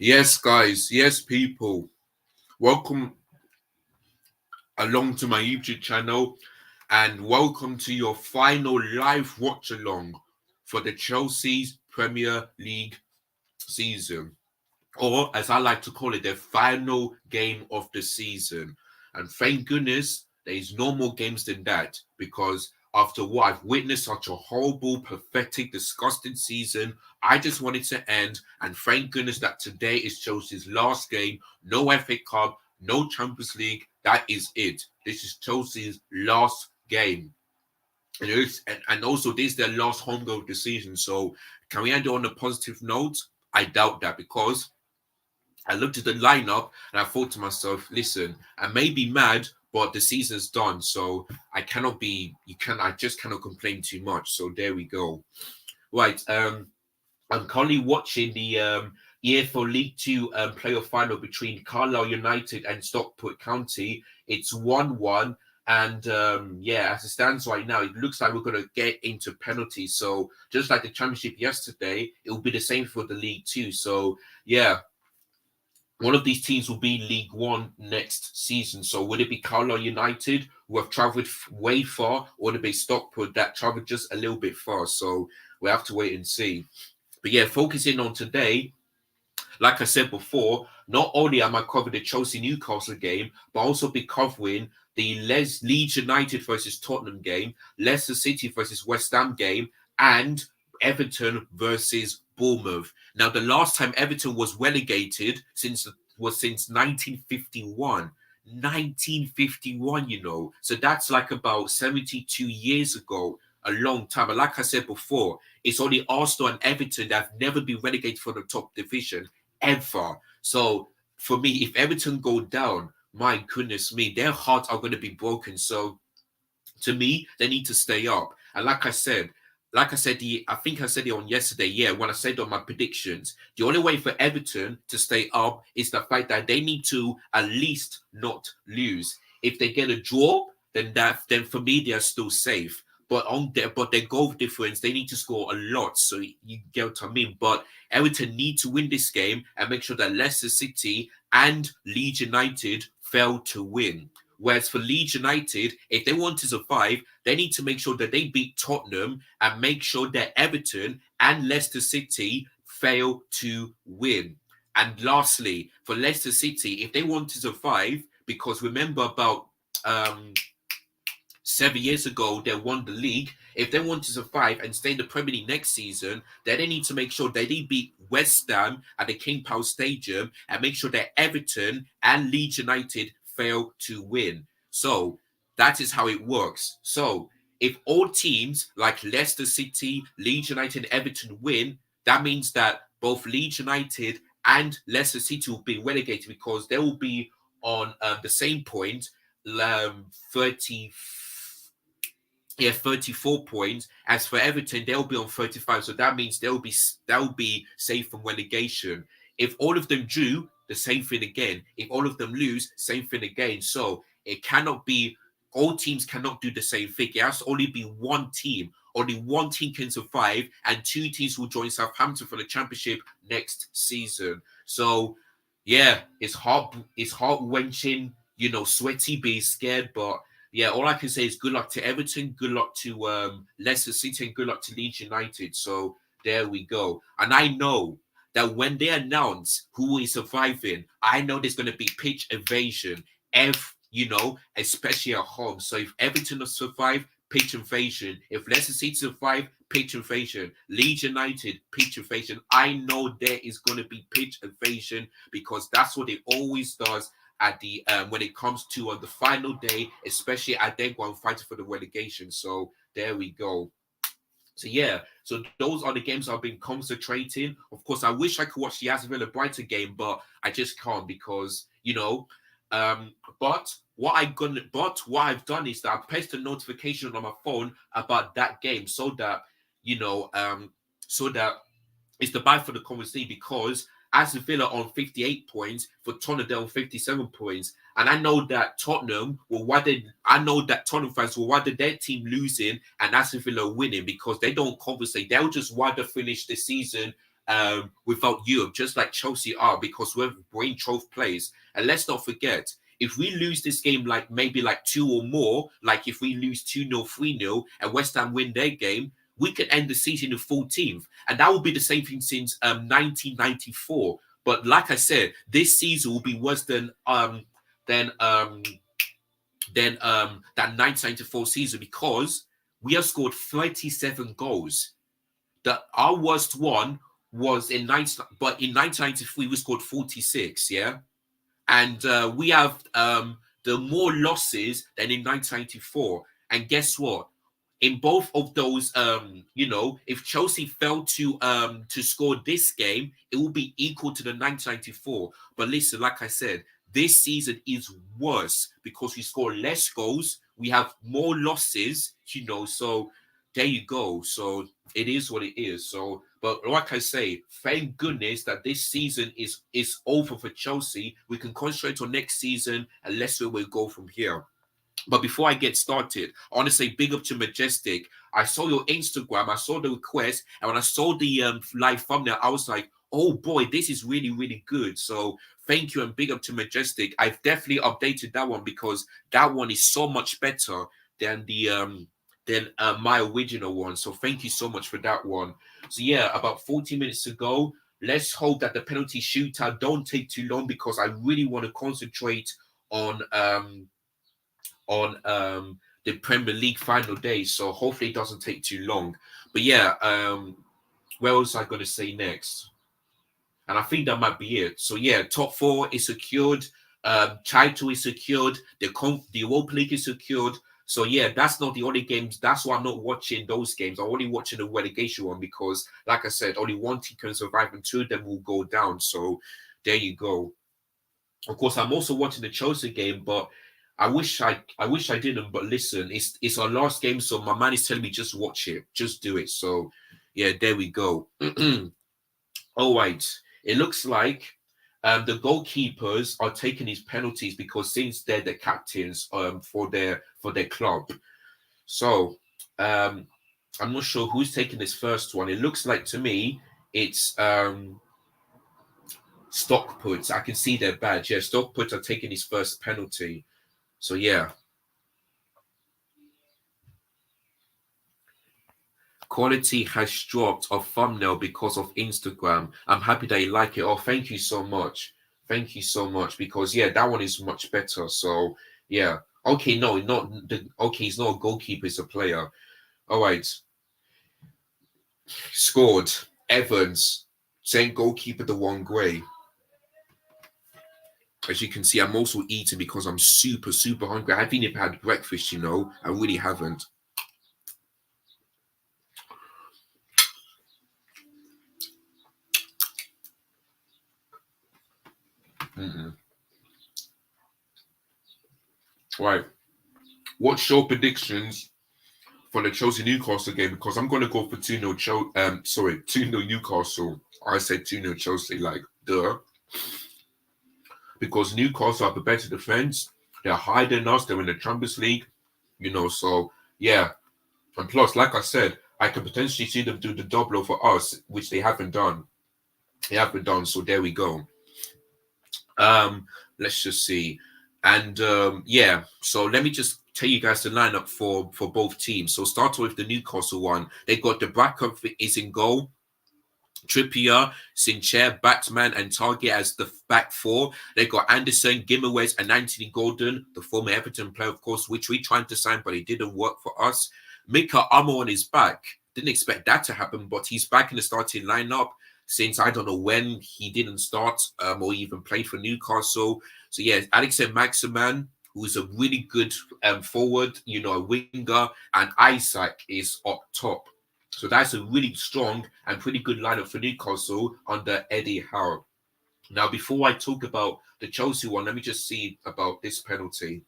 Yes, guys. Yes, people. Welcome along to my YouTube channel and welcome to your final live watch along for the Chelsea's Premier League season, or as I like to call it, the final game of the season. And thank goodness there is no more games than that because after what I've witnessed, such a horrible, pathetic, disgusting season, I just wanted to end. And thank goodness that today is Chelsea's last game. No FA Cup, no Champions League. That is it. This is Chelsea's last game. And also, this is their last home game of the season. So, can we end it on a positive note? I doubt that because I looked at the lineup and I thought to myself, listen, I may be mad, but the season's done. So I cannot be, I just cannot complain too much. So there we go. Right. I'm currently watching the EFL League Two playoff final between Carlisle United and Stockport County. It's 1-1. And yeah, as it stands right now, it looks like we're going to get into penalties. So just like the championship yesterday, it will be the same for the League Two. So yeah, one of these teams will be League One next season. So would it be Carlisle United, who have travelled way far, or would it be Stockport that travelled just a little bit far? So we have to wait and see. But yeah, focusing on today, like I said before, not only am I covering the Chelsea Newcastle game, but also be covering the Leeds United versus Tottenham game, Leicester City versus West Ham game, and Everton versus Bournemouth. Now, the last time Everton was relegated since 1951. 1951, So that's like about 72 years ago, a long time. And like I said before, it's only Arsenal and Everton that have never been relegated from the top division ever. So for me, if Everton go down, my goodness me, their hearts are going to be broken. So to me, they need to stay up. And I think I said it on yesterday. Yeah, when I said on my predictions, the only way for Everton to stay up is the fact that they need to at least not lose. If they get a draw, then for me they are still safe. But their goal difference, they need to score a lot. So you get what I mean. But Everton need to win this game and make sure that Leicester City and Leeds United fail to win. Whereas for Leeds United, if they want to survive, they need to make sure that they beat Tottenham and make sure that Everton and Leicester City fail to win. And lastly, for Leicester City, if they want to survive, because remember about 7 years ago, they won the league. If they want to survive and stay in the Premier League next season, then they need to make sure that they beat West Ham at the King Power Stadium and make sure that Everton and Leeds United fail to win. So that is how it works. So if all teams like Leicester City, Leeds United, and Everton win, that means that both Leeds United and Leicester City will be relegated because they will be on the same point, 30 34 points. As for Everton, they'll be on 35. So that means they'll be safe from relegation. If all of them drew, the same thing again. If all of them lose, same thing again. So it cannot be all teams cannot do the same thing. It has to only be one team. Only one team can survive, and two teams will join Southampton for the championship next season. So yeah, it's heart wrenching, sweaty, being scared, but yeah, all I can say is good luck to Everton, good luck to Leicester City, and good luck to Leeds United. So there we go. And I know that when they announce who is surviving, I know there's going to be pitch invasion, especially at home. So if Everton will survive, pitch invasion. If Leicester City survive, pitch invasion. Leeds United, pitch invasion. I know there is going to be pitch invasion because that's what it always does at the when it comes to on the final day, especially at then one fighting for the relegation. So there we go. So yeah, so those are the games I've been concentrating. Of course, I wish I could watch the Aston Villa Brighton game, but I just can't because um. But what I've done is that I've placed a notification on my phone about that game so that you know so that is the buy for the Conference League because Aston Villa on 58 points, for Tottenham they're on 57 points. And I know that Tottenham fans will rather their team losing and Aston Villa winning because they don't compensate. They'll just rather finish the season without Europe, just like Chelsea are, because we're brain trove players. And let's not forget, if we lose this game, like maybe like 2 or more, like if we lose 2-0, 3-0, and West Ham win their game, we could end the season in 14th. And that will be the same thing since 1994. But like I said, this season will be worse than that 1994 season, because we have scored 37 goals. Our worst one was in 1993 we scored 46, yeah, and we have the more losses than in 1994. And guess what? In both of those, if Chelsea failed to score this game, it will be equal to the 1994. But listen, like I said, this season is worse because we score less goals, we have more losses, so there you go. So it is what it is. So, but like I say, thank goodness that this season is over for Chelsea. We can concentrate on next season and let's see where we go from here. But before I get started, I want to say big up to Majestic. I saw your Instagram, I saw the request, and when I saw the live thumbnail, I was like, oh boy, this is really, really good. So thank you and big up to Majestic. I've definitely updated that one because that one is so much better than my original one. So thank you so much for that one. So yeah, about 40 minutes to go. Let's hope that the penalty shootout don't take too long because I really want to concentrate on the Premier League final day. So hopefully it doesn't take too long. But yeah, where was I going to say next? And I think that might be it. So yeah, top 4 is secured. Title is secured. The Europa League is secured. So yeah, that's not the only games. That's why I'm not watching those games. I'm only watching the relegation one because, like I said, only one team can survive and 2 of them will go down. So there you go. Of course, I'm also watching the Chelsea game, but I wish I didn't. But listen, it's our last game, so my man is telling me just watch it, just do it. So yeah, there we go. All right, it looks like the goalkeepers are taking these penalties because since they're the captains for their club. So I'm not sure who's taking this first one. It looks like to me it's Stockputs. I can see their badge. Yeah, Stockputs are taking his first penalty. So yeah. Quality has dropped of thumbnail because of Instagram. I'm happy that you like it. Oh, thank you so much. Thank you so much. Because yeah, that one is much better. So yeah. Okay, no, he's not a goalkeeper, he's a player. All right. Scored. Evans. Saying goalkeeper the one Gray. As you can see, I'm also eating because I'm super, super hungry. I haven't even had breakfast, I really haven't. Right. What's your predictions for the Chelsea Newcastle game? Because I'm going to go for 2-0 2-0 Newcastle. I said 2-0 Chelsea, like, duh. Because Newcastle have a better defense. They're higher than us. They're in the Champions League, so yeah. And plus, like I said, I could potentially see them do the double over us, which they haven't done. So there we go. Let's just see. And yeah, so let me just tell you guys the lineup for both teams. So start with the Newcastle one. They got the backup is in goal. Trippier, Sinclair, Batman, and Target as the back 4. They got Anderson, Gimenez, and Anthony Gordon, the former Everton player, of course, which we tried to sign, but it didn't work for us. Mika Amo on his back. Didn't expect that to happen, but he's back in the starting lineup since I don't know when he didn't start or even played for Newcastle. So yeah, Alexander Maximan, who's a really good forward, a winger, and Isaac is up top. So that's a really strong and pretty good lineup for Newcastle under Eddie Howe. Now, before I talk about the Chelsea one, let me just see about this penalty.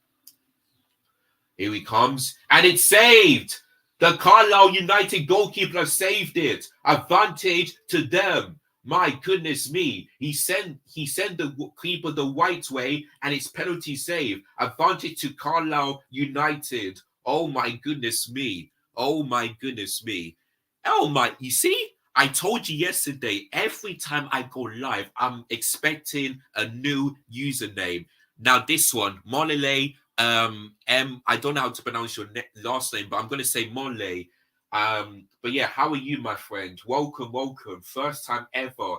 Here he comes, and it's saved. The Carlisle United goalkeeper saved it. Advantage to them. My goodness me. He sent the keeper the right way, and it's penalty save. Advantage to Carlisle United. Oh my goodness me. Oh my goodness me. Oh my, you see? I told you yesterday, every time I go live, I'm expecting a new username. Now, this one, Molele, I don't know how to pronounce your last name, but I'm going to say Mole. But yeah, how are you, my friend? Welcome, welcome. First time ever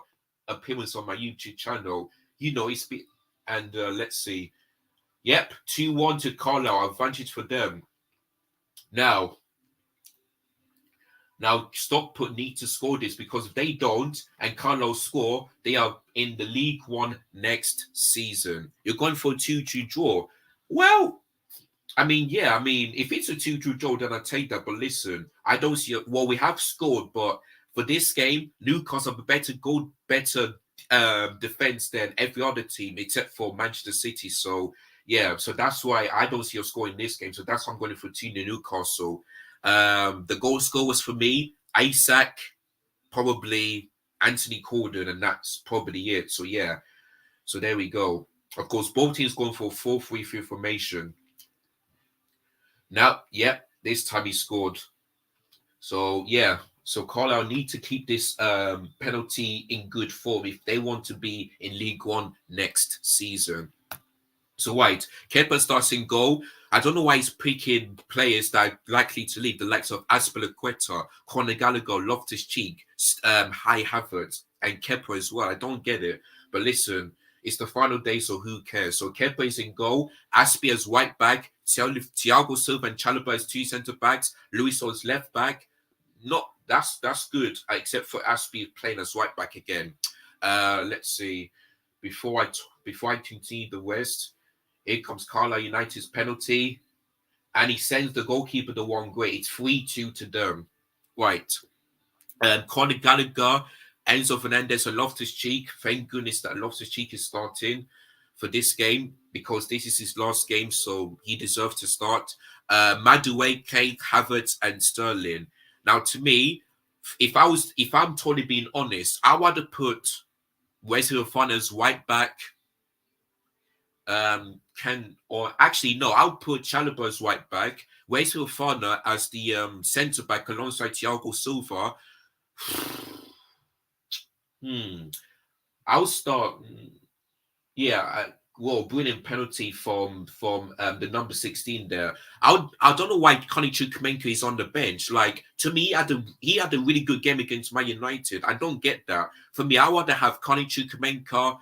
appearance on my YouTube channel. You know, it's been, and let's see. Yep, 2-1 to Carlisle, advantage for them. Now, Stockport need to score this, because if they don't and Carlo score, they are in the League One next season. You're going for a 2-2 draw. Well, I mean, yeah, if it's a 2-2 draw, then I take that. But listen, I don't see it. Well, we have scored, but for this game, Newcastle have a better defense than every other team except for Manchester City. So, yeah, so that's why I don't see us scoring this game. So that's why I'm going for 2 Newcastle. The goal scorers for me, Isaac, probably Anthony Gordon, and that's probably it. So yeah, so there we go. Of course, both teams going for 4-3-3 formation. Now, yep, this time he scored. So yeah, so Carlisle need to keep this penalty in good form if they want to be in League One next season. So White, Kepa starts in goal. I don't know why he's picking players that are likely to leave, the likes of Azpilicueta, Conor Gallagher, Loftus-Cheek, Kai Havertz, and Kepa as well. I don't get it. But listen, it's the final day, so who cares? So Kepa is in goal. Aspi as right back. Thiago Silva and Chalobah as 2 centre-backs. Luis as left back. That's good, except for Aspi playing as right back again. Let's see. Before I continue the West, here comes Carlisle United's penalty, and he sends the goalkeeper the wrong way. It's 3-2 to them. Right. Conor Gallagher, Enzo Fernandez, and Loftus-Cheek. Thank goodness that Loftus-Cheek is starting for this game, because this is his last game, so he deserves to start. Madueke, Kane, Havertz, and Sterling. Now, to me, if I'm totally being honest, I would have put Wesley Fofana as right back. I'll put Chalobah as right back, Wesley Fofana as the centre back alongside Thiago Silva. I'll start. Brilliant penalty from the number 16 there. I don't know why Connie Chukwuemeka is on the bench. Like, to me, he had a really good game against Man United. I don't get that. For me, I want to have Connie Chukwuemeka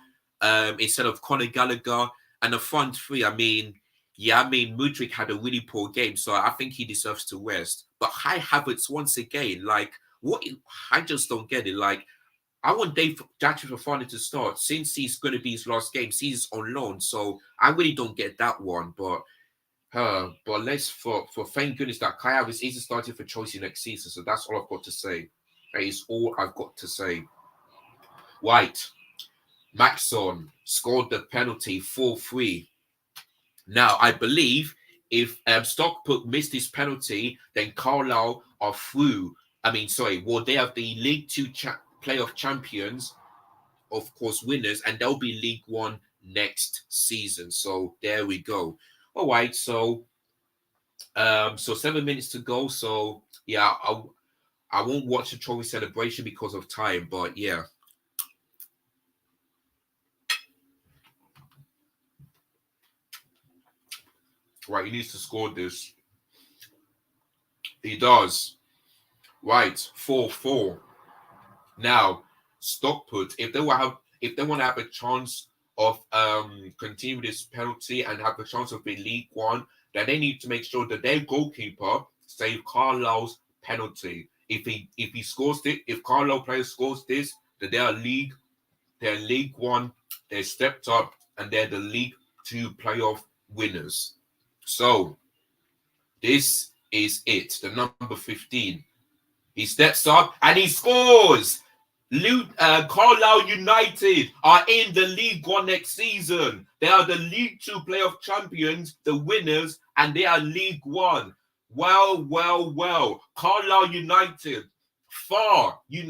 instead of Conor Gallagher, and the front three. Mudryk had a really poor game, so I think he deserves to rest. But Kai Havertz once again, like, what? I just don't get it. Like, I want Dachi Fofana to start, since he's going to be his last game. He's on loan, so I really don't get that one. But let's for thank goodness that Kai Havertz isn't starting for Chelsea next season. So that's all I've got to say. That is all I've got to say. Right, Maxson scored the penalty 4-3. Now I believe if Stockport missed this penalty, then Carlisle are through. They have the League Two playoff champions, of course, winners, and they'll be League One next season. So there we go. All right, so 7 minutes to go. So yeah, I won't watch the trophy celebration because of time, but yeah. Right, he needs to score this. He does. Right, 4-4. Now, Stockport, if they want to have a chance of continuing this penalty and have a chance of being League One, then they need to make sure that their goalkeeper save Carlisle's penalty. If he scores it, if Carlisle player scores this, then they're League One, they're stepped up, and they're the League Two playoff winners. So this is it. The number 15. He steps up and he scores. Carlisle United are in the League One next season. They are the League Two playoff champions, the winners, and they are League One. Well. Carlisle United, far in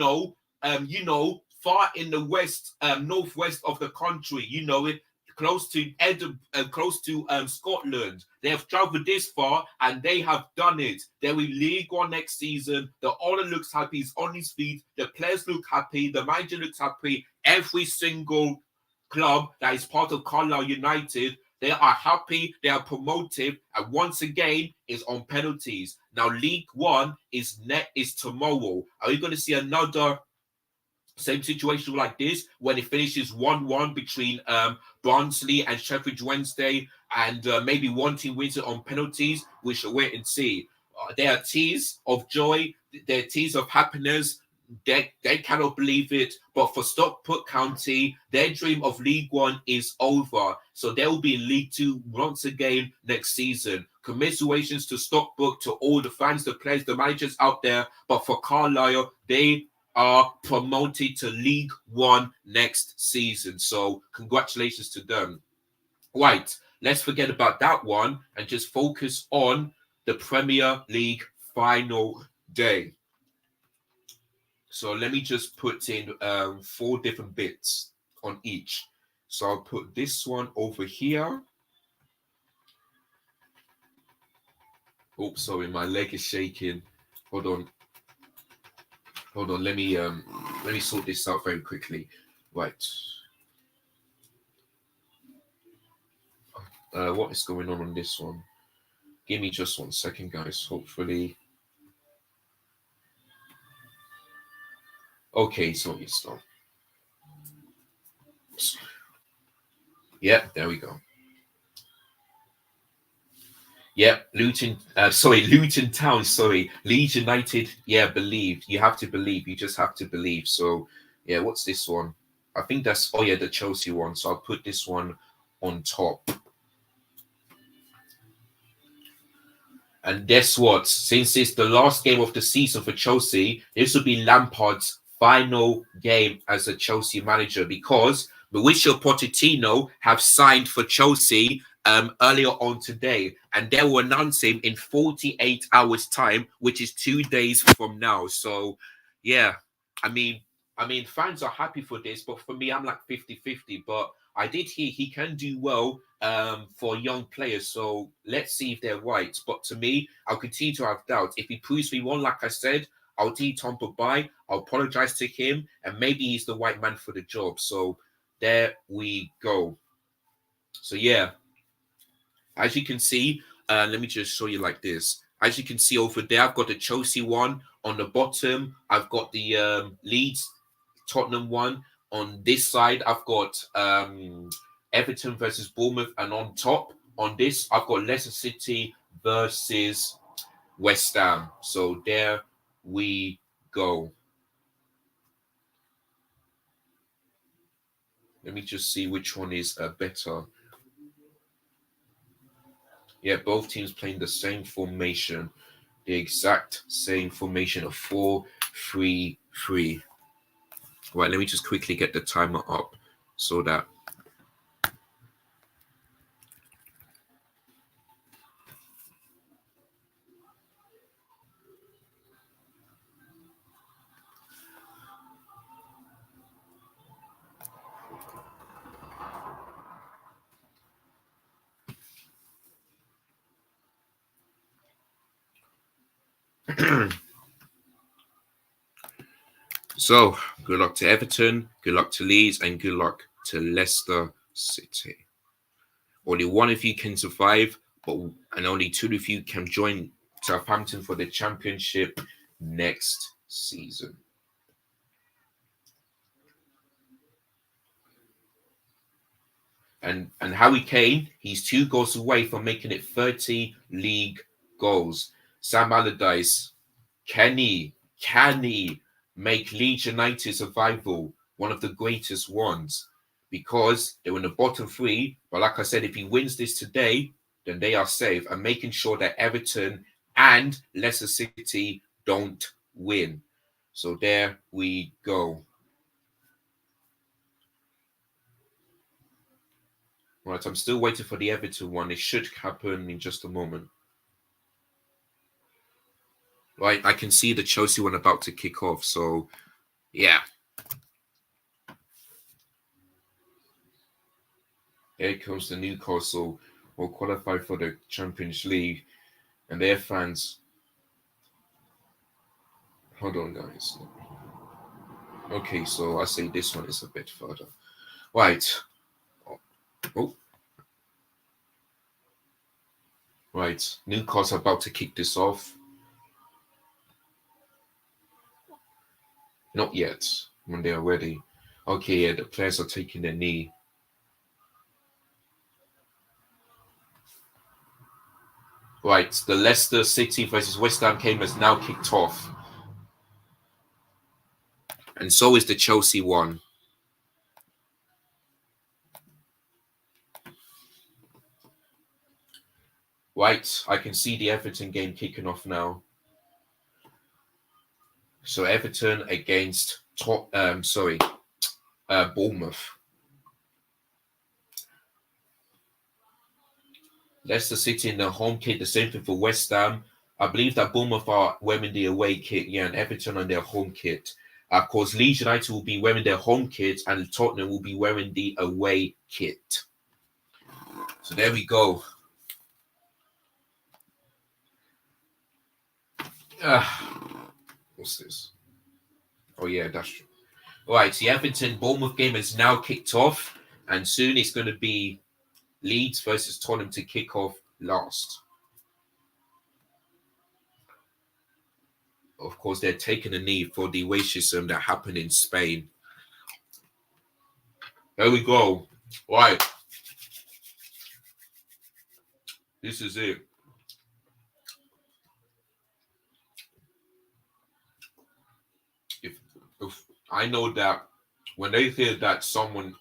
the west, northwest of the country. You know it. close to Scotland. They have travelled this far and they have done it. They're in League One next season. The owner looks happy. He's on his feet. The players look happy. The manager looks happy. Every single club that is part of Carlisle United, they are happy, they are promotive, and once again is on penalties. Now League One is tomorrow. Are we going to see another same situation like this when it finishes 1-1 between Barnsley and Sheffield Wednesday, and maybe one team wins it on penalties? We shall wait and see. There are tears of joy, there are tears of happiness. They cannot believe it, but for Stockport County, their dream of League One is over. So they will be in League Two once again next season. Commiserations to Stockport, to all the fans, the players, the managers out there. But for Carlisle, they are promoted to League One next season. So congratulations to them. Right, let's forget about that one and just focus on the Premier League final day. So let me just put in 4 different bits on each. So I'll put this one over here. Oops, sorry, my leg is shaking. Hold on. Let me sort this out very quickly. Right. What is going on this one? Give me just 1 second, guys. Hopefully. Okay, so it's done. Yeah, there we go. Yeah, Luton Town, Leeds United. Yeah, believe. You have to believe. You just have to believe. So, yeah, what's this one? I think that's, the Chelsea one. So I'll put this one on top. And guess what? Since it's the last game of the season for Chelsea, this will be Lampard's final game as a Chelsea manager, because Mauricio Pochettino have signed for Chelsea earlier on today, and they will announce him in 48 hours time, which is 2 days from now. So yeah, I mean fans are happy for this, but for me, I'm like 50-50. But I did hear he can do well for young players, so let's see if they're right. But to me, I'll continue to have doubts. If he proves me wrong, like I said, I'll tell Tom bye. I'll apologize to him, and maybe he's the right man for the job. So there we go. So yeah, as you can see, let me just show you like this. As you can see over there, I've got the Chelsea one on the bottom. I've got the Leeds Tottenham one. On this side, I've got Everton versus Bournemouth, and on top on this, I've got Leicester City versus West Ham. So there we go. Let me just see which one is better. Yeah, both teams playing the same formation, the exact same formation of 4-3-3. Right, let me just quickly get the timer up so that so good luck to Everton, good luck to Leeds, and good luck to Leicester City. Only one of you can survive, and only 2 of you can join Southampton for the championship next season. And Harry Kane, he's 2 goals away from making it 30 league goals. Sam Allardyce, can he make Leeds United survival one of the greatest ones? Because they're in the bottom 3. But like I said, if he wins this today, then they are safe. And making sure that Everton and Leicester City don't win. So there we go. Right, I'm still waiting for the Everton one. It should happen in just a moment. Right, I can see the Chelsea one about to kick off. So, yeah. Here comes the Newcastle will qualify for the Champions League, and their fans. Hold on, guys. Okay, so I say this one is a bit further. Right. Oh. Right. Newcastle about to kick this off. Not yet. When they are ready. Okay, yeah, the players are taking their knee. Right, the Leicester City versus West Ham game has now kicked off. And so is the Chelsea one. Right, I can see the Everton game kicking off now. So Everton against Bournemouth. Leicester City in the home kit, the same thing for West Ham. I believe that Bournemouth are wearing the away kit, yeah, and Everton on their home kit. Of course, Leeds United will be wearing their home kit, and Tottenham will be wearing the away kit. So there we go. What's this? Oh yeah, that's true. All right, the Everton Bournemouth game is now kicked off, and soon it's going to be Leeds versus Tottenham to kick off last. Of course, they're taking a knee for the racism that happened in Spain. There we go. Right. This is it. If I know that when they hear that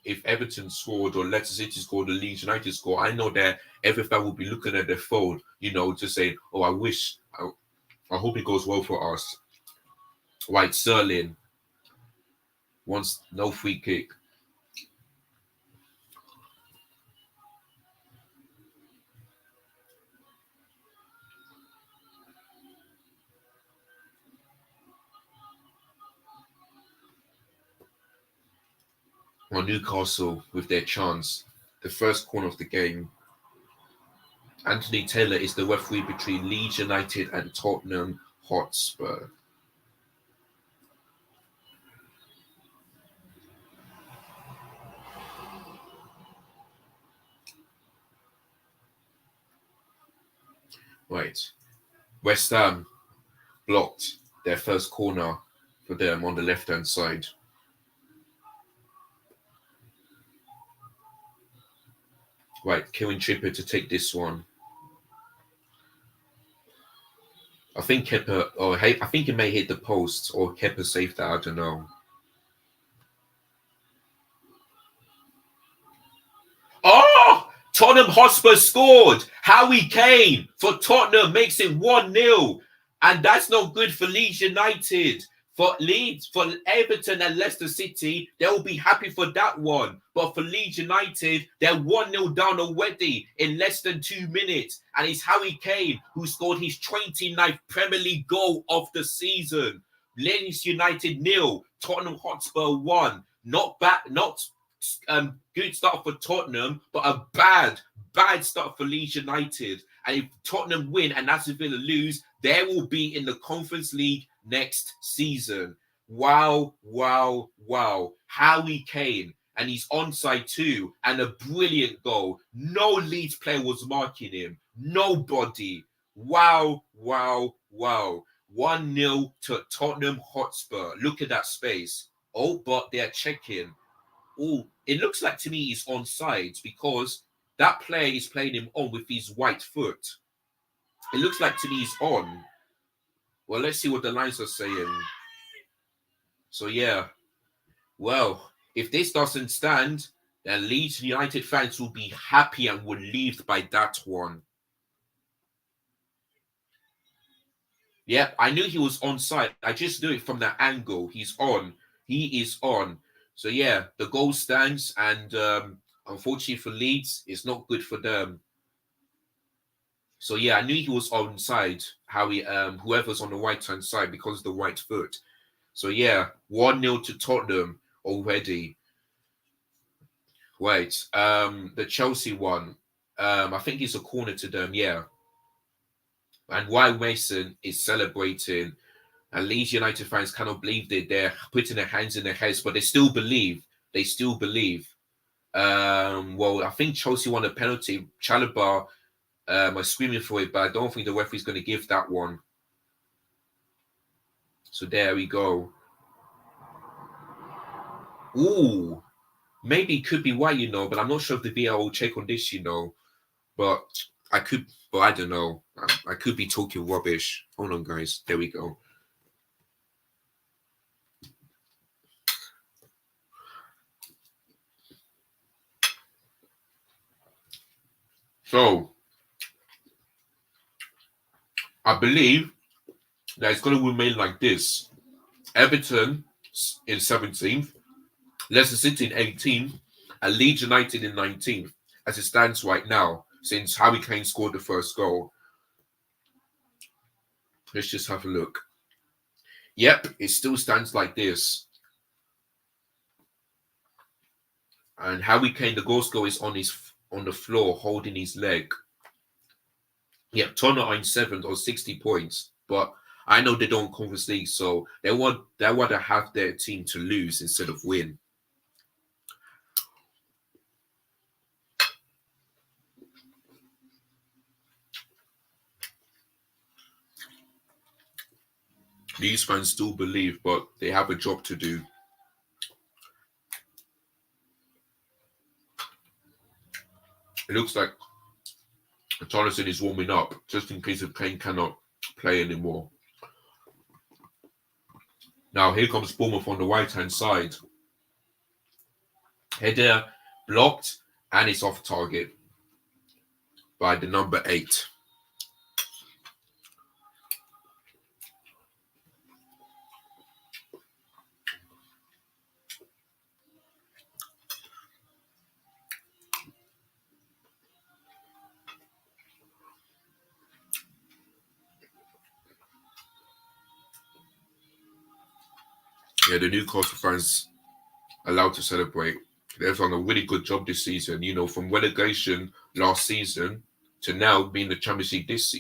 if Everton scored or Leicester City scored or Leeds United scored, I know that every fan will be looking at their phone, just saying, oh, I hope it goes well for us. Right, Sterling wants no free kick. On Newcastle with their chance, the first corner of the game. Anthony Taylor is the referee between Leeds United and Tottenham Hotspur. Right. West Ham blocked their first corner for them on the left-hand side. Right, Kieran Trippier to take this one. I think I think it may hit the post or Kepa saved that. I don't know. Oh! Tottenham Hotspur scored. Harry Kane for Tottenham makes it 1-0. And that's not good for Leeds United. For Leeds, for Everton and Leicester City, they will be happy for that one. But for Leeds United, they're 1-0 down already in less than 2 minutes. And it's Harry Kane who scored his 29th Premier League goal of the season. Leeds United 0, Tottenham Hotspur 1. Not good start for Tottenham, but a bad start for Leeds United. And if Tottenham win and Aston Villa lose, they will be in the Conference League next season. Wow. Harry Kane, and he's onside too, and a brilliant goal. No Leeds player was marking him. Nobody. Wow. 1-0 to Tottenham Hotspur. Look at that space. Oh, but they're checking. Oh, it looks like to me he's onside because that player is playing him on with his right foot. It looks like to me he's on. Well, let's see what the lines are saying. So, yeah. Well, if this doesn't stand, then Leeds United fans will be happy and will leave by that one. Yeah, I knew he was onside. I just knew it from that angle. He's on. He is on. So, yeah, the goal stands. And unfortunately for Leeds, it's not good for them. So yeah, I knew he was onside. Whoever's on the right hand side because of the right foot. So yeah, 1-0 to Tottenham already. Wait, the Chelsea one. I think it's a corner to them, yeah. And while Mason is celebrating, and Leeds United fans cannot believe that they're putting their hands in their heads, but they still believe. They still believe. Well, I think Chelsea won a penalty. Chalobah was screaming for it, but I don't think the referee's going to give that one. So there we go. Ooh, maybe it could be white, but I'm not sure if the VAR will check on this, But I don't know. I could be talking rubbish. Hold on, guys. There we go. So, I believe that it's going to remain like this. Everton in 17th, Leicester City in 18th, and Leeds United in 19th, as it stands right now, since Harry Kane scored the first goal. Let's just have a look. Yep, it still stands like this. And Harry Kane, the goal scorer, is on the floor holding his leg. Yeah, Tottenham are in 7th on 60 points, but I know they don't Conference League, so they want to have their team to lose instead of win. These fans still believe, but they have a job to do. It looks like Jonathan is warming up, just in case if Kane cannot play anymore. Now, here comes Bournemouth on the right-hand side. Header blocked, and it's off target by the number 8. Yeah, the Newcastle fans allowed to celebrate. They've done a really good job this season. From relegation last season to now being the Championship this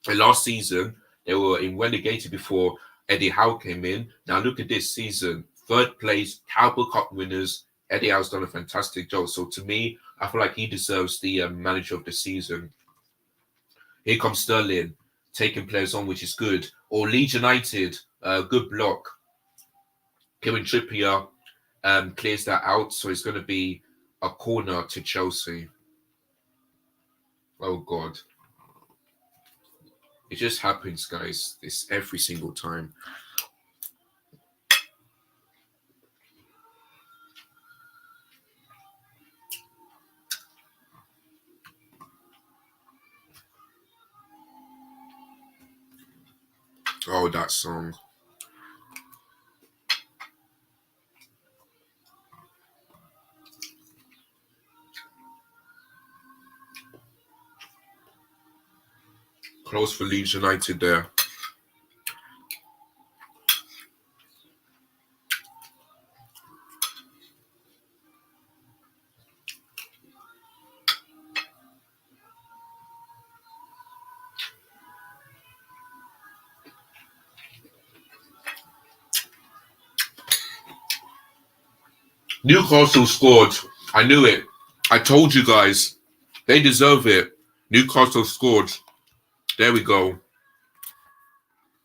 last season, they were in relegated before Eddie Howe came in. Now look at this season, 3rd place, Carabao Cup winners. Eddie Howe's done a fantastic job. So to me, I feel like he deserves the manager of the season. Here comes Sterling, taking players on, which is good. Or Leeds United, good block. Kevin Trippier clears that out, so it's going to be a corner to Chelsea. Oh, God. It just happens, guys. This every single time. Oh, that song. Close for Leeds United there. Newcastle scored. I knew it. I told you guys. They deserve it. Newcastle scored. There we go.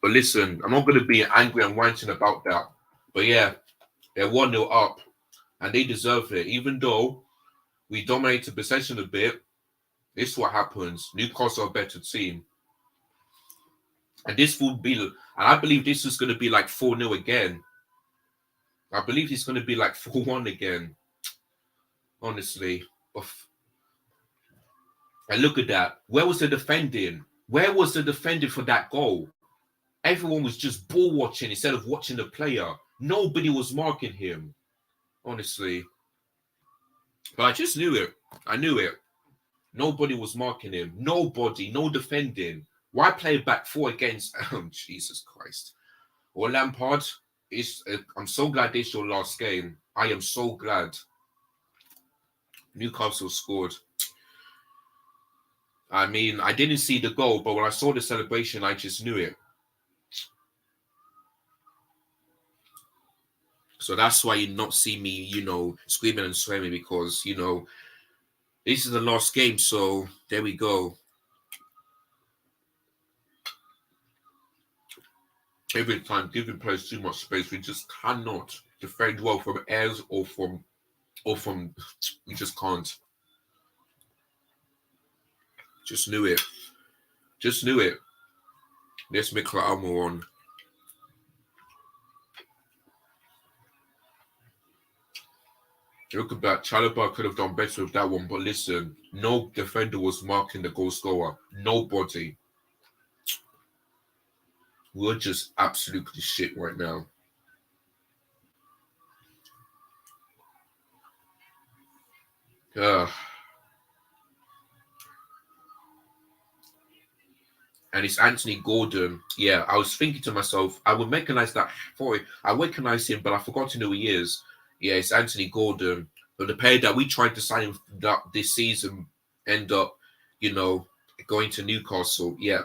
But listen, I'm not going to be angry and ranting about that. But yeah, they're 1-0 up. And they deserve it. Even though we dominated possession a bit, this is what happens. Newcastle are a better team. And this would be, and I believe this is going to be like 4-0 again. I believe it's going to be like 4-1 again. Honestly. And look at that. Where was the defending? Where was the defending for that goal? Everyone was just ball watching instead of watching the player. Nobody was marking him. Honestly. But I just knew it. I knew it. Nobody was marking him. Nobody. No defending. Why play back 4 against... Jesus Christ. Or Lampard. I'm so glad this is your last game. I am so glad. Newcastle scored. I mean, I didn't see the goal, but when I saw the celebration, I just knew it. So that's why you not see me, screaming and swearing because, this is the last game. So there we go. Every time giving players too much space, we just cannot defend well from airs or from we just can't. Just knew it. Just knew it. Let's make Almo on. Look at that. Chalobah could have done better with that one, but listen, no defender was marking the goal scorer. Nobody. We're just absolutely shit right now. And it's Anthony Gordon. Yeah, I was thinking to myself, I would recognize that boy. I recognize him, but I forgot to know who he is. Yeah, it's Anthony Gordon. But the player that we tried to sign this season end up, going to Newcastle. Yeah.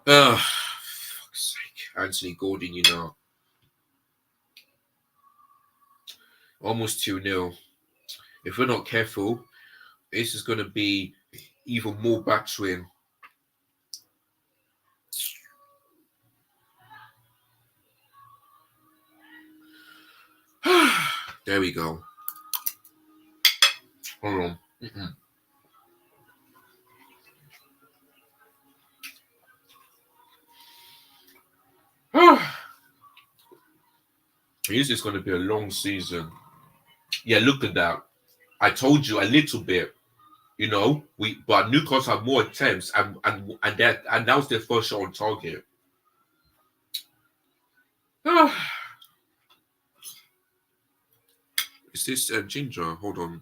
Fuck's sake. Anthony Gordon, almost 2-0. If we're not careful, this is going to be even more battering. There we go. Hold on. This is going to be a long season. Yeah, look at that. I told you a little bit. But Newcastle had more attempts, and that was their first shot on target. Is this Ginger? Hold on.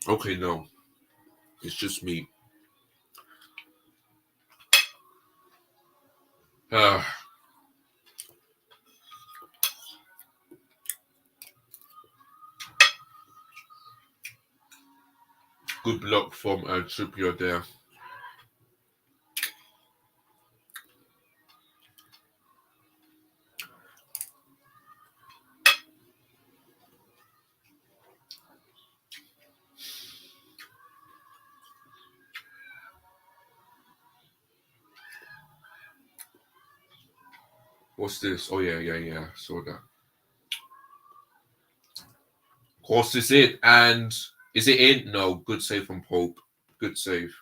Okay, no, it's just me. Good block from Trippier there. What's this? Oh yeah. Saw that. Of course, is it? And is it in? No. Good save from Pope. Good save.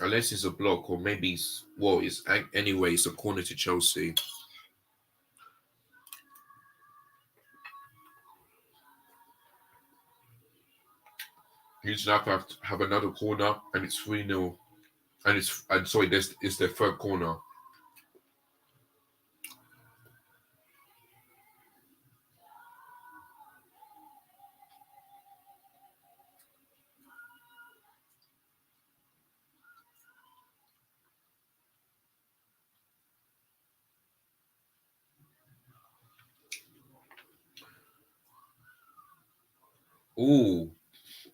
Unless it's a block, or maybe anyway, it's a corner to Chelsea. Usually have to have another corner, and it's 3-0. And sorry, this is their third corner. Oh,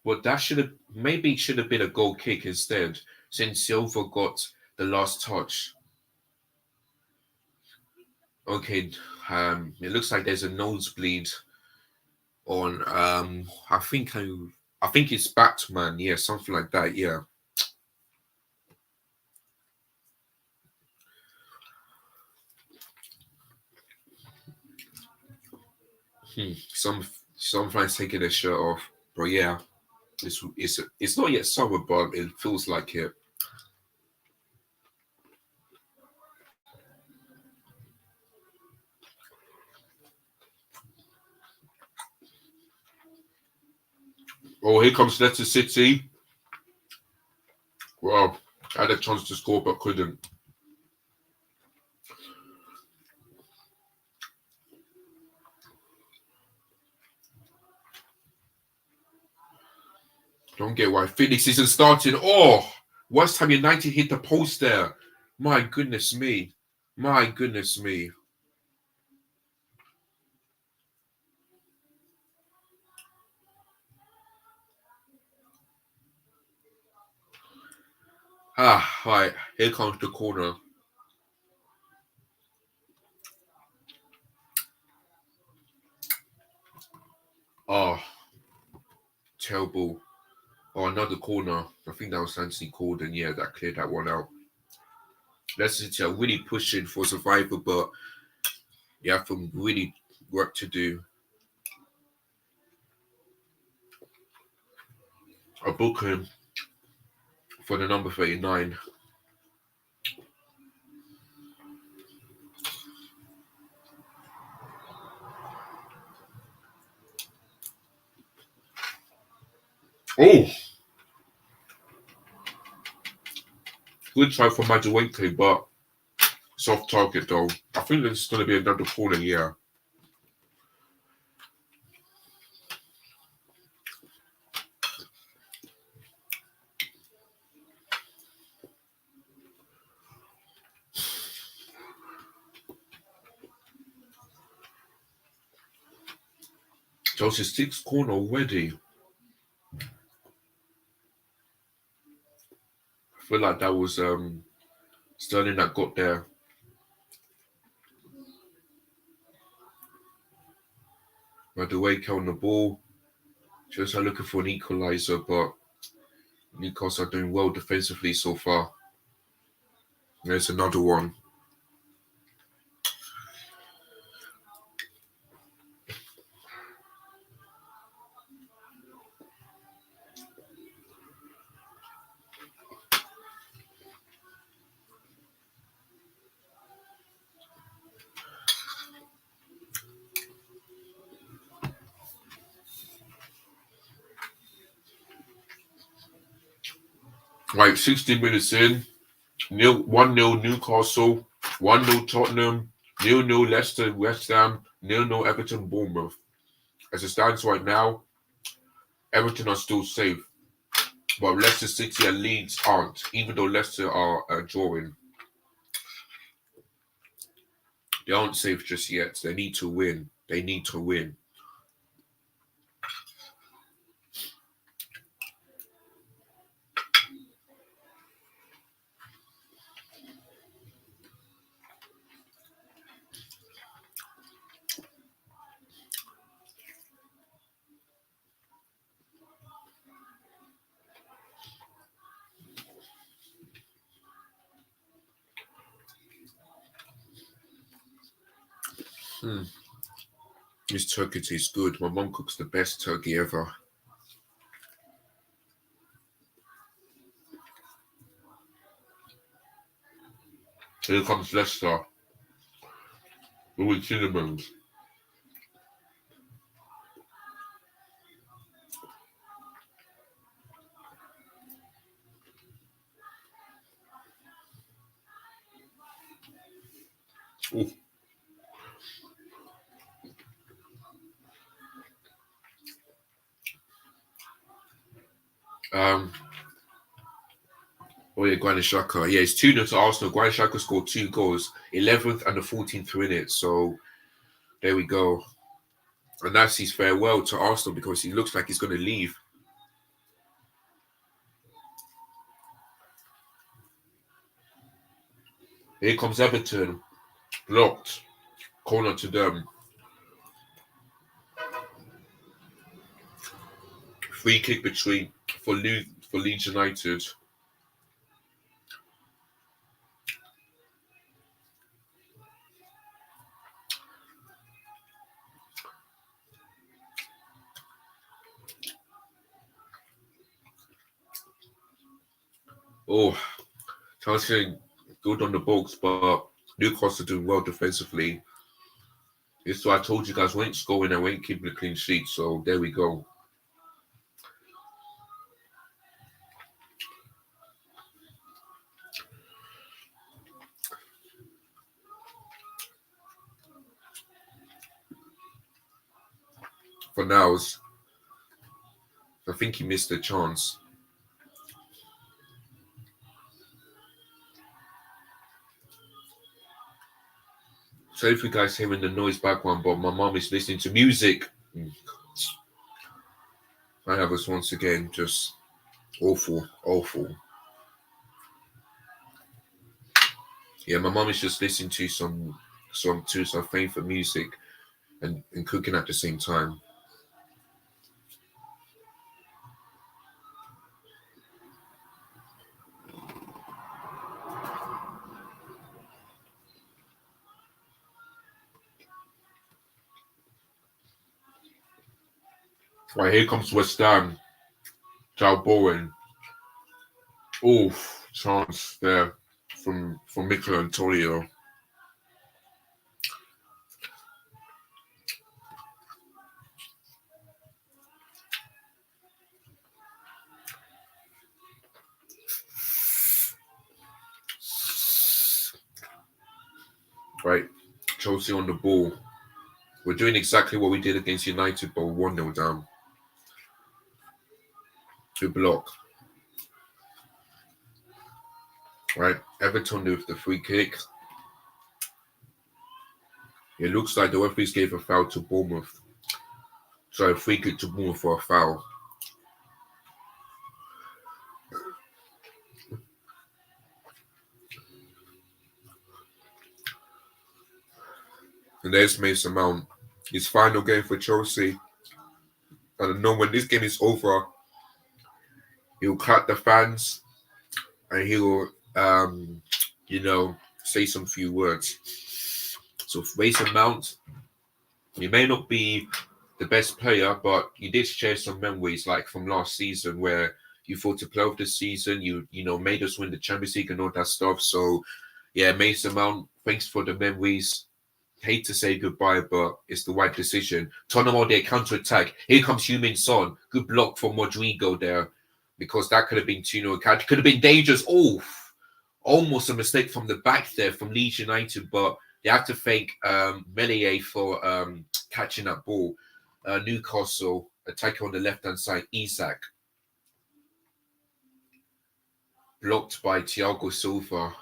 but that should have been a goal kick instead, since Silva got the last touch. Okay, it looks like there's a nosebleed on I think it's Batman, yeah, something like that, yeah. Some fans taking their shirt off, but yeah, it's not yet summer, but it feels like it. Oh, here comes Leicester City. Well, I had a chance to score but couldn't. Don't get why Phoenix isn't starting. Oh, West Ham United hit the post there. My goodness me. My goodness me. Right. Here comes the corner. Oh, terrible. Oh, another corner. I think that was Anthony called, and yeah, that cleared that one out. Leicester City are really pushing for survival, but you have some really work to do. I book him for the number 39. Oh, good try for Madueke, but soft target though. I think there's going to be another corner, yeah. Chelsea's sixth corner already. I feel like that was Sterling that got there. Madueke on the ball. Chelsea are looking for an equaliser, but Newcastle are doing well defensively so far. There's another one. Right, 16 minutes in. 1-0 Newcastle, 1-0 Tottenham, 0-0 Leicester, West Ham, 0-0 Everton, Bournemouth. As it stands right now, Everton are still safe, but Leicester City and Leeds aren't, even though Leicester are drawing. They aren't safe just yet. They need to win. They need to win. This turkey tastes good. My mum cooks the best turkey ever. Here comes Leicester. Louis Cinnamons. Ooh. Oh yeah, Granit Xhaka. Yeah, it's 2-0 to Arsenal. Granit Xhaka scored 2 goals, 11th and the 14th minute. So there we go. And that's his farewell to Arsenal because he looks like he's going to leave. Here comes Everton. Blocked. Corner to them. Free kick for Leeds United. Oh, Chelsea good on the box, but Newcastle doing well defensively. It's why I told you guys, we ain't scoring and we ain't keeping a clean sheet. So there we go. For now, I think he missed the chance. So if you guys hearing the noise background, but my mom is listening to music. I have us once again, just awful. Yeah, my mom is just listening to some favorite music and cooking at the same time. Right, here comes West Ham. Joe Bowen. Oof, chance there from Mikel Antonio. Right, Chelsea on the ball. We're doing exactly what we did against United, but 1-0 down. To block. Right, Everton with the free kick. It looks like the referees gave a foul to Bournemouth. So a free kick to Bournemouth for a foul. And there's Mason Mount. His final game for Chelsea. I don't know, when this game is over, he'll clap the fans and he'll, say some few words. So Mason Mount, he may not be the best player, but you did share some memories like from last season where you fought to play off this season. You made us win the Champions League and all that stuff. So yeah, Mason Mount, thanks for the memories. Hate to say goodbye, but it's the right decision. Tottenham on their counter-attack. Here comes Heung-min Son. Good block from Rodrigo there, because that could have been 2-0. Could have been dangerous. Oh, almost a mistake from the back there from Leeds United, but they have to thank Melier for catching that ball. Newcastle attacker on the left-hand side, Isak. Blocked by Thiago Silva.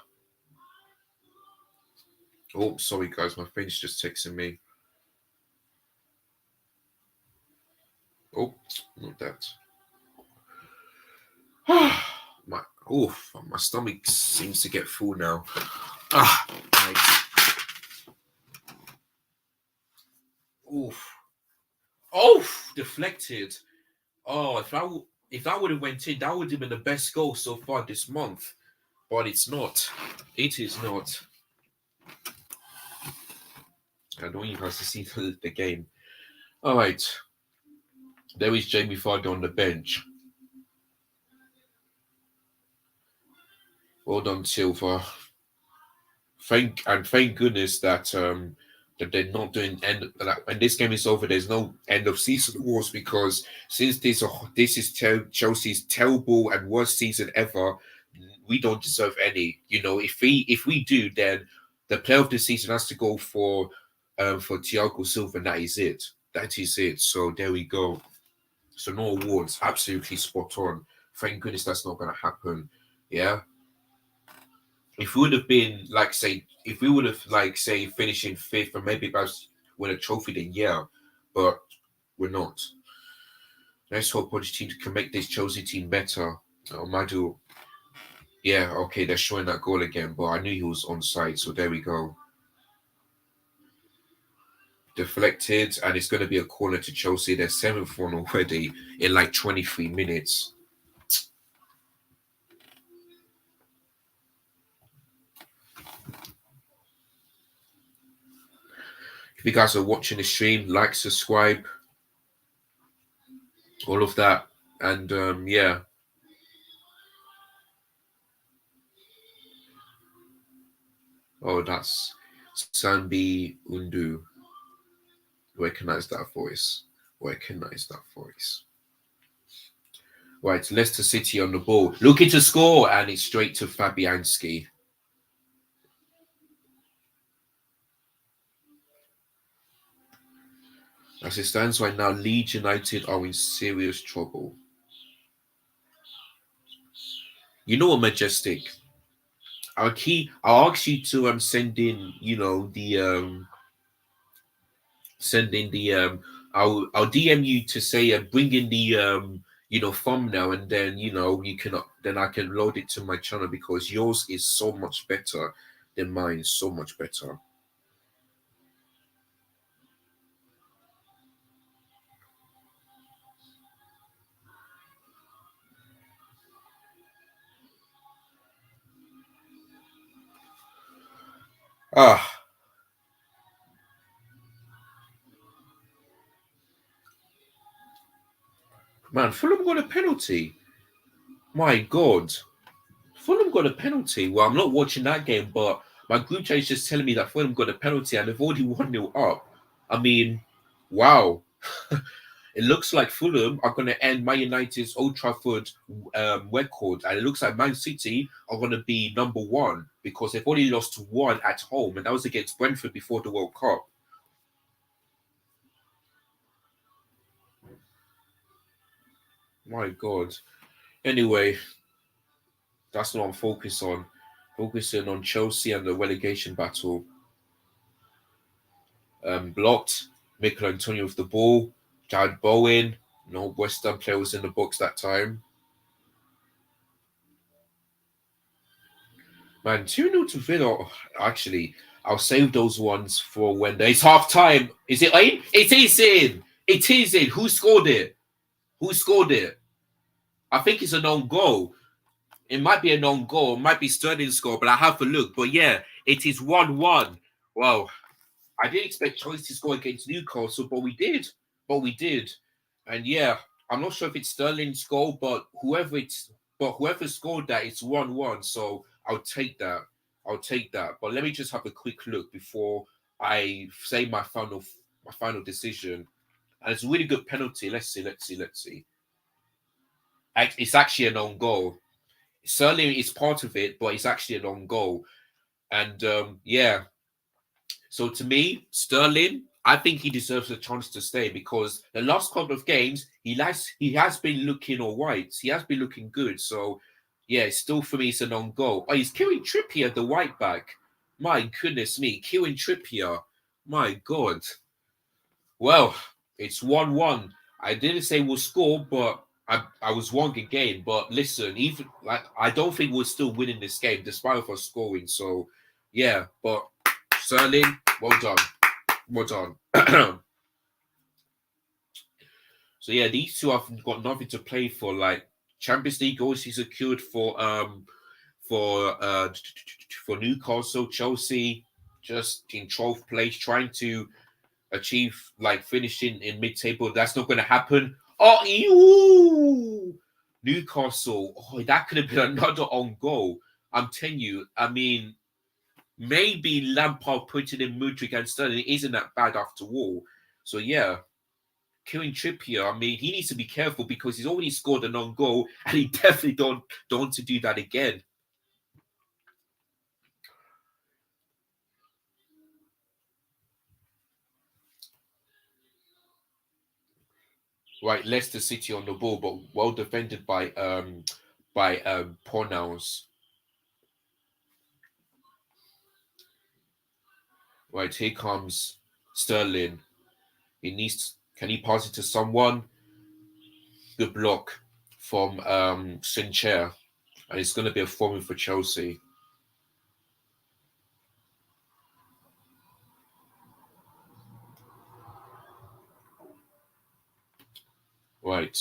Oh, sorry guys, my friend's just texting me. Oh, not that. My stomach seems to get full now. Right. Deflected. Oh, if that would have went in, that would have been the best goal so far this month. But it's not. It is not. I don't want you guys to see the game. All right. There is Jamie Vardy on the bench. Well done, Silva. Thank goodness that they're not doing when this game is over. There's no end of season wars, because since this is Chelsea's terrible and worst season ever, we don't deserve any. If we do, then the player of the season has to go for Thiago Silva, and that is it. That is it. So there we go. So no awards. Absolutely spot on. Thank goodness that's not going to happen. Yeah. If we would have been finishing fifth and maybe perhaps win a trophy, then yeah, but we're not. Let's hope Pochettino can make this Chelsea team better. Madu, yeah, okay, they're showing that goal again, but I knew he was onside, so there we go. Deflected, and it's going to be a corner to Chelsea. They're 7-1 already in like 23 minutes. If you guys are watching the stream, like, subscribe, all of that. And yeah. Oh, that's Sambi Undu. Recognize that voice. Right, Leicester City on the ball. Looking to score, and it's straight to Fabianski. As it stands right now, Leeds United are in serious trouble. You know what, Majestic? I'll ask you to send in, send in the I'll DM you to say bring in the thumbnail, and then you can then I can load it to my channel because yours is so much better than mine, so much better. Ah, man, Fulham got a penalty. My God. Fulham got a penalty. Well, I'm not watching that game, but my group chat is just telling me that Fulham got a penalty and they've already 1-0 up. I mean, wow. It looks like Fulham are going to end Man United's Old Trafford record, and it looks like Man City are going to be number one because they've only lost one at home, and that was against Brentford before the World Cup. My God. Anyway, that's what I'm focused on. Focusing on Chelsea and the relegation battle. Blocked. Mikel Antonio with the ball. Jared Bowen. No West Ham player was in the box that time. Man, 2-0 to Villa. Actually, I'll save those ones for when there's half time. Is it in? It is in. It is in. Who scored it? Who scored it? I think it's an own goal. It might be an own goal. It might be Sterling score, but I have to look. But yeah, it is 1-1. Well, I didn't expect Chelsea to score against Newcastle, but we did. And yeah, I'm not sure if it's Sterling's goal, but whoever scored that, it's 1-1. So I'll take that. But let me just have a quick look before I say my final decision. And it's a really good penalty. Let's see. It's actually an own goal. Sterling is part of it, but it's actually an own goal. And yeah. So to me, Sterling, I think he deserves a chance to stay because the last couple of games, he has been looking all right. He has been looking good. So yeah, still for me, it's an on goal. Oh, he's Kieran Trippier, the right back. My goodness me, Kieran Trippier. My God. Well, it's 1-1. I didn't say we'll score, but I was wrong again. But listen, even like I don't think we're still winning this game despite of us scoring. So yeah, but Sterling, well done. Well done. So yeah, these two have got nothing to play for. Like Champions League goals he secured for Newcastle, Chelsea, just in 12th place, trying to achieve like finishing in mid-table. That's not going to happen. Oh, ew! Newcastle. Oh, that could have been another own goal. I'm telling you. I mean, maybe Lampard putting in Mudryk and Sterling isn't that bad after all. So yeah, Kieran Trippier, I mean, he needs to be careful because he's already scored an own goal and he definitely don't want to do that again. Right, Leicester City on the ball, but well defended by Pornals. Right, here comes Sterling. Can he pass it to someone? Good block from Sincher. And it's going to be a forming for Chelsea. Right.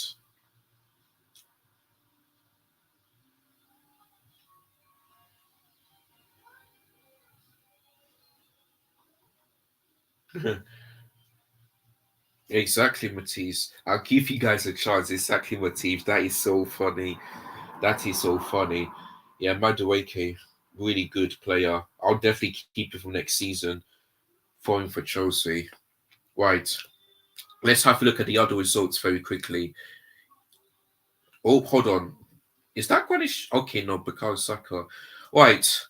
Exactly, Matisse. I'll give you guys a chance. Exactly, Matisse. That is so funny. That is so funny. Yeah, Madueke, really good player. I'll definitely keep it for next season. Falling for Chelsea. Right. Let's have a look at the other results very quickly. Oh, hold on. Is that Grealish? Okay, no, because Saka. Right.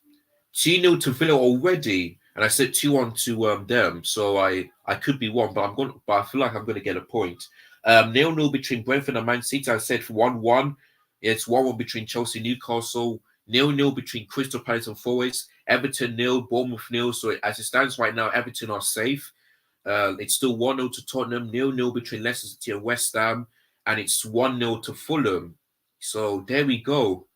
2-0 to Villa already. And I said 2-1 to them. So I could be wrong, but I feel like I'm gonna get a point. 0-0 between Brentford and Man City. I said 1-1. It's 1-1 between Chelsea and Newcastle, 0-0 between Crystal Palace and Forest, Everton 0, Bournemouth 0. So as it stands right now, Everton are safe. It's still 1-0 to Tottenham, 0-0 between Leicester City and West Ham, and it's 1-0 to Fulham. So there we go.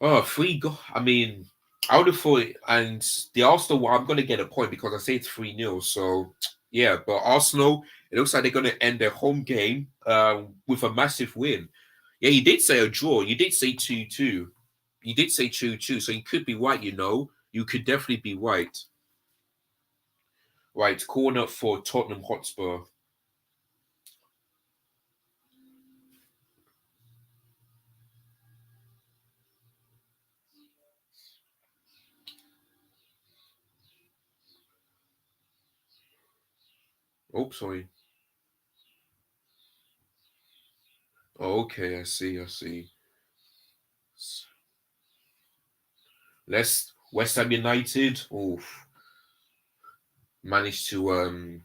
Oh, three go. I mean, I would have thought, and the Arsenal one, I'm going to get a point because I say it's 3-0. So yeah, but Arsenal, it looks like they're going to end their home game with a massive win. Yeah, you did say a draw. You did say 2-2. You did say 2-2. So you could be right, you know. You could definitely be right. Right, corner for Tottenham Hotspur. Oh, sorry. Oh, okay, I see, I see. Let's West Ham United. Oh, managed to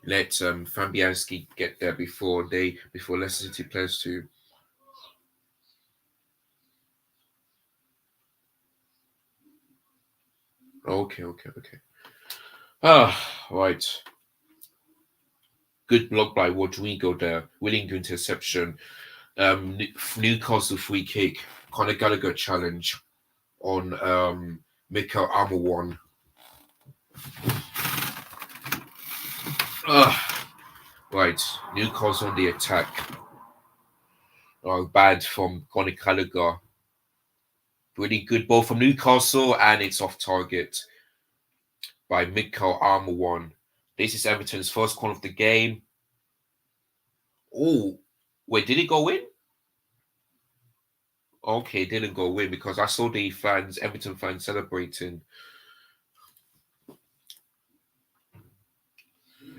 let Fabianski get there before Leicester City players to. Okay, okay, okay. Right. Good block by Rodrigo there, winning interception. Newcastle free kick. Conor Gallagher challenge on Mikel Armawon. Right, Newcastle on the attack. Oh, bad from Conor Gallagher. Really good ball from Newcastle, and it's off target by Mikel Armawon. This is Everton's first corner of the game. Oh, wait, did it go in? Okay, it didn't go in because I saw the Everton fans celebrating.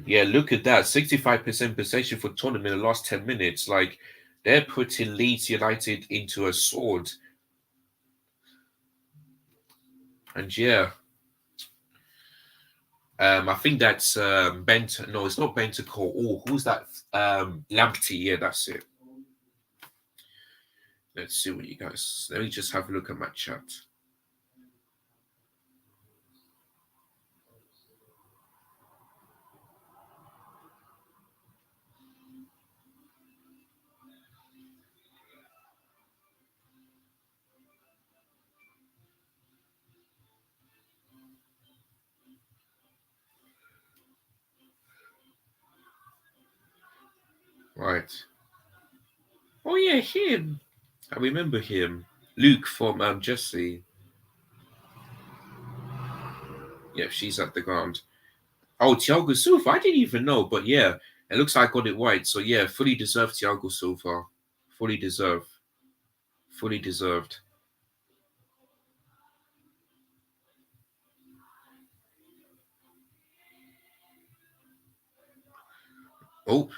Yeah, look at that. 65% possession for Tottenham in the last 10 minutes. Like, they're putting Leeds United into a sword. And yeah, I think that's Bent. No, it's not Bentancur. Oh, who's that? Lamptey. Yeah, that's it. Let's see what you guys. Let me just have a look at my chat. Right. Oh yeah, him. I remember him. Luke from Jesse. Yeah, she's at the ground. Oh, Thiago Silva. I didn't even know, but yeah, it looks like I got it right. So yeah, fully deserved Thiago Silva. Fully deserved. Fully deserved. Oh,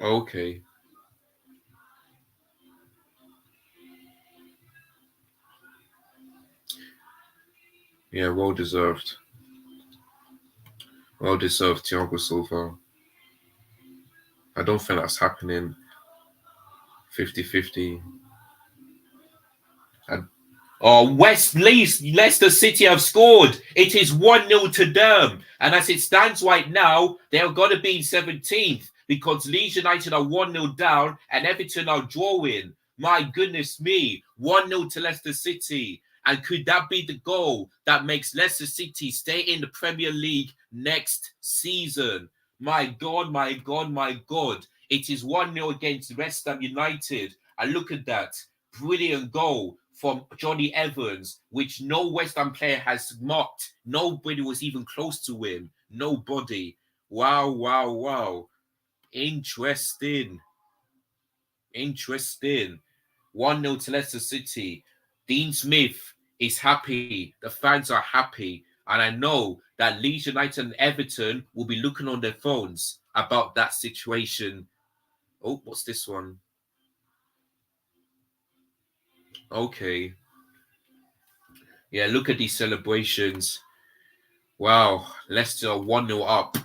okay. Yeah, well deserved. Well deserved Thiago Silva. I don't think that's happening 50-50. Oh, Leicester City have scored. It is 1-0 to them. And as it stands right now, they're going to be in 17th because Leeds United are 1-0 down and Everton are drawing. My goodness me. 1-0 to Leicester City. And could that be the goal that makes Leicester City stay in the Premier League next season? My God, my God, my God. It is 1-0 against West Ham United. And look at that. Brilliant goal from Johnny Evans, which no West Ham player has marked. Nobody was even close to him. Nobody. Wow, wow, wow. Interesting. Interesting. 1-0 to Leicester City. Dean Smith is happy. The fans are happy. And I know that Leeds United and Everton will be looking on their phones about that situation. Oh, what's this one? Okay. Yeah, look at these celebrations. Wow, Leicester 1-0 up.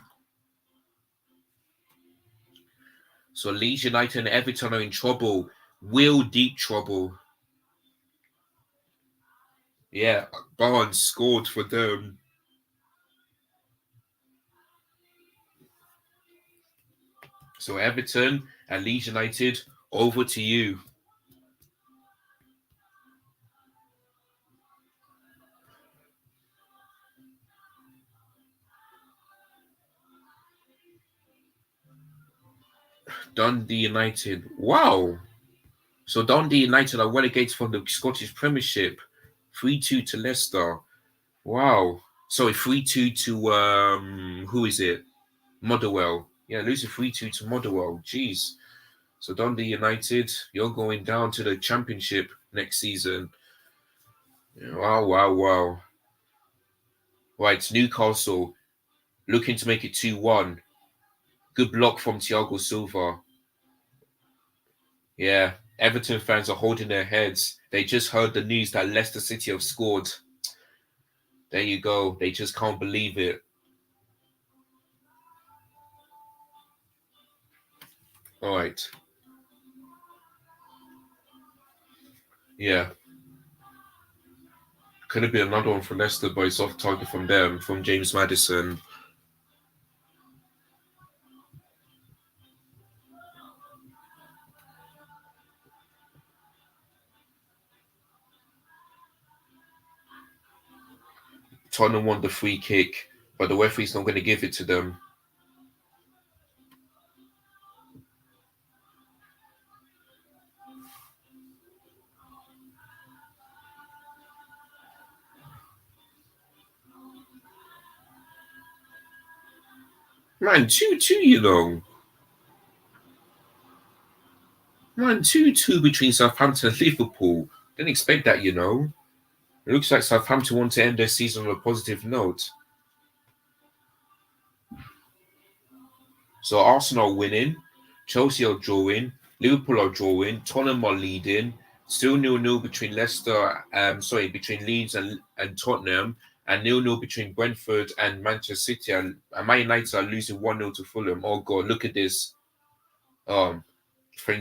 So Leeds United and Everton are in trouble. Real deep trouble. Yeah, Barnes scored for them. So Everton and Leeds United, over to you. Dundee United. Wow. So Dundee United are relegated from the Scottish Premiership. 3-2 to Leicester. Wow. Sorry, 3-2 to who is it? Motherwell. Yeah, losing 3-2 to Motherwell. Jeez. So Dundee United, you're going down to the Championship next season. Wow, wow, wow. Right, Newcastle looking to make it 2-1. Good block from Thiago Silva. Yeah, Everton fans are holding their heads. They just heard the news that Leicester City have scored. There you go. They just can't believe it. All right. Yeah. Could have been another one for Leicester, but it's off target from them, from James Maddison. Tottenham won the free kick, but the referee's not going to give it to them. Man, 2-2, you know. Man, 2-2 between Southampton and Liverpool. Didn't expect that, you know. It looks like Southampton want to end their season on a positive note. So Arsenal are winning, Chelsea are drawing, Liverpool are drawing, Tottenham are leading. Still 0-0 between between Leeds and Tottenham, and 0-0 between Brentford and Manchester City. And Man United are losing 1-0 to Fulham. Oh god, look at this. Thank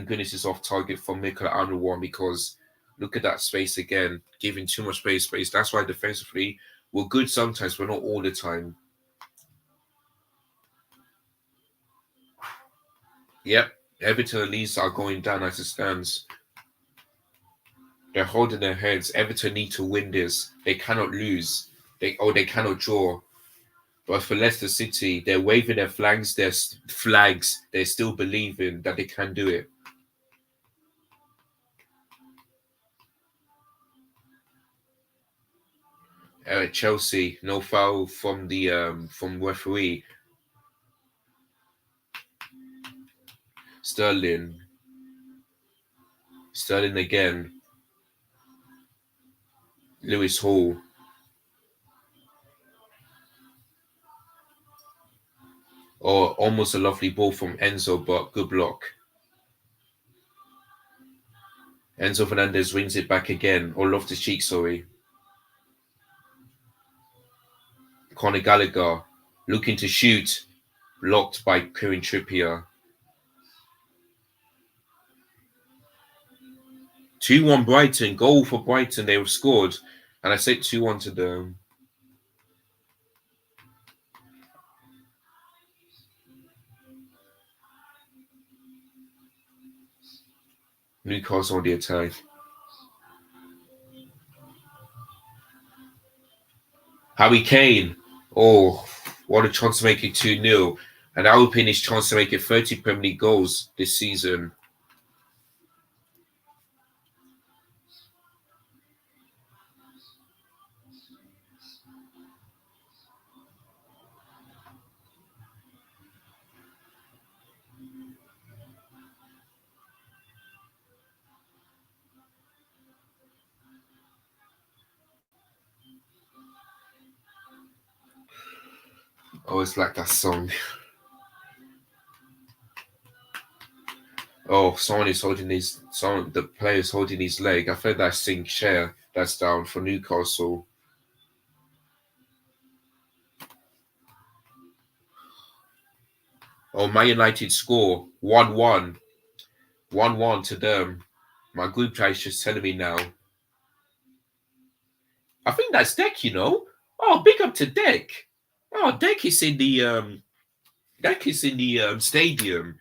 goodness it's off target for Mikel Arnold because look at that space again, giving too much space. That's why defensively we're good sometimes, but not all the time. Yep, Everton and Leeds are going down as it stands. They're holding their heads. Everton need to win this. They cannot lose. They cannot draw. But for Leicester City, they're waving their flags. They're still believing that they can do it. Chelsea, no foul from the from referee. Sterling again. Lewis Hall. Or almost a lovely ball from Enzo, but good block. Enzo Fernandez wins it back again. Or Loftus-Cheek, sorry. Conor Gallagher looking to shoot. Blocked by Kieran Trippier. 2-1 Brighton. Goal for Brighton. They have scored. And I said 2-1 to them. Newcastle on the attack. Harry Kane. Oh, what a chance to make it 2-0. And that would be his chance to make it 30 Premier League goals this season. I always like that song. Oh, the player's holding his leg. I think that's Sinclair that's down for Newcastle. Oh, Man United score 1-1. 1-1 to them. My group chat is just telling me now. I think that's Deck, you know. Oh, big up to Deck. Oh, Deck is in the stadium.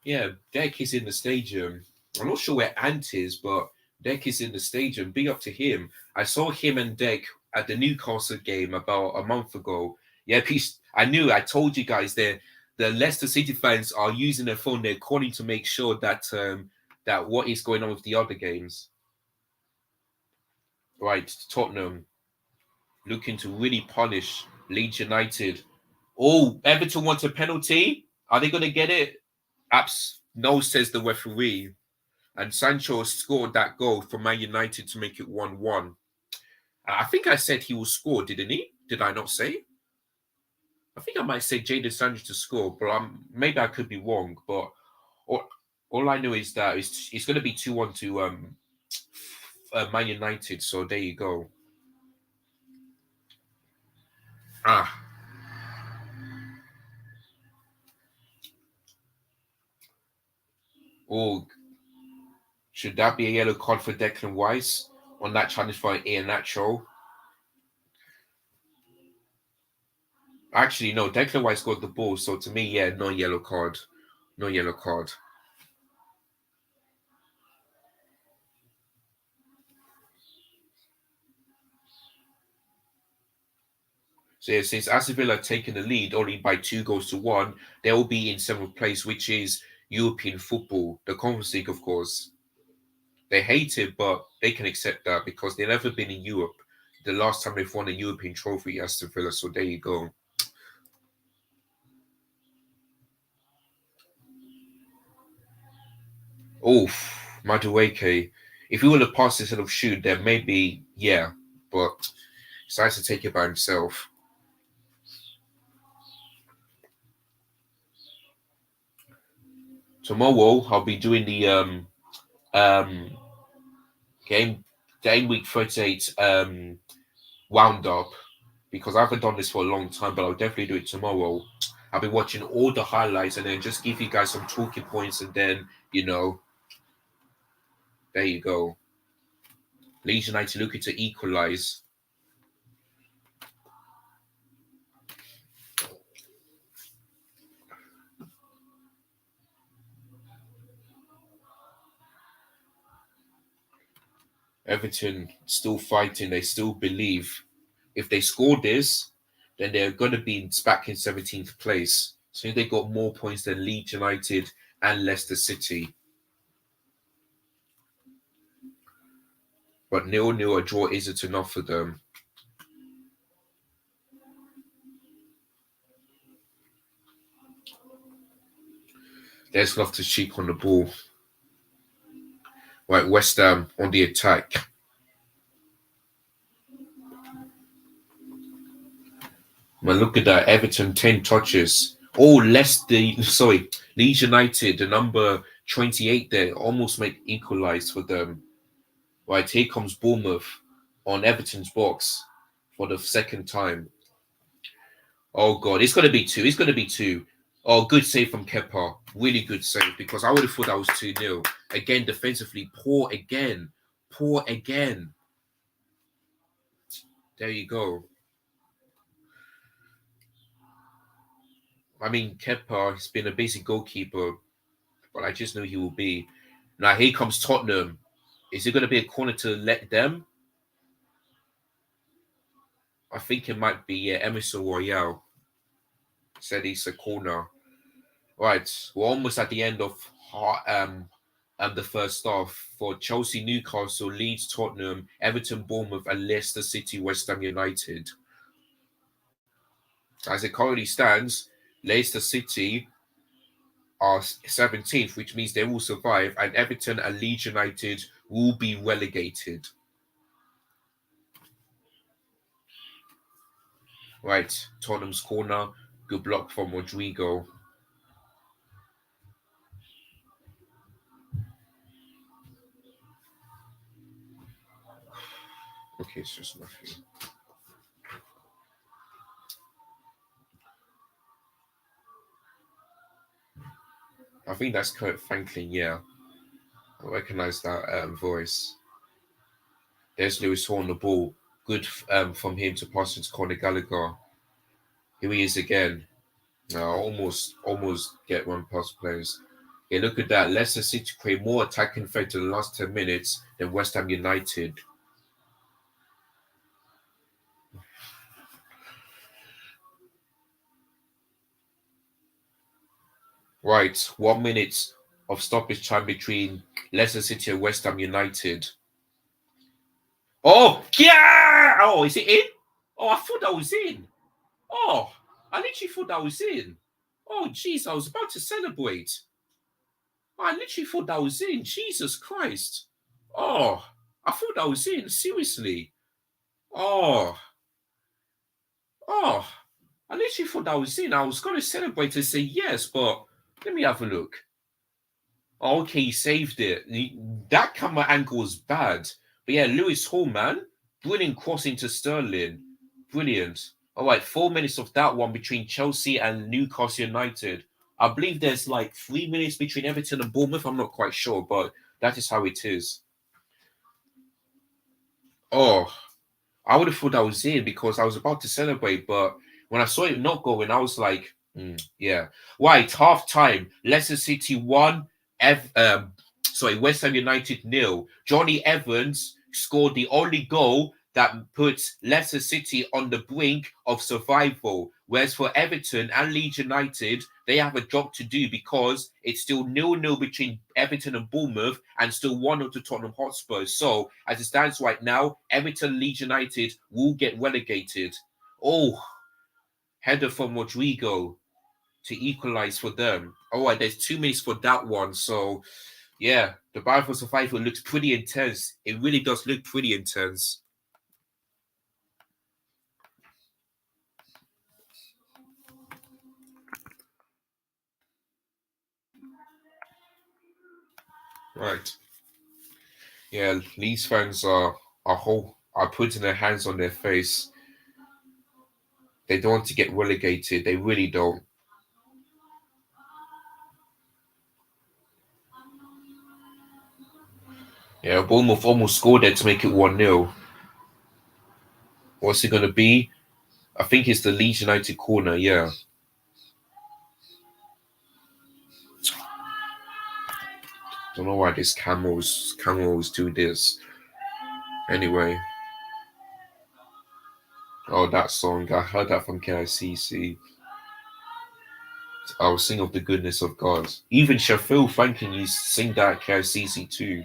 Yeah, Deck is in the stadium. I'm not sure where Ant is, but Deck is in the stadium. Big up to him. I saw him and Deck at the Newcastle game about a month ago. Yeah, peace. I told you guys the Leicester City fans are using their phone. They're calling to make sure that what is going on with the other games. Right, Tottenham looking to really punish Leeds United. Oh, Everton wants a penalty. Are they going to get it? No, says the referee. And Sancho scored that goal for Man United to make it 1-1. I think I said he will score, didn't he? Did I not say? I think I might say Jadon Sancho to score, but maybe I could be wrong. But all, all I know is that it's going to be 2-1 to Man United. So there you go. Ah, oh, should that be a yellow card for Declan Rice on that challenge for Ian Nacho? Actually, no, Declan Rice got the ball. So to me, yeah, no yellow card. No yellow card. So yeah, since Aston Villa are taking the lead only by 2 goals to 1, they will be in seventh place, which is European football, the Conference League, of course. They hate it, but they can accept that because they've never been in Europe. The last time they've won a European trophy, Aston Villa. So there you go. Oh, Madueke. If he would have passed instead of shoot, then maybe yeah, but decides to take it by himself. Tomorrow I'll be doing the um game week 38 wound up because I haven't done this for a long time, but I'll definitely do it tomorrow. I'll be watching all the highlights and then just give you guys some talking points, and then there you go. Leeds United looking to equalise. Everton still fighting. They still believe if they score this, then they're going to be back in 17th place. So they got more points than Leeds United and Leicester City. But 0-0, a draw isn't enough for them. There's Loftus-Cheek on the ball. Right, West Ham on the attack. Man, look at that. Everton, 10 touches. Oh, Leeds United, the number 28 there, almost make equalise for them. Right, here comes Bournemouth on Everton's box for the second time. Oh, God, it's going to be two. It's going to be two. Oh, good save from Kepa. Really good save because I would have thought that was 2-0. Again, defensively, poor again. Poor again. There you go. I mean, Kepa has been a basic goalkeeper, but I just knew he will be. Now, here comes Tottenham. Is it going to be a corner to let them? I think it might be, yeah, Emerson Royale said it's a corner. Right, we're almost at the end of the first half for Chelsea, Newcastle, Leeds, Tottenham, Everton, Bournemouth, and Leicester City, West Ham United. As it currently stands, Leicester City are 17th, which means they will survive, and Everton and Leeds United will be relegated. Right, Tottenham's corner, good block from Rodrigo. Okay, it's just nothing. I think that's Kurt Franklin. Yeah, I recognize that voice. There's Lewis Hall on the ball. Good from him to pass into Conor Gallagher. Here he is again. No, almost get one past players. Yeah, look at that. Leicester City create more attacking threat in the last 10 minutes than West Ham United. Right, 1 minute of stoppage time between Leicester City and West Ham United. Oh, yeah! Oh, is it in? Oh, I thought that was in. Oh, I literally thought that was in. Oh, jeez, I was about to celebrate. I literally thought that was in. Jesus Christ. Oh, I thought that was in. Seriously. Oh, oh. I literally thought that was in. I was going to celebrate and say yes, but let me have a look. Okay, he saved it. That camera angle was bad. But yeah, Lewis Hall, man. Brilliant cross into Sterling. Brilliant. All right, 4 minutes of that one between Chelsea and Newcastle United. I believe there's like 3 minutes between Everton and Bournemouth. I'm not quite sure, but that is how it is. Oh, I would have thought that was in because I was about to celebrate, but when I saw it not going, I was like, yeah. Right, half time. Leicester City 1, West Ham United 0. Johnny Evans scored the only goal that puts Leicester City on the brink of survival. Whereas for Everton and Leeds United, they have a job to do because it's still 0-0 between Everton and Bournemouth and still 1-0 to Tottenham Hotspur. So, as it stands right now, Everton, Leeds United will get relegated. Oh, header from Rodrigo to equalise for them. All right, there's 2 minutes for that one. So, yeah, the battle for survival looks pretty intense. It really does look pretty intense. Right. Yeah, Leeds fans are putting their hands on their face. They don't want to get relegated. They really don't. Yeah, Bournemouth almost scored there to make it 1-0. What's it going to be? I think it's the Leeds United corner, yeah. Don't know why this camels do this. Anyway. Oh, that song. I heard that from KICC. I will sing of the goodness of God. Even Sheffield thanking you sing that at KICC too.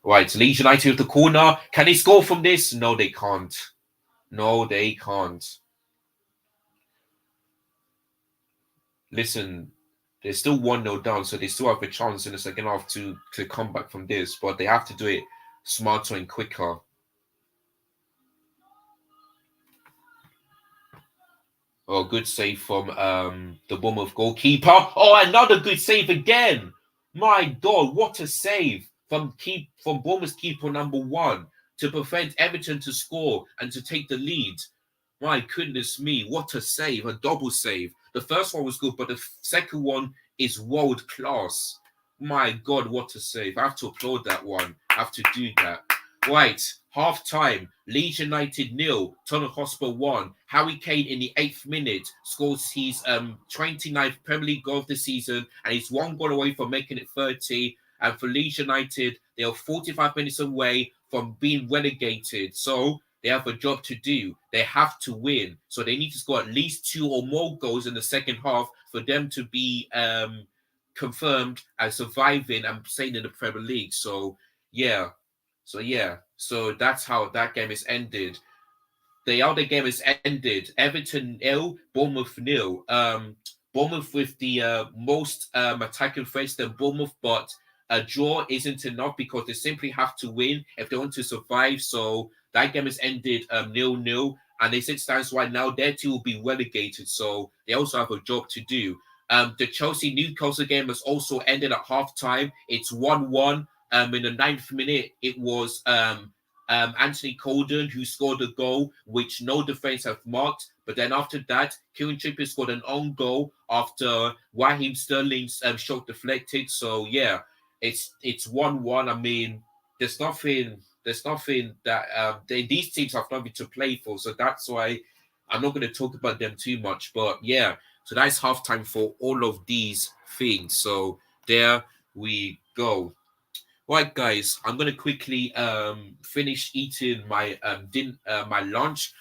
Right, Leeds United with the corner. Can they score from this? No, they can't. No, they can't. Listen, they're still 1-0 down, so they still have a chance in the second half to come back from this, but they have to do it smarter and quicker. Oh, good save from the Bournemouth goalkeeper. Oh, another good save again. My God, what a save from Bournemouth's keeper number 1 to prevent Everton to score and to take the lead. My goodness me, what a save, a double save. The first one was good, but the second one is world class. My God, what a save. I have to applaud that one. I have to do that. Right, half time. Leeds United 0, Tottenham Hotspur 1. Harry Kane in the 8th minute scores his 29th Premier League goal of the season, and he's 1 goal away from making it 30. And for Leeds United, they are 45 minutes away from being relegated. So they have a job to do. They have to win. So they need to score at least 2 or more goals in the second half for them to be confirmed as surviving and staying in the Premier League. So, yeah. So that's how that game is ended. The other game is ended. Everton 0, Bournemouth 0. Bournemouth with the most attacking threats than Bournemouth, but a draw isn't enough because they simply have to win if they want to survive. So that game is ended 0-0. And they said stands right now, their team will be relegated. So they also have a job to do. The Chelsea Newcastle game has also ended at halftime. It's 1-1. In the 9th minute, it was Anthony Colden, who scored a goal which no defense have marked. But then after that, Kieran Trippier scored an own goal after Raheem Sterling's shot deflected. So yeah, it's 1-1. I mean, there's nothing that these teams have nothing to play for. So that's why I'm not going to talk about them too much. But yeah, so that's halftime for all of these things. So there we go. Right, guys, I'm gonna quickly finish eating my my lunch,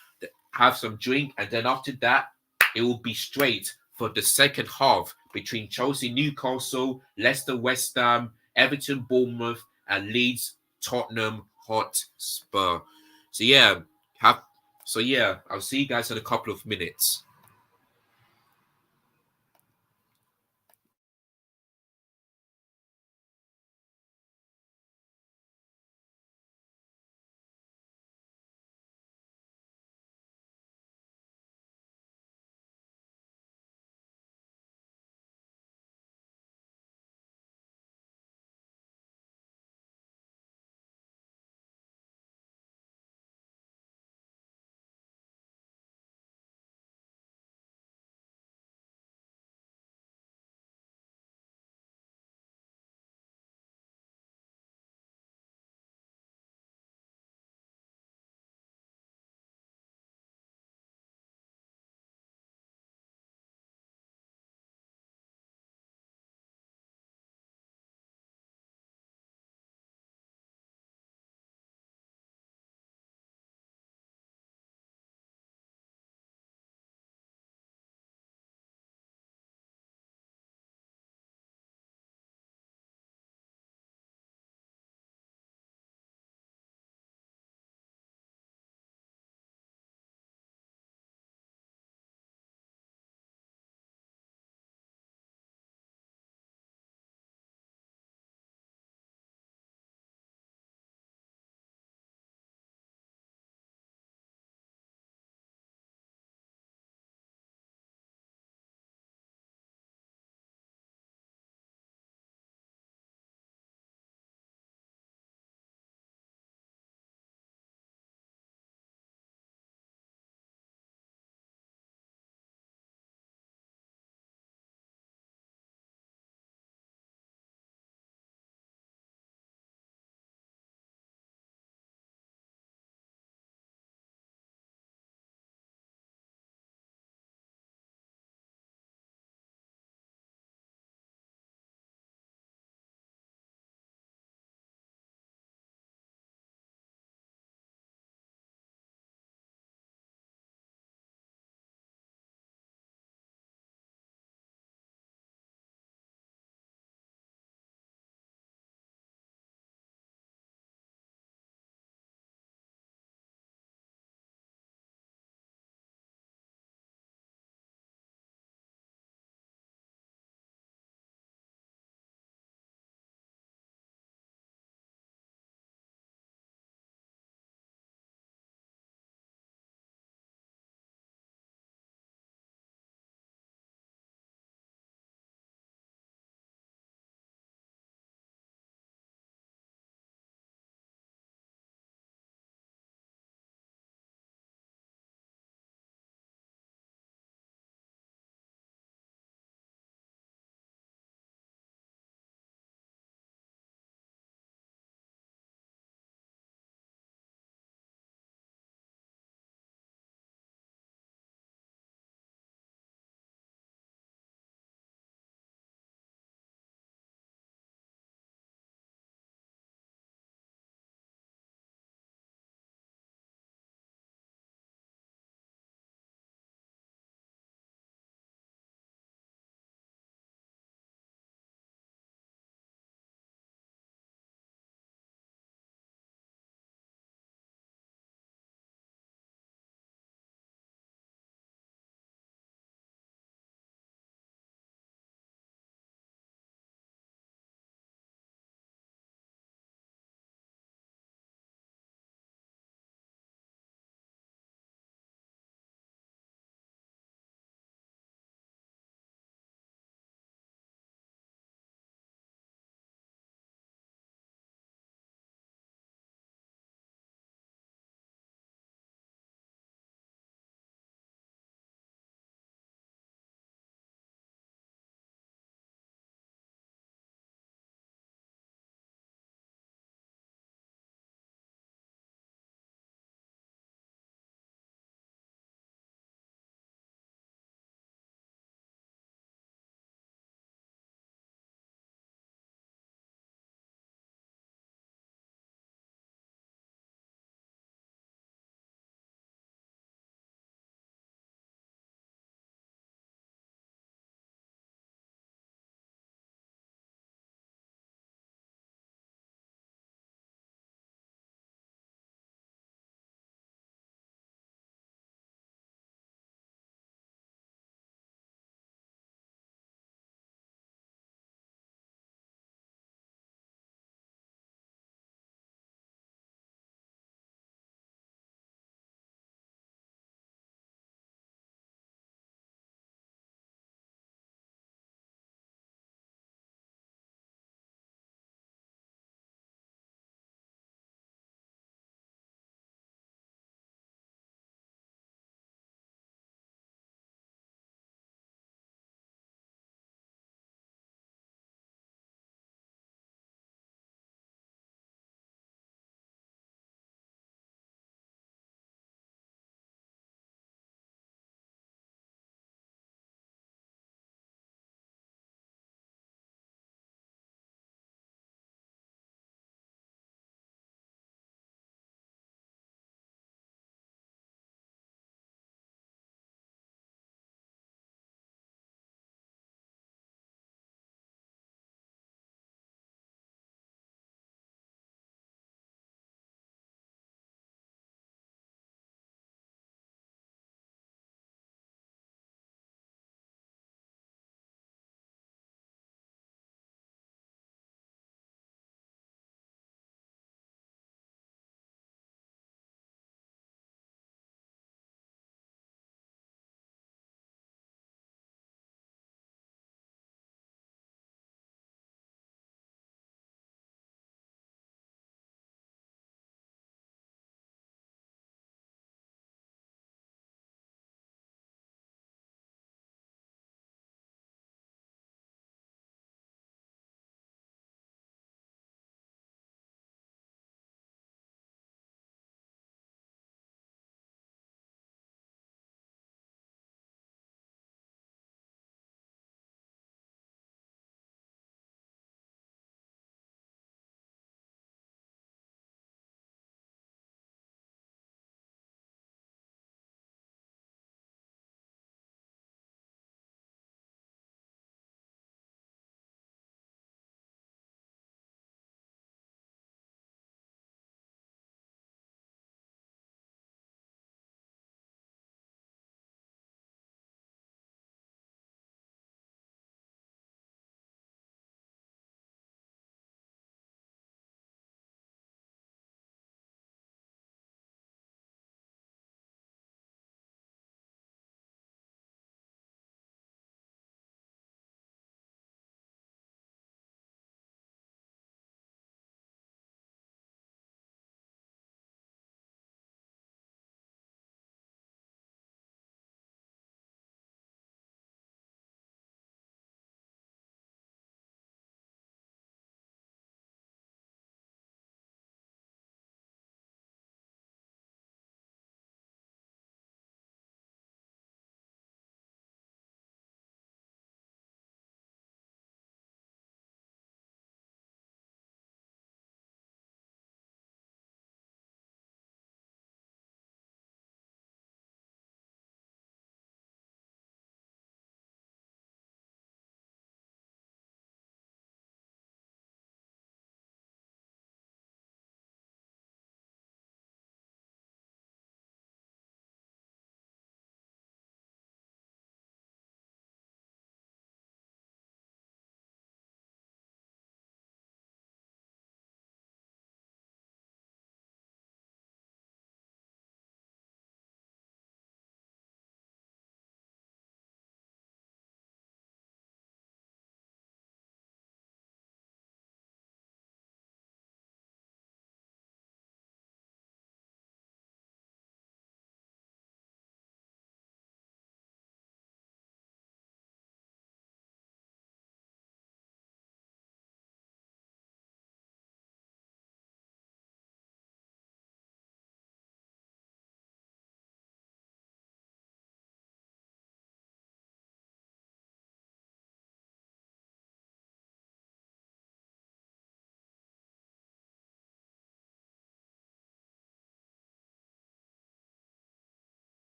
have some drink, and then after that, it will be straight for the second half between Chelsea, Newcastle, Leicester, West Ham, Everton, Bournemouth, and Leeds, Tottenham, Hotspur. So yeah, have I'll see you guys in a couple of minutes.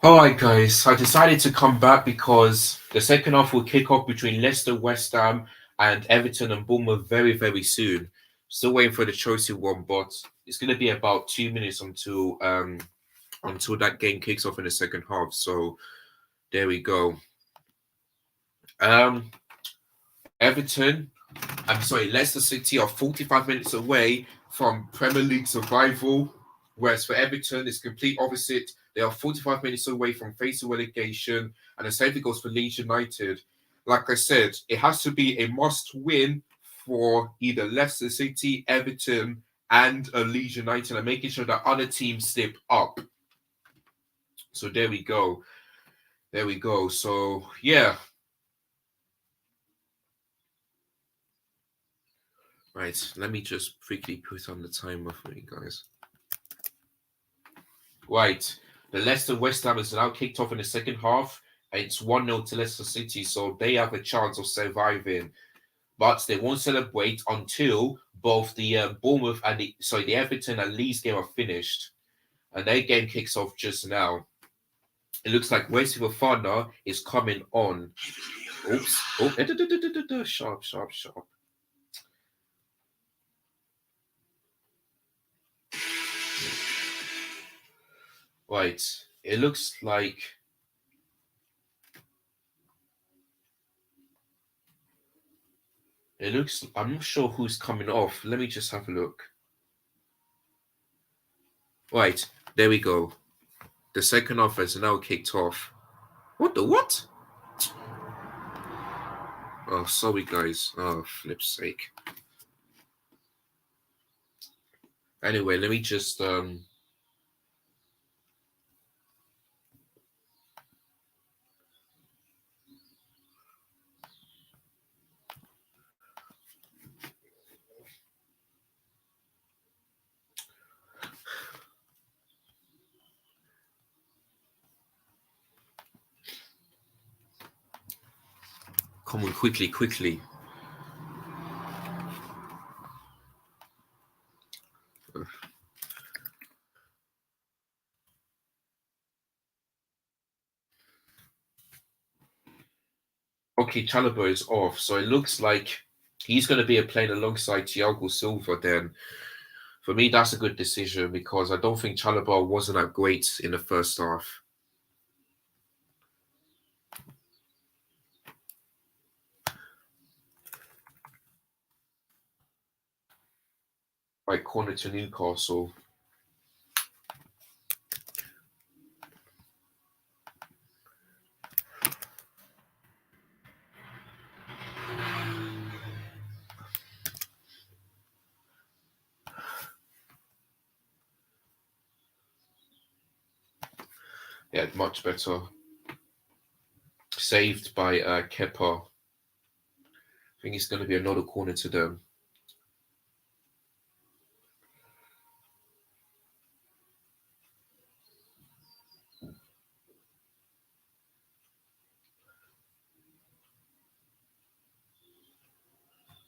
All right, guys. I decided to come back because the second half will kick off between Leicester, West Ham, and Everton and Bournemouth very, very soon. Still waiting for the Chelsea one, but it's going to be about 2 minutes until that game kicks off in the second half. So there we go. Um, Everton, I'm sorry, Leicester City are 45 minutes away from Premier League survival, whereas for Everton, it's complete opposite. They are 45 minutes away from facing relegation, and the same thing goes for Leeds United. Like I said, it has to be a must-win for either Leicester City, Everton, and Leeds United, and making sure that other teams slip up. So there we go. There we go. So yeah. Right, let me just quickly put on the timer for you guys. Right, the Leicester West Ham is now kicked off in the second half. It's 1-0 to Leicester City, so they have a chance of surviving. But they won't celebrate until both the Bournemouth and the Everton and Leeds game are finished. And their game kicks off just now. It looks like Wesley Fofana is coming on. Oops. Oh, sharp, sharp, sharp. Right. It looks like I'm not sure who's coming off. Let me just have a look. Right, there we go. The second half has now kicked off. What the what? Oh, sorry guys. Oh, flip's sake. Anyway, let me just come on quickly. Okay, Chalobah is off, so it looks like he's going to be playing alongside Thiago Silva. Then, for me, that's a good decision because I don't think Chalobah wasn't that great in the first half. Right corner to Newcastle. Yeah, much better. Saved by Kepa. I think it's going to be another corner to them.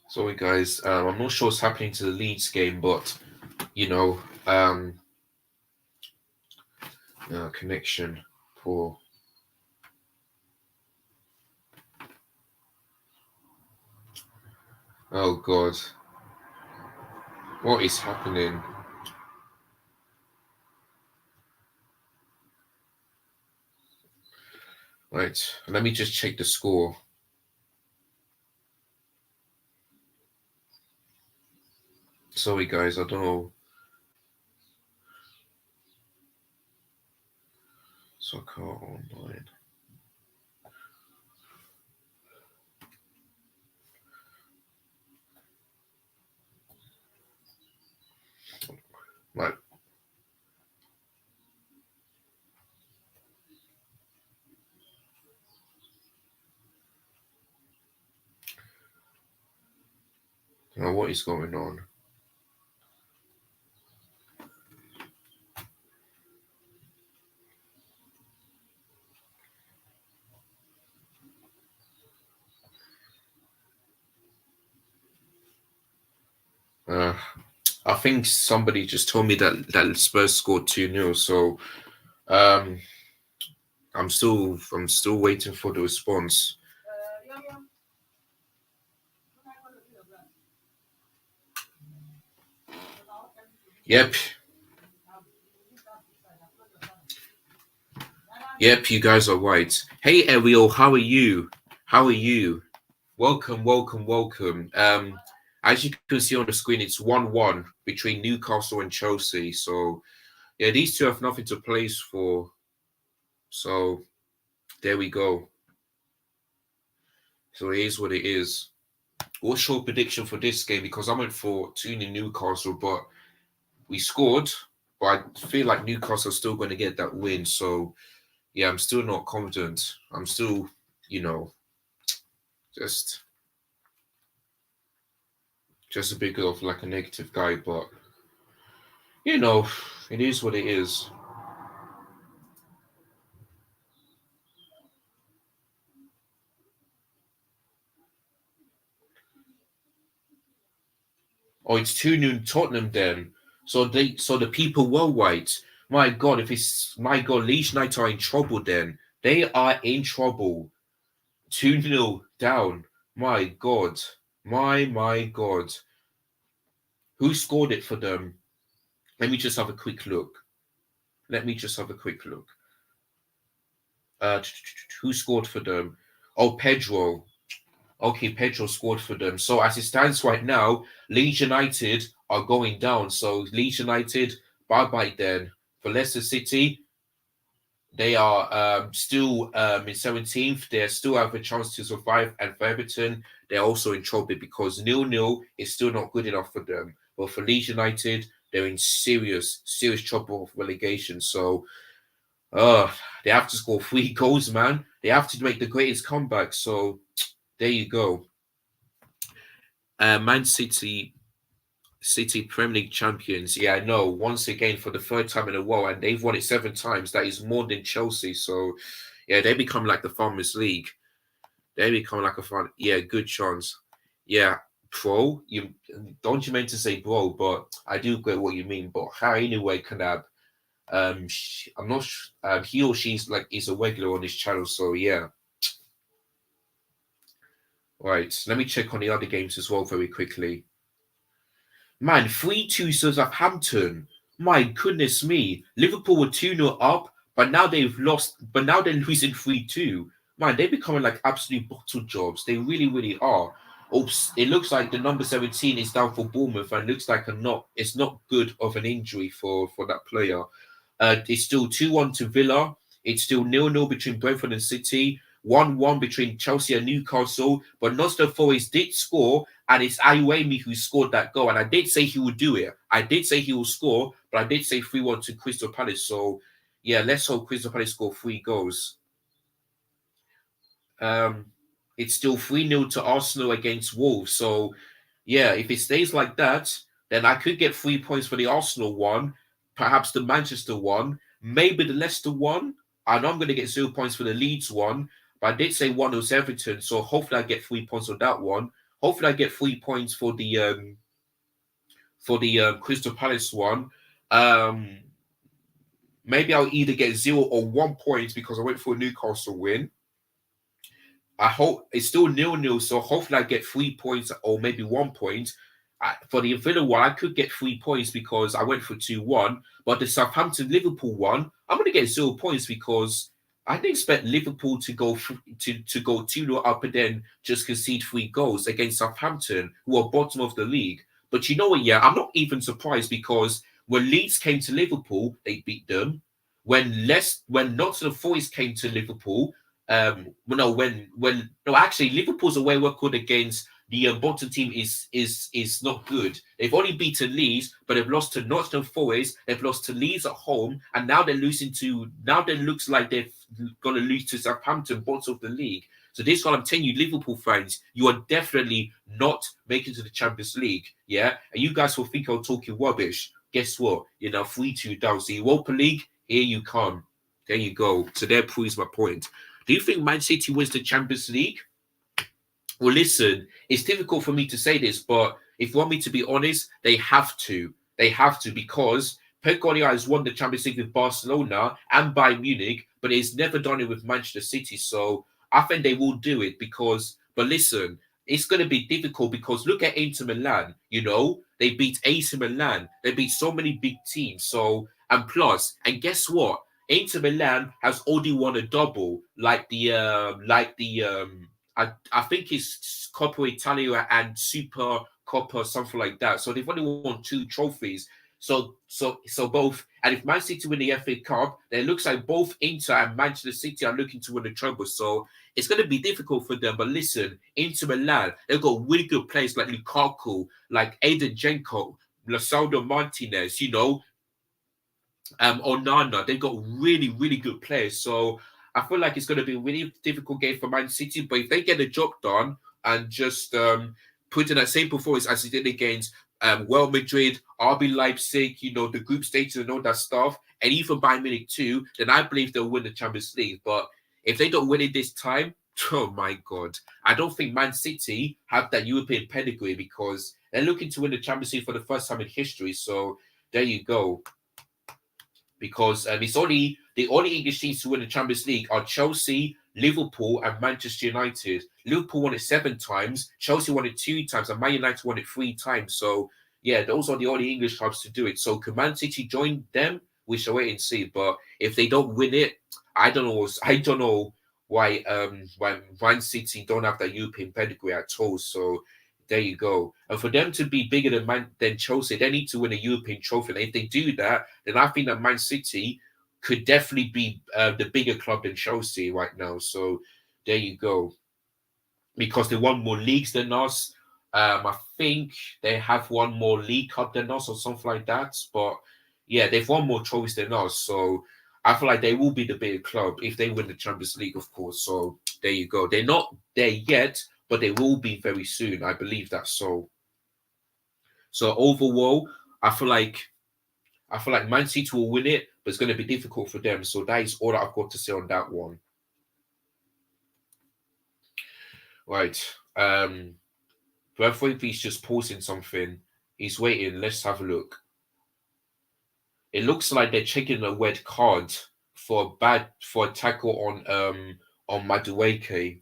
Sorry, guys. I'm not sure what's happening to the Leeds game, but you know, connection poor. Oh God, what is happening? Right, let me just check the score. Sorry, guys. I don't know. Soccer online. Right. Now, what is going on? I think somebody just told me that Spurs scored 2-0. So, I'm still waiting for the response. Yep. Yep, you guys are right. Hey Ariel, how are you? How are you? Welcome, welcome, welcome. As you can see on the screen, it's 1-1 between Newcastle and Chelsea. So yeah, these two have nothing to play for. So there we go. So it is what it is. What's your prediction for this game? Because I went for 2-0 Newcastle, but we scored. But I feel like Newcastle's still going to get that win. So yeah, I'm still not confident. I'm still, just a bit of like a negative guy, but it is what it is. Oh, it's 2-0 Tottenham then. So the people were right. My God, Leeds United are in trouble then. They are in trouble. 2-0 down. My God. My God. Who scored it for them? Let me just have a quick look. Who scored for them? Oh, Pedro. Okay, Pedro scored for them. So as it stands right now, Leeds United are going down. So Leeds United, bye-bye then. For Leicester City, they are still in 17th. They still have a chance to survive. And for Everton, they're also in trouble because 0-0 is still not good enough for them. But for Leeds United, they're in serious trouble of relegation. So they have to score 3 goals, man. They have to make the greatest comeback. So there you go. Man City Premier League champions. Yeah, I know. Once again for the 3rd time in a row, and they've won it 7 times. That is more than Chelsea. So, yeah, they become like the Farmers League. They become like a fun. Yeah, good chance. Yeah, bro. You meant to say bro, but I do get what you mean. But how anyway can I'm not. He or she's like is a regular on this channel. So yeah. Right. Let me check on the other games as well very quickly. Man, 3-2 Southampton. My goodness me. Liverpool were 2-0 up, but now they've lost, but now they're losing 3-2. Man, they're becoming like absolute bottle jobs. They really, really are. Oops, it looks like the number 17 is down for Bournemouth, and looks like it's not good of an injury for that player. It's still 2-1 to Villa. It's still 0-0 between Brentford and City. 1-1 between Chelsea and Newcastle. But Nottingham Forest did score, and it's Ayuemi who scored that goal. And I did say he would do it. I did say he will score, but I did say 3-1 to Crystal Palace. So, yeah, let's hope Crystal Palace score 3 goals. It's still 3-0 to Arsenal against Wolves. So, yeah, if it stays like that, then I could get 3 points for the Arsenal one, perhaps the Manchester one, maybe the Leicester one. I know I'm going to get 0 points for the Leeds one, but I did say 1 was Everton, so hopefully I get 3 points on that one. Hopefully I get 3 points for the Crystal Palace one. Maybe I'll either get 0 or 1 point because I went for a Newcastle win. I hope it's still 0-0, so hopefully I get 3 points or maybe 1 point. For the Villa one, I could get 3 points because I went for 2-1. But the Southampton Liverpool one, I'm going to get 0 points because I didn't expect Liverpool to go 2-0 up and then just concede 3 goals against Southampton, who are bottom of the league. But you know what? Yeah, I'm not even surprised because when Leeds came to Liverpool, they beat them. When Nottingham Forest came to Liverpool, actually Liverpool's away record against the bottom team is not good. They've only beaten Leeds, but they've lost to Nottingham Forest. They've lost to Leeds at home, and now they're losing to. Now it looks like they're going to lose to Southampton, bottom of the league. So this is what I'm telling you, Liverpool fans, you are definitely not making to the Champions League. Yeah, and you guys will think I'm talking rubbish. Guess what? You're now 3-2 down. So Europa League, here you come. There you go. So that proves my point. Do you think Man City wins the Champions League? Well, listen, it's difficult for me to say this, but if you want me to be honest, they have to. They have to because Pep Guardiola has won the Champions League with Barcelona and Bayern Munich, but he's never done it with Manchester City. So I think they will do it because, but listen, it's going to be difficult because look at Inter Milan, they beat AC Milan. They beat so many big teams. So, and plus, and guess what? Inter Milan has already won a double, I think it's Coppa Italia and Super Coppa, something like that. So they've only won 2 trophies. So both, and if Man City win the FA Cup, then it looks like both Inter and Manchester City are looking to win the treble. So it's going to be difficult for them. But listen, Inter Milan, they've got really good players like Lukaku, like Aiden Jenko, Lasaldo Martinez, Onana. They've got really, really good players. So I feel like it's going to be a really difficult game for Man City. But if they get the job done and just put in that same performance as they did against Real Madrid, RB Leipzig, the group stages and all that stuff, and even Bayern Munich too, then I believe they'll win the Champions League. But if they don't win it this time, oh my God, I don't think Man City have that European pedigree because they're looking to win the Champions League for the first time in history. So there you go. Because it's only the only English teams to win the Champions League are Chelsea, Liverpool, and Manchester United. Liverpool won it 7 times, Chelsea won it 2 times, and Man United won it 3 times. So yeah, those are the only English clubs to do it. So could Man City join them? We shall wait and see. But if they don't win it, I don't know why Man City don't have that European pedigree at all. So there you go. And for them to be bigger than Chelsea, they need to win a European trophy. And if they do that, then I think that Man City could definitely be the bigger club than Chelsea right now. So there you go. Because they won more leagues than us. I think they have won more League Cup than us or something like that. But yeah, they've won more trophies than us. So I feel like they will be the bigger club if they win the Champions League, of course. So there you go. They're not there yet, but they will be very soon. I believe that. So overall, I feel like Man City will win it, but it's going to be difficult for them. So that is all that I've got to say on that one. Right. Bradford, he's just pausing something. He's waiting. Let's have a look. It looks like they're checking a red card for a tackle on Madueke.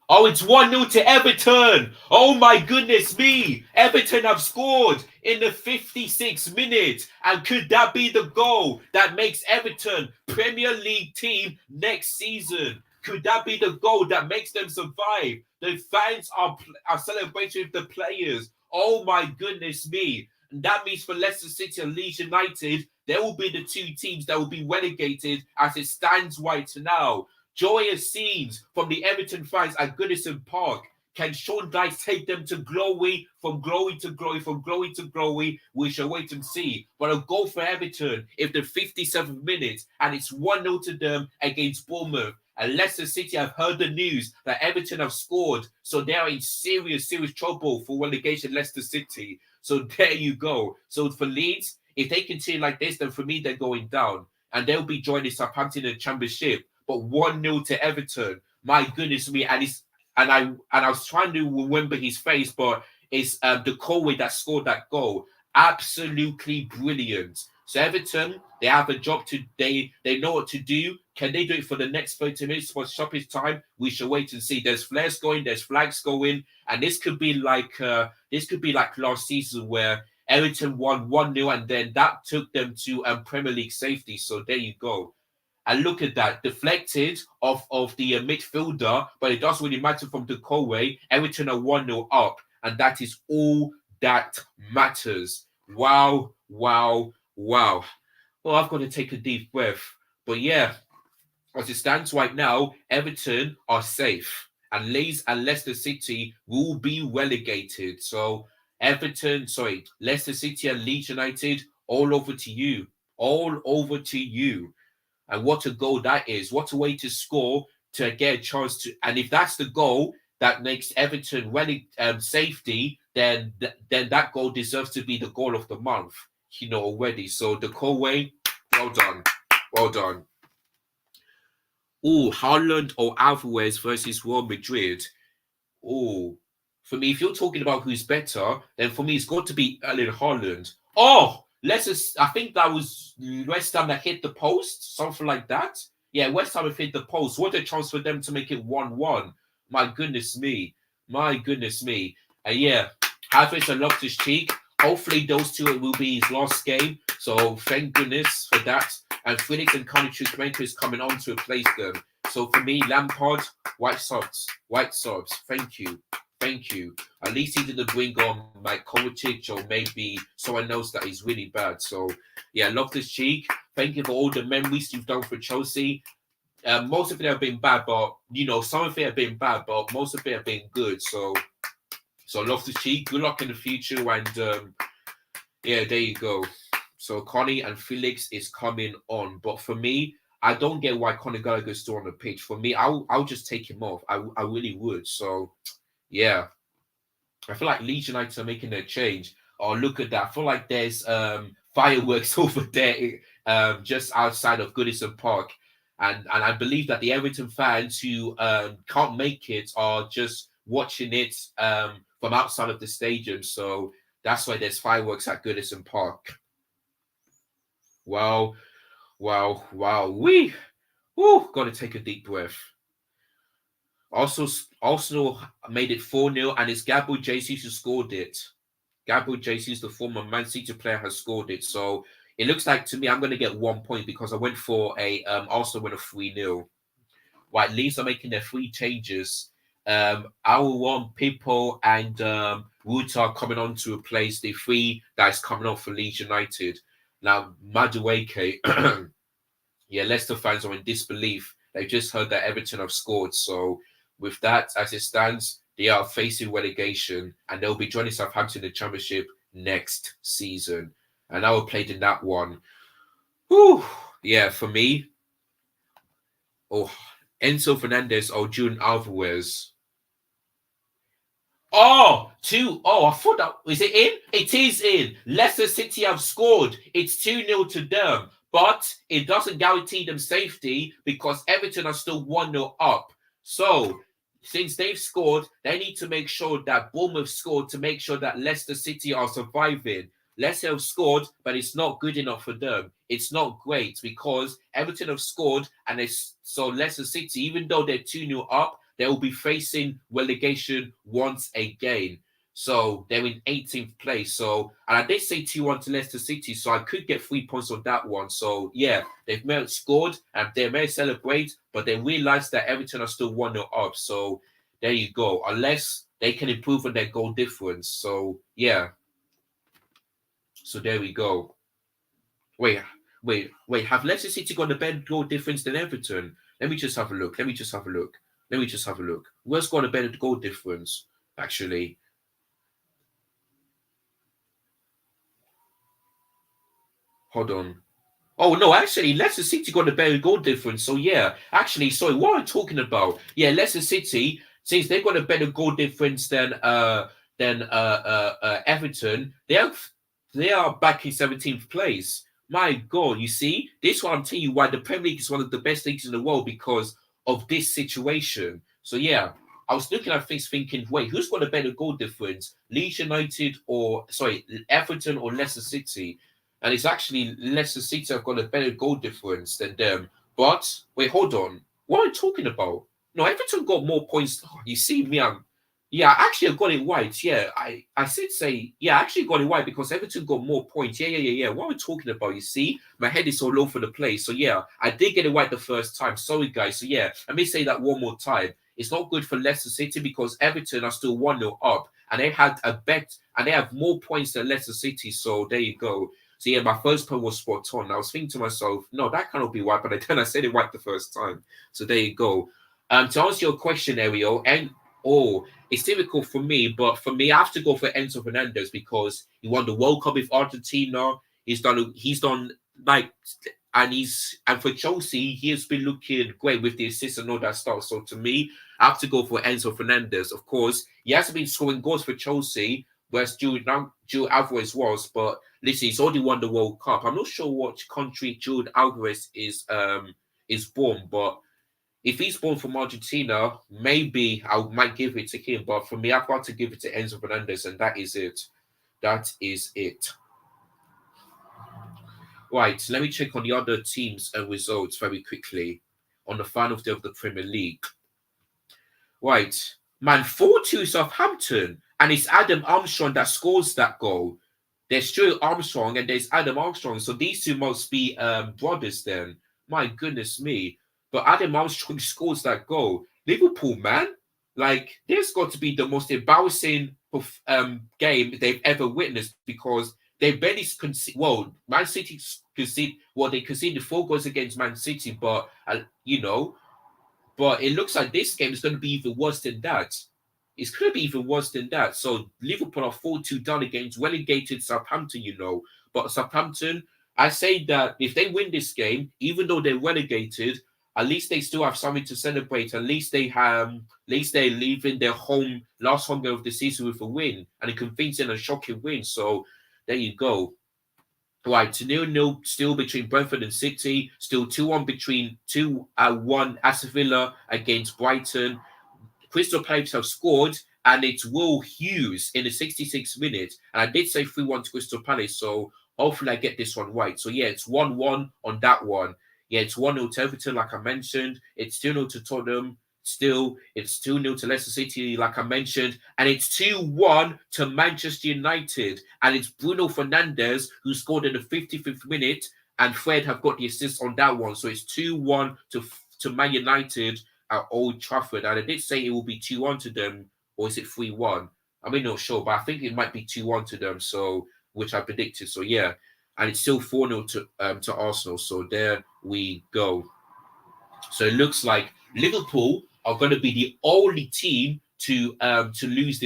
Oh, it's 1-0 to Everton. Oh my goodness me. Everton have scored in the 56th minute. And could that be the goal that makes Everton Premier League team next season? Could that be the goal that makes them survive? The fans are celebrating with the players. Oh my goodness me. And that means for Leicester City and Leeds United, they will be the 2 teams that will be relegated as it stands right now. Joyous scenes from the Everton fans at Goodison Park. Can Sean Dyche take them to glory, from glory to glory, from glory to glory? We shall wait and see. But a goal for Everton if the 57th minute, and it's 1-0 to them against Bournemouth. And Leicester City have heard the news that Everton have scored, so they are in serious, serious trouble for relegation, Leicester City. So there you go. So for Leeds, if they continue like this, then for me, they're going down. And they'll be joining Southampton in the Championship. But 1-0 to Everton. My goodness me. And I was trying to remember his face, but it's the Colway that scored that goal. Absolutely brilliant. So Everton, they have a job to they know what to do. Can they do it for the next 30 minutes for stoppage time? We shall wait and see. There's flares going, there's flags going, and this could be like last season where Everton won 1-0 and then that took them to Premier League safety. So there you go. And look at that, deflected off of the midfielder, but it doesn't really matter from the Colway. Everton are 1-0 up, and that is all that matters. Wow, wow, wow. Well, I've got to take a deep breath. But yeah, as it stands right now, Everton are safe. And Leeds and Leicester City will be relegated. So Leicester City and Leeds United, all over to you. All over to you. And what a goal that is. What a way to score to get a chance to. And if that's the goal that makes Everton safety, then that goal deserves to be the goal of the month, already. So the Colway, well done. Well done. Oh, Haaland or Alvarez versus Real Madrid. For me, if you're talking about who's better, then for me, it's got to be Erling Haaland. Oh, I think that was West Ham that hit the post, something like that. Yeah, West Ham have hit the post. What a chance for them to make it 1-1. My goodness me. My goodness me. And yeah, Havertz and Loftus-Cheek. Hopefully those two will be his last game. So thank goodness for that. And Felix and Conor Chukwuemeka is coming on to replace them. So for me, Lampard, White Sox. White Sox. Thank you. Thank you. At least he didn't bring on Mike Kovacic or maybe someone else that is really bad. So, yeah, Loftus-Cheek, thank you for all the memories you've done for Chelsea. Most of it have been bad, but, some of it have been bad, but most of it have been good. So Loftus-Cheek, good luck in the future. And, yeah, there you go. So Connie and Felix is coming on. But for me, I don't get why Conor Gallagher is still on the pitch. For me, I'll just take him off. I really would. So, yeah, I feel like Leeds United are making a change. Oh, look at that. I feel like there's fireworks over there just outside of Goodison Park. And I believe that the Everton fans who can't make it are just watching it from outside of the stadium. So that's why there's fireworks at Goodison Park. Wow. Got to take a deep breath. Also, Arsenal made it 4-0, and it's Gabriel Jesus who scored it. Gabriel Jesus, the former Man City player, has scored it. So it looks like to me I'm going to get 1 point because I went for a Arsenal win of 3-0. Right, Leeds are making their 3 changes. Our People and Wood are coming on to replace the 3 that's coming on for Leeds United. Now, Madueke, yeah, Leicester fans are in disbelief. They've just heard that Everton have scored. So with that, as it stands, they are facing relegation and they'll be joining Southampton in the Championship next season. And I will play in that one. Whew. Yeah, for me, Enzo Fernandez or Julian Alvarez. I thought that is it in? It is in. Leicester City have scored. It's 2-0 to them. But it doesn't guarantee them safety because Everton are still 1-0 up. So, since they've scored, they need to make sure that Bournemouth scored to make sure that Leicester City are surviving. Leicester have scored, but it's not good enough for them. It's not great because Everton have scored, and so Leicester City, even though they're 2-0 up, they will be facing relegation once again. So they're in 18th place. So, and I did say 2-1 to Leicester City, so I could get 3 points on that one. So yeah, they've scored and they may celebrate, but they realize that Everton are still 1-0 up. So there you go. Unless they can improve on their goal difference. So yeah. So there we go. Wait. Have Leicester City got a better goal difference than Everton? Let me just have a look. Where's got a better goal difference, actually? Hold on. Oh, no, actually, Leicester City got a better goal difference. So, yeah, actually, sorry, what am I talking about? Yeah, Leicester City, since they've got a better goal difference than Everton, they are back in 17th place. My God, you see, this one I'm telling you why the Premier League is one of the best leagues in the world because of this situation. So, yeah, I was looking at things thinking, wait, who's got a better goal difference? Leeds United Everton or Leicester City? And it's actually Leicester City have got a better goal difference than them. But, wait, hold on. What am I talking about? No, Everton got more points. Oh, you see me, actually, I got it right. Yeah, I should say, I actually got it right because Everton got more points. Yeah. What am I talking about? You see, my head is all over the place. So, yeah, I did get it right the first time. Sorry, guys. So, yeah, let me say that one more time. It's not good for Leicester City because Everton are still 1-0 up. And they had a bet, and they have more points than Leicester City. So, there you go. So, yeah, my first point was spot on. I was thinking to myself, no, that cannot be right. But then I said it right the first time. So, there you go. To answer your question, Ariel, it's difficult for me, but for me, I have to go for Enzo Fernandez because he won the World Cup with Argentina. He's done and for Chelsea, he has been looking great with the assists and all that stuff. So to me, I have to go for Enzo Fernandez. Of course, he hasn't been scoring goals for Chelsea, whereas Jude Alvarez was, but listen, he's already won the World Cup. I'm not sure what country Jude Alvarez is born, but if he's born from Argentina, maybe I might give it to him. But for me, I've got to give it to Enzo Fernandez, and that is it. Right, let me check on the other teams and results very quickly on the final day of the Premier League. Right, man, 4-2 Southampton, and it's Adam Armstrong that scores that goal. There's Stuart Armstrong and there's Adam Armstrong, so these two must be brothers then. My goodness me. But Adam Armstrong scores that goal. Liverpool, man, like, there's got to be the most embarrassing game they've ever witnessed because they barely conceded. Well, Man City conceded. Well, they conceded 4 goals against Man City, but but it looks like this game is going to be even worse than that. It's going to be even worse than that. So Liverpool are 4-2 down against relegated Southampton, But Southampton, I say that if they win this game, even though they're relegated, at least they still have something to celebrate. At least they're leaving their last home game of the season with a win and a convincing and shocking win. So there you go. Right, 0-0 still between Brentford and City. Still 2-1 between 2-1 Aston Villa against Brighton. Crystal Palace have scored, and it's Will Hughes in the 66th minute. And I did say 3-1 to Crystal Palace, so hopefully I get this one right. So yeah, it's 1-1 on that one. Yeah, it's 1-0 to Everton, like I mentioned. It's 2-0 to Tottenham. Still, it's 2-0 to Leicester City, like I mentioned, and it's 2-1 to Manchester United. And it's Bruno Fernandes who scored in the 55th minute, and Fred have got the assist on that one. So it's 2-1 to Man United at Old Trafford. And I did say it will be 2-1 to them, or is it 3-1? I'm not sure, but I think it might be 2-1 to them, so which I predicted. So yeah, and it's still 4-0 to Arsenal. So there we go. So it looks like Liverpool are going to be the only team to lose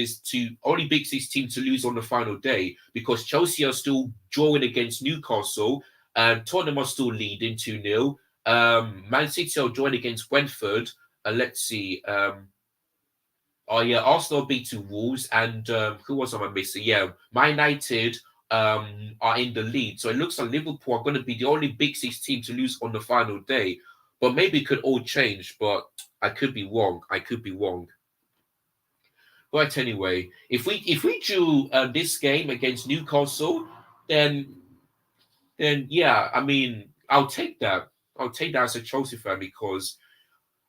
only Big Six team to lose on the final day, because Chelsea are still drawing against Newcastle, Tottenham are still leading 2-0. Man City are drawing against Brentford. Let's see. Arsenal beat to Wolves, and who was I missing? Yeah, Man United are in the lead. So it looks like Liverpool are going to be the only Big Six team to lose on the final day. But maybe it could all change, but I could be wrong. But anyway, if we drew this game against Newcastle, then yeah, I mean, I'll take that. I'll take that as a Chelsea fan, because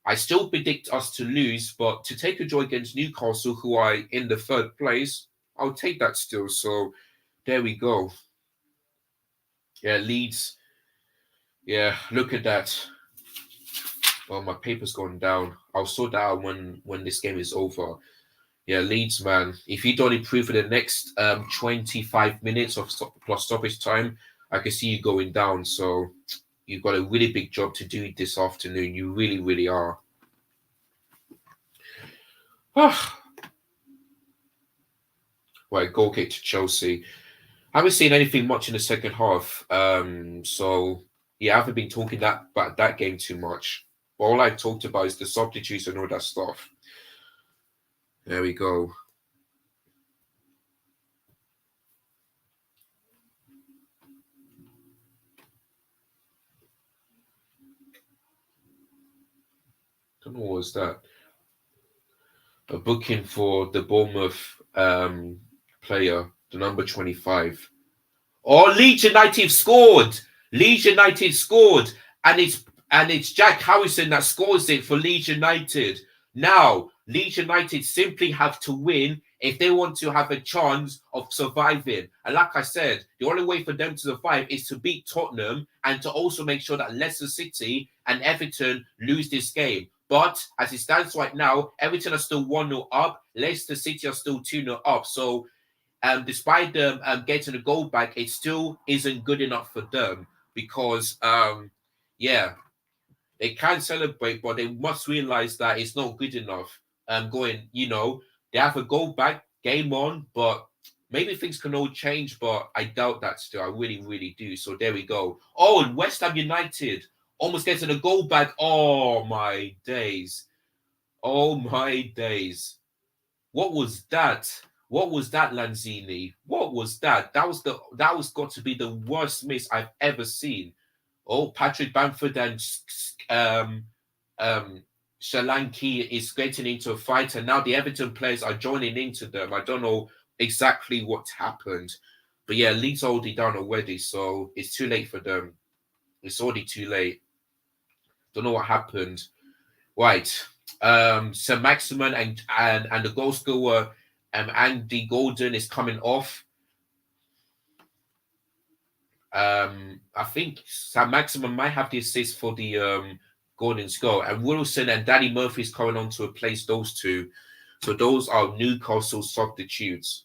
I still predict us to lose, but to take a draw against Newcastle, who are in the 3rd place, I'll take that still. So there we go. Yeah, Leeds. Yeah, look at that. Well, my paper's gone down. I'll sort that out when this game is over. Yeah, Leeds, man. If you don't improve for the next 25 minutes of plus stoppage time, I can see you going down. So you've got a really big job to do this afternoon. You really, really are. Right, goal kick to Chelsea. I haven't seen anything much in the second half. So yeah, I haven't been talking about that game too much. But all I've talked about is the substitutes and all that stuff. There we go. Don't know what was that. A booking for the Bournemouth player, the number 25. Oh, Leeds United scored. Leeds United scored, and it's Jack Harrison that scores it for Leeds United. Now, Leeds United simply have to win if they want to have a chance of surviving. And like I said, the only way for them to survive is to beat Tottenham and to also make sure that Leicester City and Everton lose this game. But as it stands right now, Everton are still 1-0 up. Leicester City are still 2-0 up. So despite them getting a goal back, it still isn't good enough for them, because yeah, they can celebrate, but they must realize that it's not good enough. They have a goal back, game on, but maybe things can all change, but I doubt that still. I really, really do. So there we go. Oh, and West Ham United almost getting a goal back. Oh my days. Oh my days. What was that? What was that, Lanzini? What was that? That was got to be the worst miss I've ever seen. Oh, Patrick Bamford and Shalanki is getting into a fight, and now the Everton players are joining into them. I don't know exactly what happened, But yeah, Leeds already down already, so it's too late for them. It's already too late. Don't know what happened. Right. Sir Maximin and the goal scorer Andy Golden is coming off. I think Sam Maximin might have the assist for the Gordon's goal, and Wilson and Danny Murphy is coming on to replace those two. So those are Newcastle substitutes.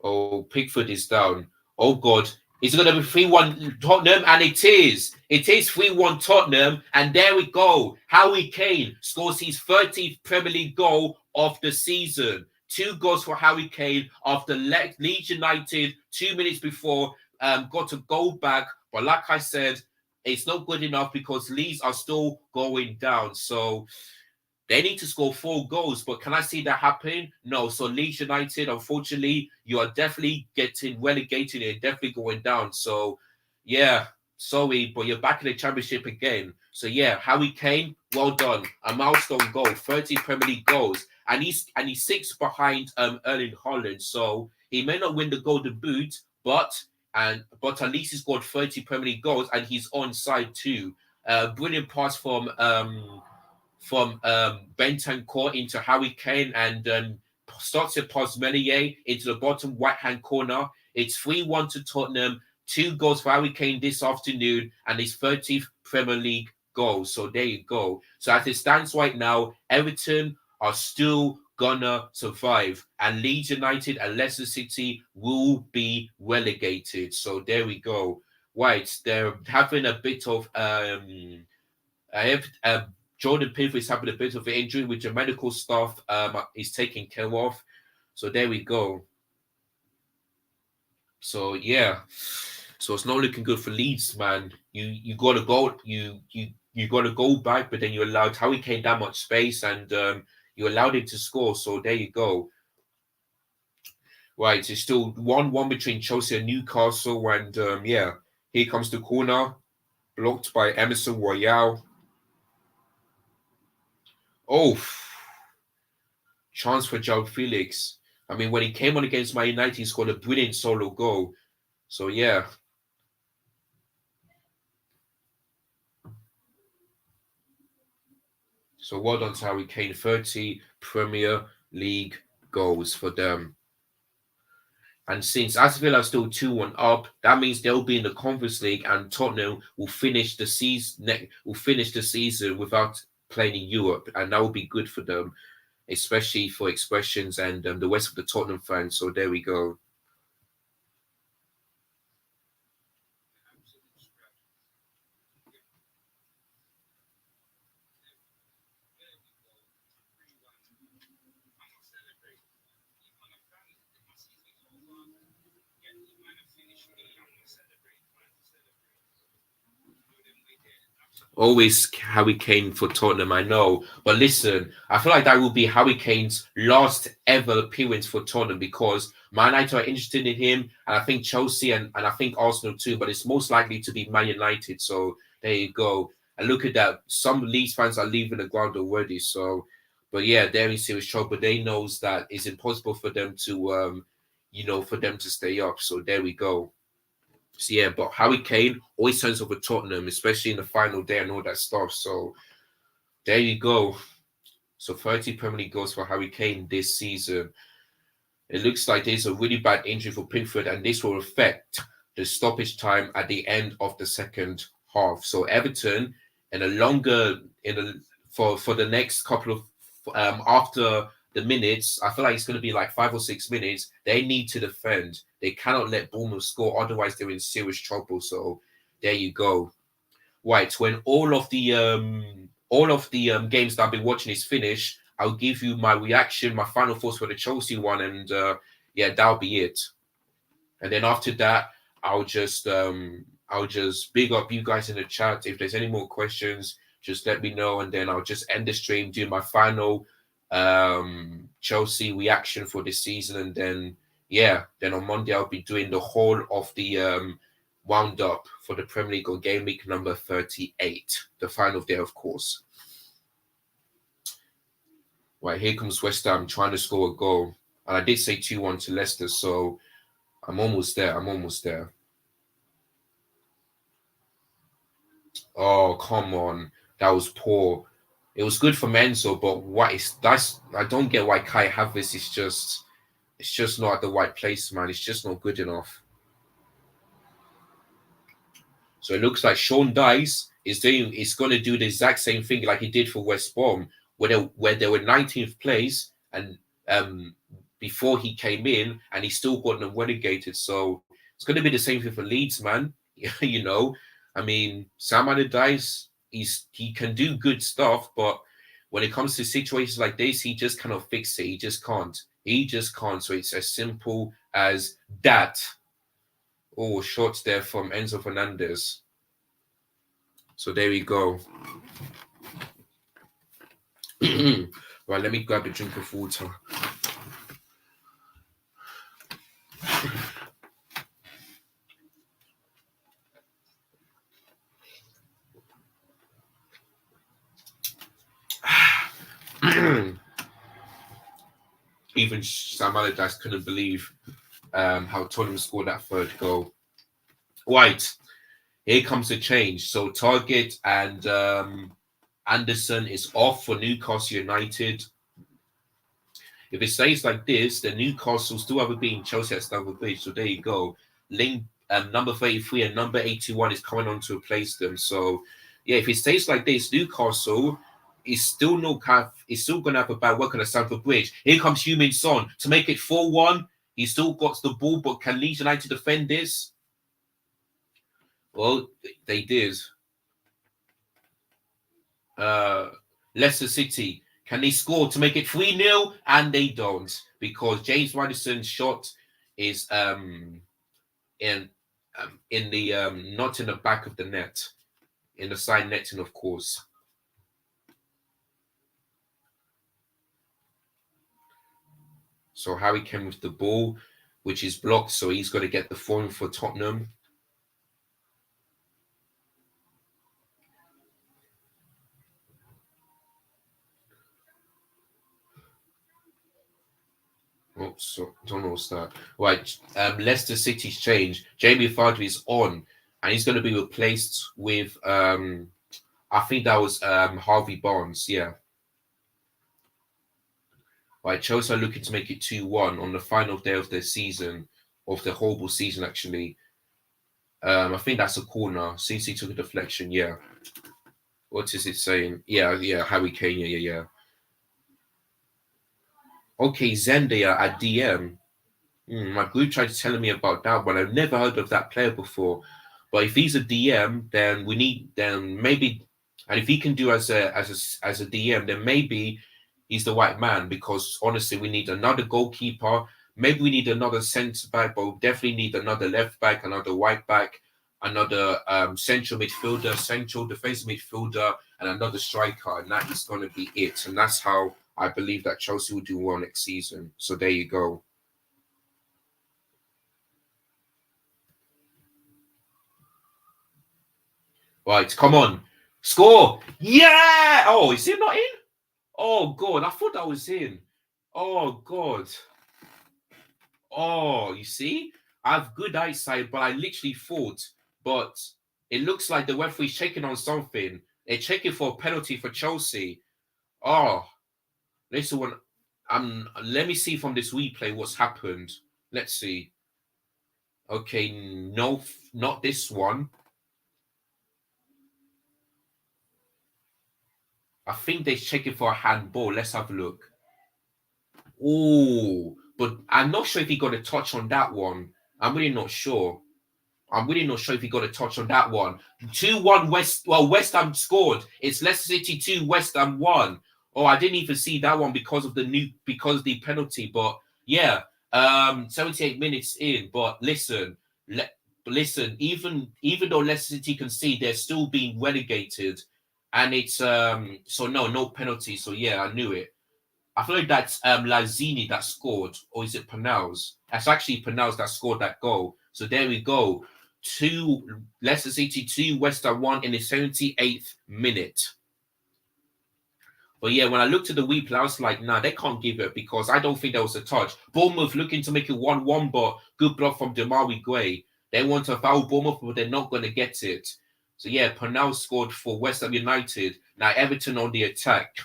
Oh, Pickford is down. Oh God, is it going to be 3-1 Tottenham? And it is. It is 3-1 Tottenham, and there we go. Harry Kane scores his 30th Premier League goal of the season. 2 goals for Harry Kane after Leeds United 2 minutes before got a goal back. But like I said, it's not good enough because Leeds are still going down. So they need to score 4 goals. But can I see that happen? No. So Leeds United, unfortunately, you are definitely getting relegated and definitely going down. So yeah, sorry, but you're back in the championship again. So yeah, Harry Kane, well done. A milestone goal, 30 Premier League goals. And he's 6 behind Erling Haaland. So he may not win the Golden Boot, but at least he scored 30 Premier League goals and he's onside too. Brilliant pass from Bentancur into Harry Kane and starts to pass Melier into the bottom right-hand corner. It's 3-1 to Tottenham, 2 goals for Harry Kane this afternoon, and his 30th Premier League goal. So there you go. So as it stands right now, Everton are still gonna survive, and Leeds United and Leicester City will be relegated. So there we go. Right, they're having a bit of Jordan Pickford is having a bit of an injury, which the medical staff is taking care of. So there we go. So yeah, so it's not looking good for Leeds, man. You got to go, you got to go back, but then you allowed Harry Kane that much space, and you allowed him to score. So there you go. Right, it's still 1-1 between Chelsea and Newcastle, and yeah, here comes the corner, blocked by Emerson Royale. Oh, chance for João Felix. I mean, when he came on against Man United, he scored a brilliant solo goal. So, yeah. So, well done to Harry Kane. 30 Premier League goals for them. And since Aston Villa are still 2-1 up, that means they'll be in the Conference League, and Tottenham will finish the season without playing in Europe, and that will be good for them, especially for Expressions and the rest of the Tottenham fans. So there we go. Always Harry Kane for Tottenham, I know. But listen, I feel like that will be Harry Kane's last ever appearance for Tottenham because Man United are interested in him, and I think Chelsea and I think Arsenal too, but it's most likely to be Man United. So there you go. And look at that. Some Leeds fans are leaving the ground already. So, but yeah, they're in serious trouble. They knows that it's impossible for them to, for them to stay up. So there we go. So yeah, but Harry Kane always turns over Tottenham, especially in the final day and all that stuff. So there you go. So 30 Premier League goals for Harry Kane this season. It looks like there's a really bad injury for Pickford, and this will affect the stoppage time at the end of the second half. So Everton, in a longer for the next couple of after the minutes, I feel like it's going to be like 5 or 6 minutes. They need to defend. They cannot let Bournemouth score, otherwise they're in serious trouble. So there you go. Right, when all of the games that I've been watching is finished, I'll give you my reaction, my final thoughts for the Chelsea one, and yeah, that'll be it. And then after that, I'll just big up you guys in the chat. If there's any more questions, just let me know, and then I'll just end the stream, do my final Chelsea reaction for this season, and then then on Monday I'll be doing the whole of the wound up for the Premier League on game week number 38, the final day, of course. Right, here comes West Ham trying to score a goal, and I did say 2-1 to Leicester, so I'm almost there. I'm almost there. Oh, come on. That was poor. It was good for Menzo, but I don't get why Kai Havertz is just it's just not at the right place, man. It's just not good enough. So it looks like Sean Dice is gonna do the exact same thing like he did for West Brom, where they were 19th place and before he came in and he still got them relegated. So it's gonna be the same thing for Leeds, man. You know, I mean, Sam Allardyce, he can do good stuff, but when it comes to situations like this, he just cannot fix it. He just can't. He just can't. So it's as simple as that. Oh, shots there from Enzo Fernandez. So there we go. Right, let me grab a drink of water. Even Sam Allardyce couldn't believe how Tottenham scored that third goal. Right, here comes the change. So Target and Anderson is off for Newcastle United. If it stays like this, then Newcastle still have a beating Chelsea at Stamford Bridge. So there you go. Link number 33 and number 81 is coming on to replace them. So yeah, if it stays like this, Newcastle is still gonna have a bad work on the Stamford Bridge. Here comes Heung-min Son to make it 4-1. He still got the ball, but can Leeds United defend this? Well, they did. Leicester City, can they score to make it 3-0? And they don't, because James Maddison's shot is in the not in the back of the net, in the side netting, of course. So Harry Kane with the ball, which is blocked, so he's got to get the phone for Tottenham. Oh, so don't know what's that. Right, Leicester City's change. Jamie Vardy is on, and he's going to be replaced with I think that was Harvey Barnes. Yeah. Right, Chelsea are looking to make it 2-1 on the final day of their season, of the horrible season actually. I think that's a corner. Since he took a deflection, yeah. What is it saying? Yeah, Harry Kane, yeah. Okay, Zendaya at DM. My group tried telling me about that one. I've never heard of that player before. But if he's a DM, then maybe, and if he can do as a DM, then maybe he's the right man. Because honestly, we need another goalkeeper. Maybe we need another centre back, but we definitely need another left back, another right back, another central midfielder, central defensive midfielder, and another striker. And that is going to be it. And that's how I believe that Chelsea will do well next season. So there you go. Right, come on. Score! Yeah! Oh, is it not in? Oh, God. I thought that was in. Oh, God. Oh, you see? I have good eyesight, but I literally thought. But it looks like the referee's checking on something. They're checking for a penalty for Chelsea. Oh, listen, let me see from this replay what's happened. Let's see. Okay, no, not this one. I think they're checking for a handball. Let's have a look. Oh, but I'm not sure if he got a touch on that one. I'm really not sure. If he got a touch on that one. 2-1 West Ham scored. It's Leicester City 2, West Ham 1. Oh, I didn't even see that one because of the penalty. But yeah, 78 minutes in. But listen, even though Leicester City can see, they're still being relegated. And it's so no penalty. So yeah, I knew it. I feel like that's Lazzini that scored, or is it Panels? That's actually Panels that scored that goal. So there we go. 2 Leicester City 2, West Ham 1 in the 78th minute. But yeah, when I looked at the replay, I was like, nah, they can't give it because I don't think there was a touch. Bournemouth looking to make it 1-1, but good block from Demarai Gray. They want to foul Bournemouth, but they're not going to get it. So yeah, Pernell scored for West Ham United. Now Everton on the attack.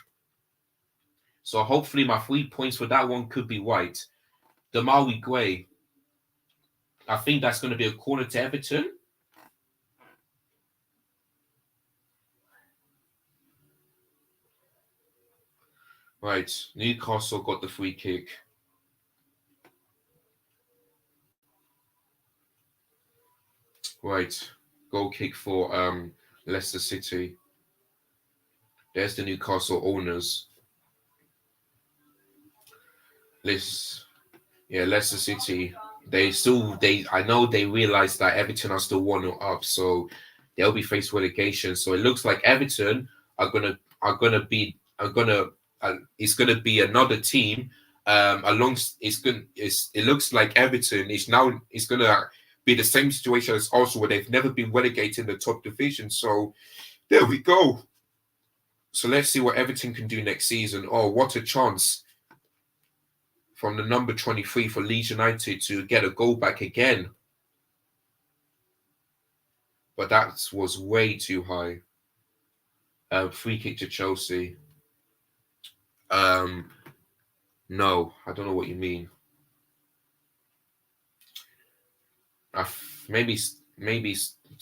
So hopefully my 3 points for that one could be right. Demarai Gray. I think that's going to be a corner to Everton. Right, Newcastle got the free kick. Right, goal kick for Leicester City. There's the Newcastle owners. Leicester City. I know they realize that Everton are still 1-0 up, so they'll be faced with relegation. So it looks like Everton it's gonna be another team. It looks like Everton is gonna be the same situation as Arsenal, where they've never been relegated in the top division. So there we go. So let's see what Everton can do next season. Oh, what a chance from the number 23 for Leeds United to get a goal back again. But that was way too high. Free kick to Chelsea. No, I don't know what you mean. Maybe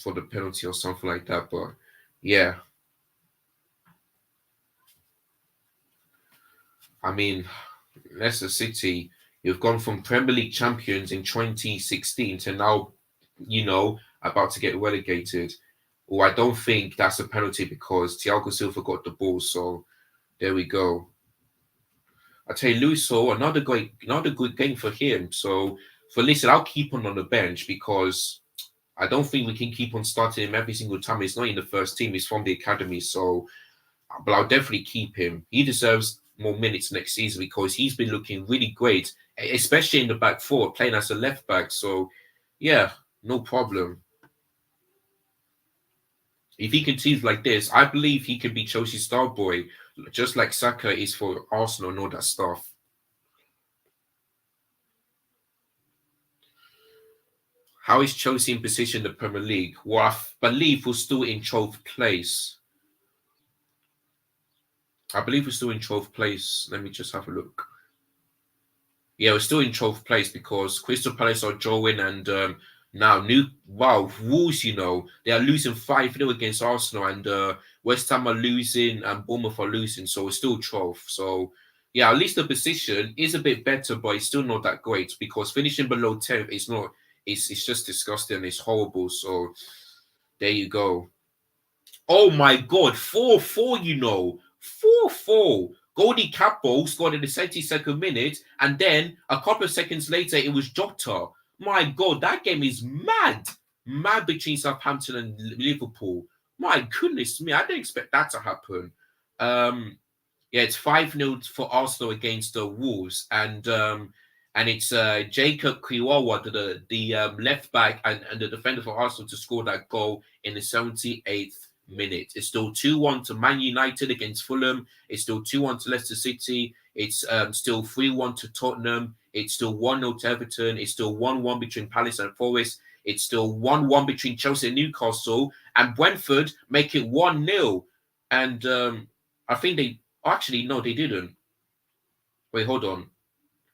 for the penalty or something like that, but yeah. I mean, Leicester City, you've gone from Premier League champions in 2016 to now, about to get relegated. Well, I don't think that's a penalty because Thiago Silva got the ball. So there we go. I tell you, Luso, another good game for him. So for listen, I'll keep him on the bench because I don't think we can keep on starting him every single time. He's not in the first team. He's from the academy. So, but I'll definitely keep him. He deserves more minutes next season because he's been looking really great, especially in the back four, playing as a left back. So, yeah, no problem. If he continues like this, I believe he can be Chelsea's star boy, just like Saka is for Arsenal and all that stuff. How is Chelsea in position in the Premier League? Well, I believe we're still in 12th place. Let me just have a look. Yeah, we're still in 12th place because Crystal Palace are drawing and now Wolves, they are losing 5-0 against Arsenal and West Ham are losing and Bournemouth are losing, so we're still 12th. So yeah, at least the position is a bit better, but it's still not that great because finishing below 10th is not. It's just disgusting. It's horrible. So there you go. Oh my God, 4-4. 4-4. Goldie Capo scored in the 72nd minute, and then a couple of seconds later, it was Jota. My God, that game is mad. Mad between Southampton and Liverpool. My goodness me, I didn't expect that to happen. Yeah, it's 5-0 for Arsenal against the Wolves, and it's Jacob Kiwawa, the left back and the defender for Arsenal, to score that goal in the 78th minute. It's still 2-1 to Man United against Fulham. It's still 2-1 to Leicester City. It's still 3-1 to Tottenham. It's still 1-0 to Everton. It's still 1-1 between Palace and Forest. It's still 1-1 between Chelsea and Newcastle. And Brentford make it 1-0. And I think they didn't. Wait, hold on.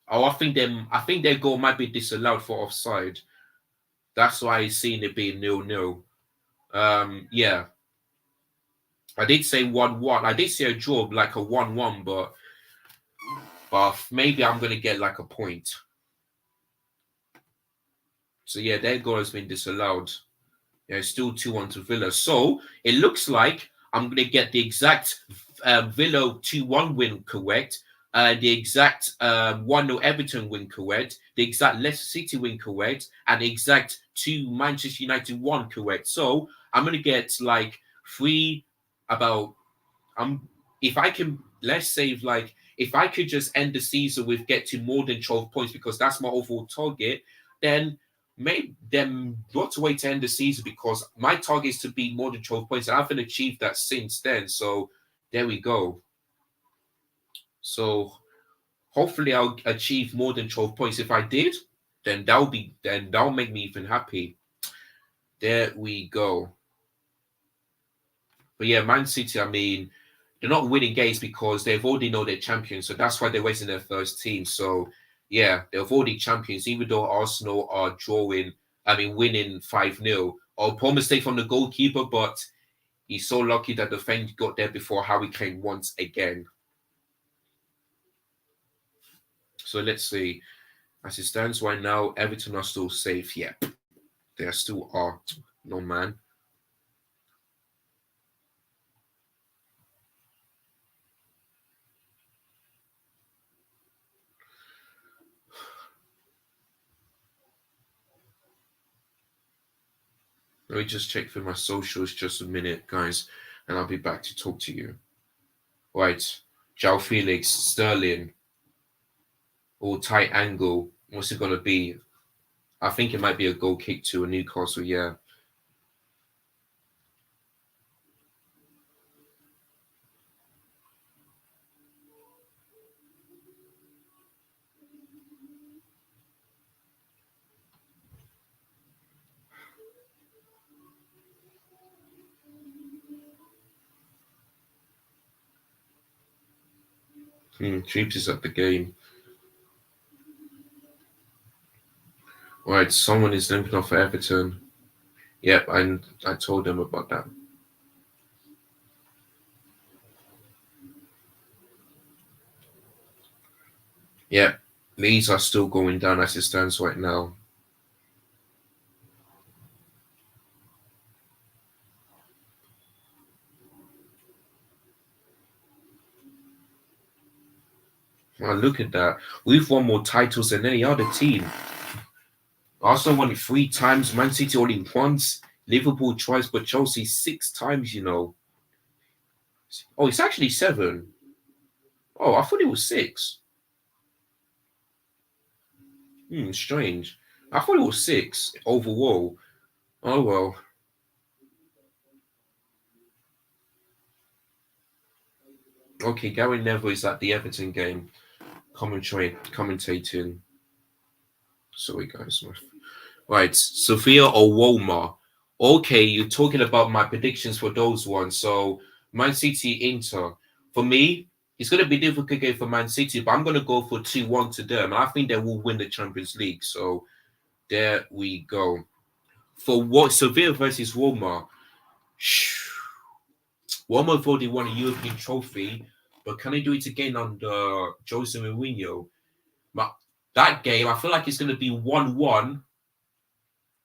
Oh, I think their goal might be disallowed for offside. That's why I seen it being 0-0. Yeah. I did say 1-1. I did say a draw, like a 1-1, but maybe I'm gonna get like a point. So yeah, their goal has been disallowed. Yeah, it's still 2-1 to Villa. So it looks like I'm gonna get the exact Villa 2-1 win correct, the exact 1-0 Everton win correct, the exact Leicester City win correct, and the exact 2 Manchester United 1 correct. So I'm gonna get like if I can, let's say like if I could just end the season with get to more than 12 points because that's my overall target, then what's a way to end the season because my target is to be more than 12 points and I haven't achieved that since then. So there we go. So hopefully I'll achieve more than 12 points. If I did, then that'll make me even happy. There we go. But yeah, Man City, I mean, they're not winning games because they've already know they're champions. So that's why they're wasting their first team. So yeah, they're already champions, even though Arsenal are winning 5-0. Oh, poor mistake from the goalkeeper, but he's so lucky that the defender got there before Harry Kane once again. So let's see. As it stands right now, Everton are still safe. Yep, they still are. No, man. Let me just check for my socials just a minute, guys, and I'll be back to talk to you. Right. João Felix, Sterling, or tight angle. What's it going to be? I think it might be a goal kick to a Newcastle, yeah. Jeeps is at the game. Right, someone is limping off for Everton. Yep, and I told them about that. Yep, these are still going down as it stands right now. Wow, look at that. We've won more titles than any other team. Arsenal won it 3 times, Man City only once, Liverpool twice, but Chelsea 6 times, Oh, it's actually 7. Oh, I thought it was 6. Strange. I thought it was 6 overall. Oh, well. Okay, Gary Neville is at the Everton game, commentating. Sorry, guys. Right, Sophia or Walmart. Okay, you're talking about my predictions for those ones. So, Man City, Inter. For me, it's going to be a difficult game for Man City, but I'm going to go for 2-1 to them. I think they will win the Champions League. So, there we go. For what Sevilla versus Walmart. Walmart have already won a European trophy, but can they do it again under Jose Mourinho? But that game, I feel like it's going to be 1-1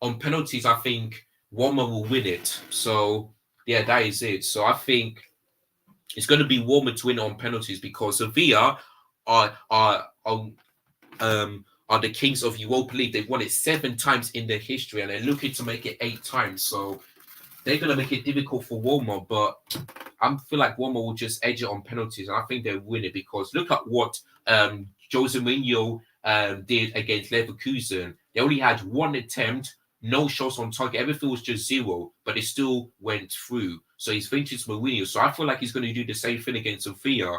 on penalties. I think Walmart will win it. So yeah, that is it. So I think it's going to be Walmart to win on penalties because Sevilla are the kings of Europa League. They've won it 7 times in their history, and they're looking to make it 8 times. So they're going to make it difficult for Walmart, but I feel like Walmart will just edge it on penalties, and I think they'll win it because look at what Jose Mourinho did against Leverkusen. They only had 1 attempt, no shots on target. Everything was just 0, but it still went through. So he's vintage Mourinho. So I feel like he's going to do the same thing against Sofia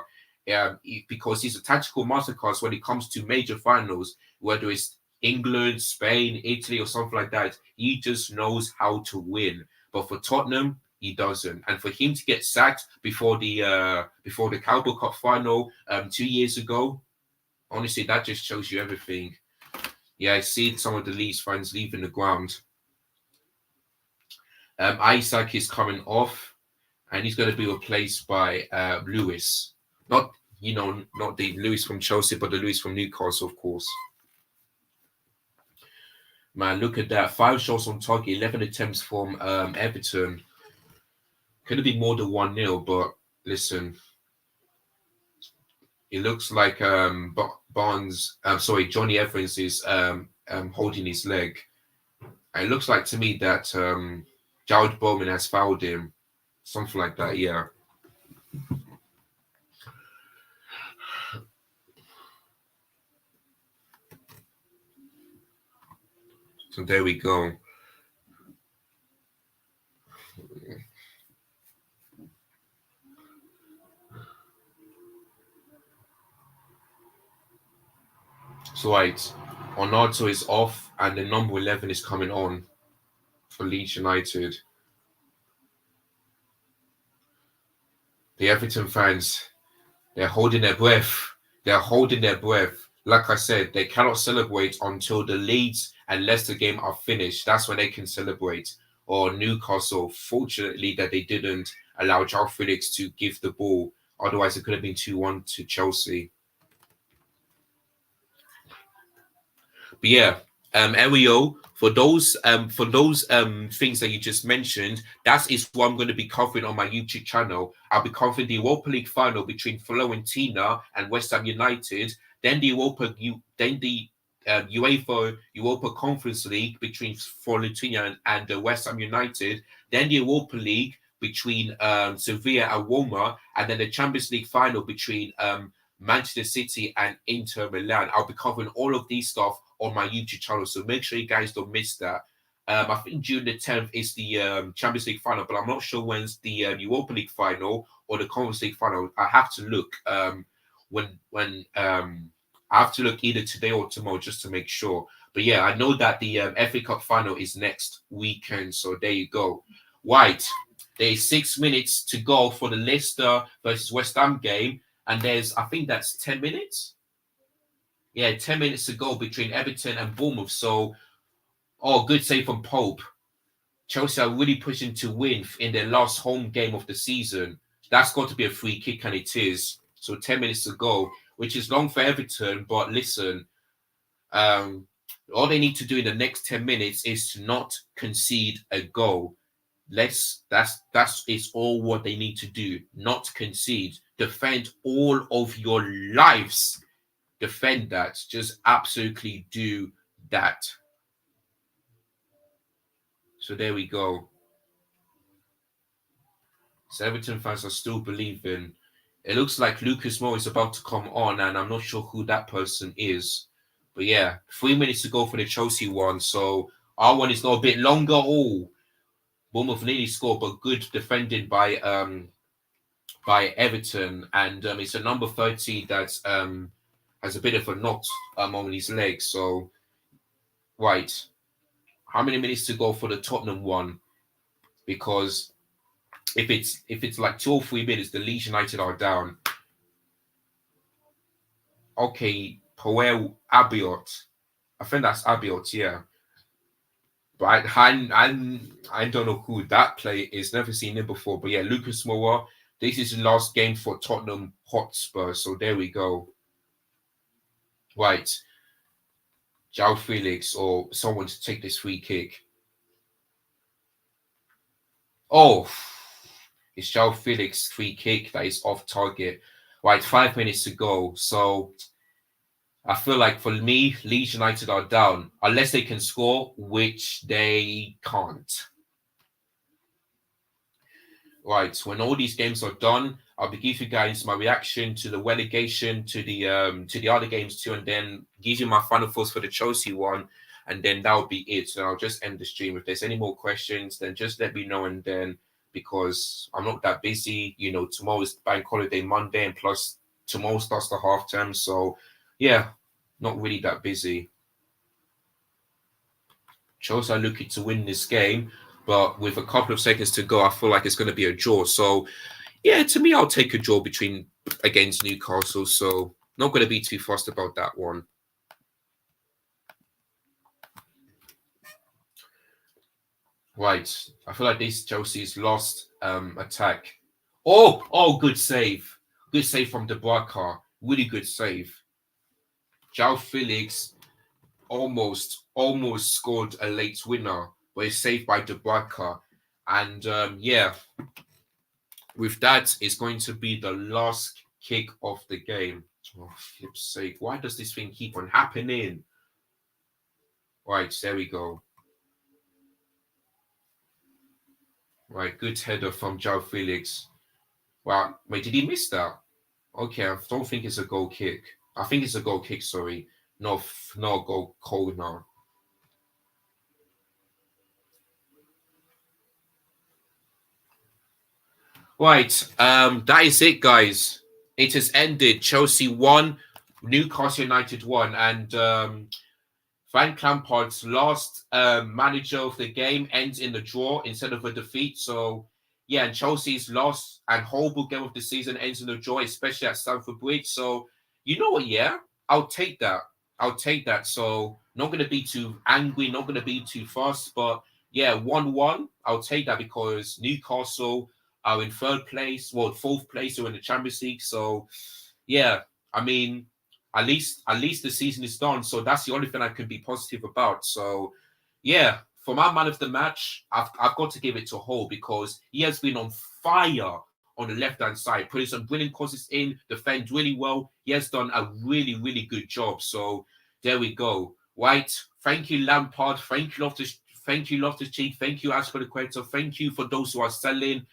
because he's a tactical masterclass when it comes to major finals, whether it's England, Spain, Italy, or something like that. He just knows how to win. But for Tottenham, he doesn't. And for him to get sacked before the Carabao Cup final 2 years ago, honestly, that just shows you everything. Yeah, I see some of the Leeds fans leaving the ground. Isaac is coming off, and he's going to be replaced by Lewis. Not the Lewis from Chelsea, but the Lewis from Newcastle, of course. Man, look at that. 5 shots on target, 11 attempts from Everton. Could have been more than 1-0, but listen. It looks like Johnny Evans is holding his leg. And it looks like to me that Jared Bowman has fouled him. Something like that, yeah. So there we go. So right, Onato is off, and the number 11 is coming on for Leeds United. The Everton fans, they're holding their breath. They're holding their breath. Like I said, they cannot celebrate until the Leeds and Leicester game are finished. That's when they can celebrate. Or Newcastle, fortunately that they didn't allow João Felix to give the ball. Otherwise, it could have been 2-1 to Chelsea. But yeah, Elio, for those things that you just mentioned, that is what I'm going to be covering on my YouTube channel. I'll be covering the Europa League final between Fiorentina and West Ham United, then the UEFA Europa Conference League between Fiorentina and West Ham United, then the Europa League between Sevilla and Roma, and then the Champions League final between Manchester City and Inter Milan. I'll be covering all of these stuff on my YouTube channel, so make sure you guys don't miss that. I think June the 10th is the Champions League final, but I'm not sure when's the Europa League final or the Conference League final. I have to look when I have to look either today or tomorrow just to make sure. But yeah, I know that the FA Cup final is next weekend, so there you go. Right, there's 6 minutes to go for the Leicester versus West Ham game, and I think that's 10 minutes. Yeah, 10 minutes to go between Everton and Bournemouth. So, good save from Pope. Chelsea are really pushing to win in their last home game of the season. That's got to be a free kick, and it is. So 10 minutes to go, which is long for Everton. But listen, all they need to do in the next 10 minutes is to not concede a goal. That's all what they need to do. Not concede. Defend all of your lives. Defend that. Just absolutely do that. So there we go. So Everton fans are still believing. It looks like Lucas Moura is about to come on, and I'm not sure who that person is. But yeah, 3 minutes to go for the Chelsea one. So our one is not a bit longer. Oh, Bournemouth nearly scored, but good defending by Everton, and it's a number 30 that has a bit of a knot on his leg. So, right, how many minutes to go for the Tottenham one? Because if it's like 2 or 3 minutes, the Leeds United are down. Okay, Poel Abiot. I think that's Abiot, yeah. But I don't know who that player is. Never seen him before. But yeah, Lucas Moura. This is the last game for Tottenham Hotspur. So there we go. Right. João Felix or someone to take this free kick. Oh, it's João Felix free kick that is off target. Right, 5 minutes to go. So I feel like for me, Leeds United are down unless they can score, which they can't. Right, when all these games are done, I'll be giving you guys my reaction to the relegation, to the other games too, and then give you my final thoughts for the Chelsea one, and then that'll be it. So I'll just end the stream. If there's any more questions, then just let me know, and then because I'm not that busy, tomorrow is Bank Holiday Monday, and plus tomorrow starts the half term, so yeah, not really that busy. Chelsea are looking to win this game, but with a couple of seconds to go, I feel like it's going to be a draw. So, yeah, to me, I'll take a draw against Newcastle. So, not going to be too fussed about that one. Right, I feel like this Chelsea's lost attack. Oh, good save. Good save from De Bruyne. Really good save. João Felix almost scored a late winner, but it's saved by De Bruyne. And yeah, with that, it's going to be the last kick of the game. Oh, flip's sake. Why does this thing keep on happening? Right, there we go. Right, good header from João Felix. Wow, wait, did he miss that? Okay, I don't think it's a goal kick. I think it's a goal kick, sorry. No goal corner. Right, that is it, guys. It has ended. Chelsea won. Newcastle United won, and Frank Lampard's last manager of the game ends in a draw instead of a defeat. So, yeah, and Chelsea's last and horrible game of the season ends in a draw, especially at Stamford Bridge. So, you know what? Yeah, I'll take that. I'll take that. So, not going to be too angry, not going to be too fast, but yeah, 1-1. I'll take that because Newcastle are in third place, well, fourth place, or in the Champions League. So, yeah, I mean, at least the season is done. So that's the only thing I can be positive about. So yeah, for my man of the match, I've got to give it to Hall because he has been on fire on the left hand side, putting some brilliant crosses in, defend really well. He has done a really, really good job. So there we go. Right. Thank you, Lampard. Thank you, Loftus Cheek. Thank you, Aspilicueta. Thank you for those who are selling.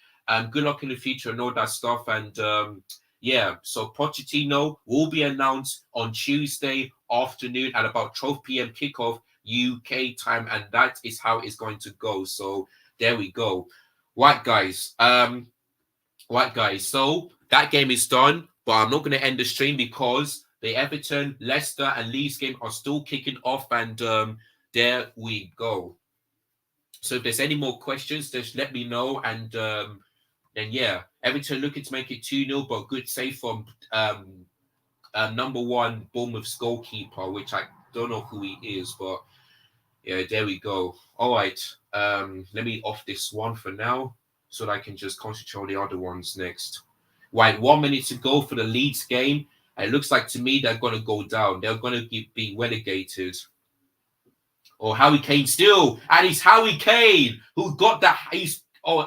Good luck in the future and all that stuff. And yeah, so Pochettino will be announced on Tuesday afternoon at about 12 p.m. kickoff UK time, and that is how it's going to go. So there we go. Right, guys. Right, guys. So that game is done, but I'm not going to end the stream because the Everton, Leicester, and Leeds game are still kicking off, and there we go. So if there's any more questions, just let me know, and then yeah, Everton looking to make it 2-0, but good save from number one Bournemouth's goalkeeper, which I don't know who he is, but yeah, there we go. All right, let me off this one for now so that I can just concentrate on the other ones next. Right, 1 minute to go for the Leeds game. It looks like to me they're going to go down. They're going to be relegated. Or Harry Kane still, and it's Harry Kane who got that.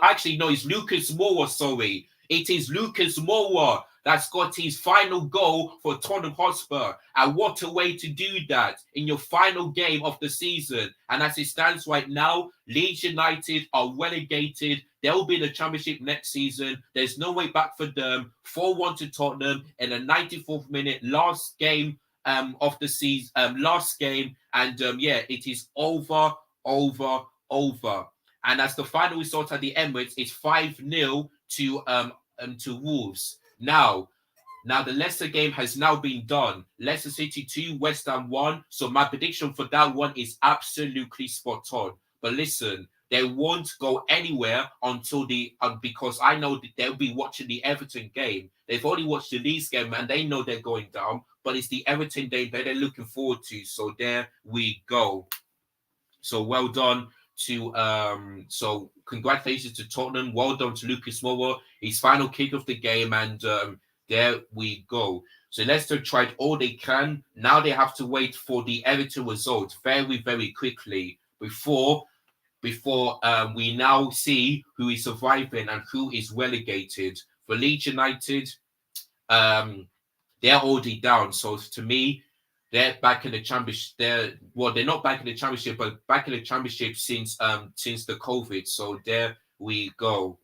Actually, no, it's Lucas Moura. Sorry, it is Lucas Moura that's got his final goal for Tottenham Hotspur. And what a way to do that in your final game of the season. And as it stands right now, Leeds United are relegated. They'll be in the Championship next season. There's no way back for them. 4-1 to Tottenham in the 94th minute, last game of the season, last game, and yeah, it is over. And as the final result at the Emirates, it's 5-0 to Wolves. Now the Leicester game has now been done. Leicester City 2, West Ham 1. So my prediction for that one is absolutely spot on. But listen, they won't go anywhere until because I know that they'll be watching the Everton game. They've already watched the Leeds game and they know they're going down. But it's the Everton game that they're looking forward to. So there we go. So well done to so congratulations to Tottenham. Well done to Lucas Moura. His final kick of the game, and there we go. So Leicester tried all they can. Now they have to wait for the Everton result very, very quickly before we now see who is surviving and who is relegated. For Leeds United, they're already down. So to me, they're back in the championship. They're not back in the championship, but back in the championship since the COVID. So there we go.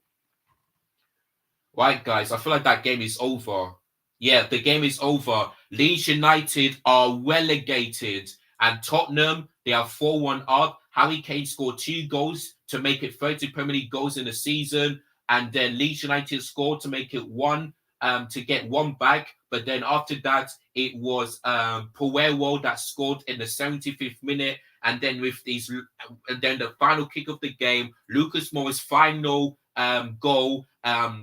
Right, guys, I feel like that game is over. Yeah, the game is over. Leeds United are relegated, and Tottenham, they are 4-1 up. Harry Kane scored 2 goals to make it 30 Premier League goals in the season, and then Leeds United scored to make it 1 to get 1 back. But then after that, it was Puero that scored in the 75th minute, and then and then the final kick of the game, Lucas Moura's final goal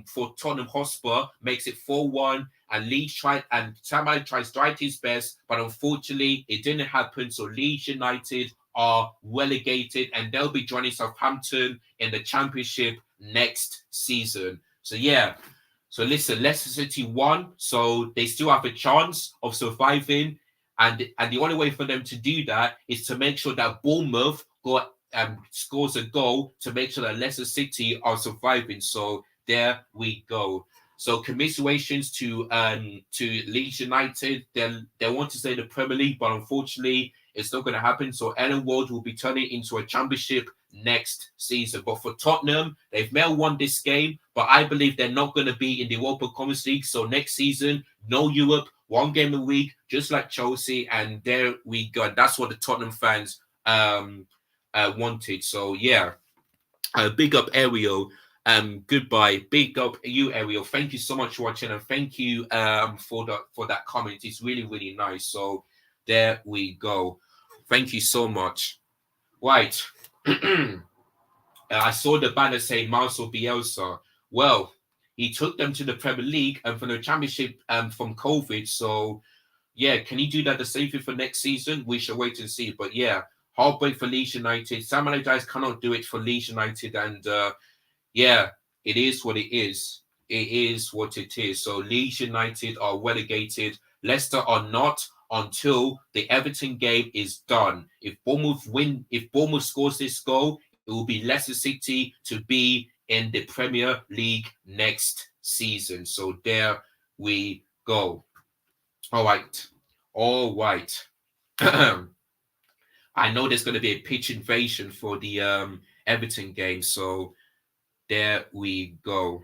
for Tottenham Hotspur makes it 4-1. And Leeds tried, and Tamale tries his best, but unfortunately, it didn't happen. So Leeds United are relegated, and they'll be joining Southampton in the Championship next season. So yeah. So listen, Leicester City won, so they still have a chance of surviving, and the only way for them to do that is to make sure that Bournemouth scores a goal to make sure that Leicester City are surviving. So there we go. So commiserations to Leeds United. They want to stay in the Premier League, but unfortunately, it's not going to happen. So Ellen Ward will be turning into a championship next season. But for Tottenham, they've now won this game, but I believe they're not going to be in the Europa Conference League. So next season, no Europe, 1 game a week, just like Chelsea. And there we go. That's what the Tottenham fans wanted. So yeah, big up Ariel. Goodbye. Big up you, Ariel. Thank you so much for watching, and thank you for that comment. It's really, really nice. So there we go. Thank you so much. Right. I saw the banner saying Marcel Bielsa. Well, he took them to the Premier League and from the Championship from COVID. So, yeah, can he do that the same thing for next season? We shall wait and see. But, yeah, heartbreak for Leeds United. Sam Allardyce cannot do it for Leeds United. And, yeah, it is what it is. It is what it is. So, Leeds United are relegated. Leicester are not until the Everton game is done. If Bournemouth scores this goal, it will be Leicester City to be in the Premier League next season. So there we go. All right. I know there's going to be a pitch invasion for the Everton game. So there we go.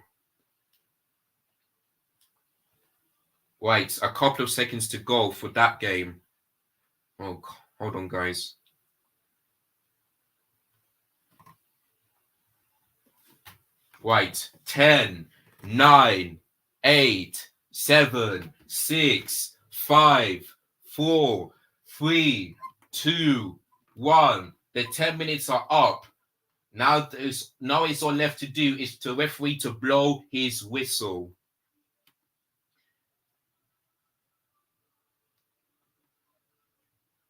Right. A couple of seconds to go for that game. Oh, hold on, guys. Right, 10, 9, 8, 7, 6, 5, 4, 3, 2, 1. The 10 minutes are up. Now it's all left to do is to referee to blow his whistle.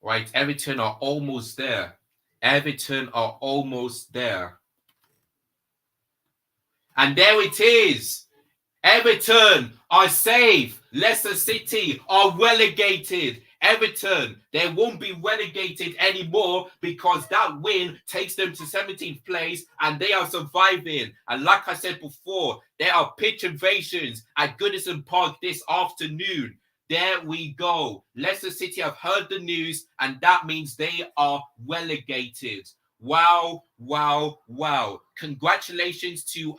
Right, Everton are almost there. Everton are almost there. And there it is. Everton are safe. Leicester City are relegated. Everton, they won't be relegated anymore because that win takes them to 17th place and they are surviving. And like I said before, there are pitch invasions at Goodison Park this afternoon. There we go. Leicester City have heard the news and that means they are relegated. Wow, wow, wow. Congratulations to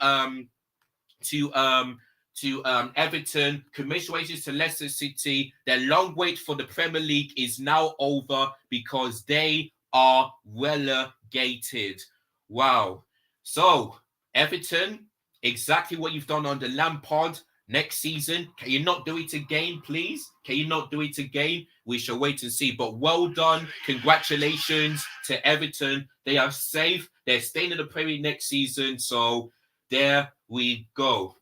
Everton. Congratulations to Leicester City. Their long wait for the Premier League is now over because they are relegated. Wow. So, Everton, exactly what you've done under Lampard. Next season, can you not do it again, please? Can you not do it again? We shall wait and see. But well done. Congratulations to Everton. They are safe. They're staying in the Premier League next season. So there we go.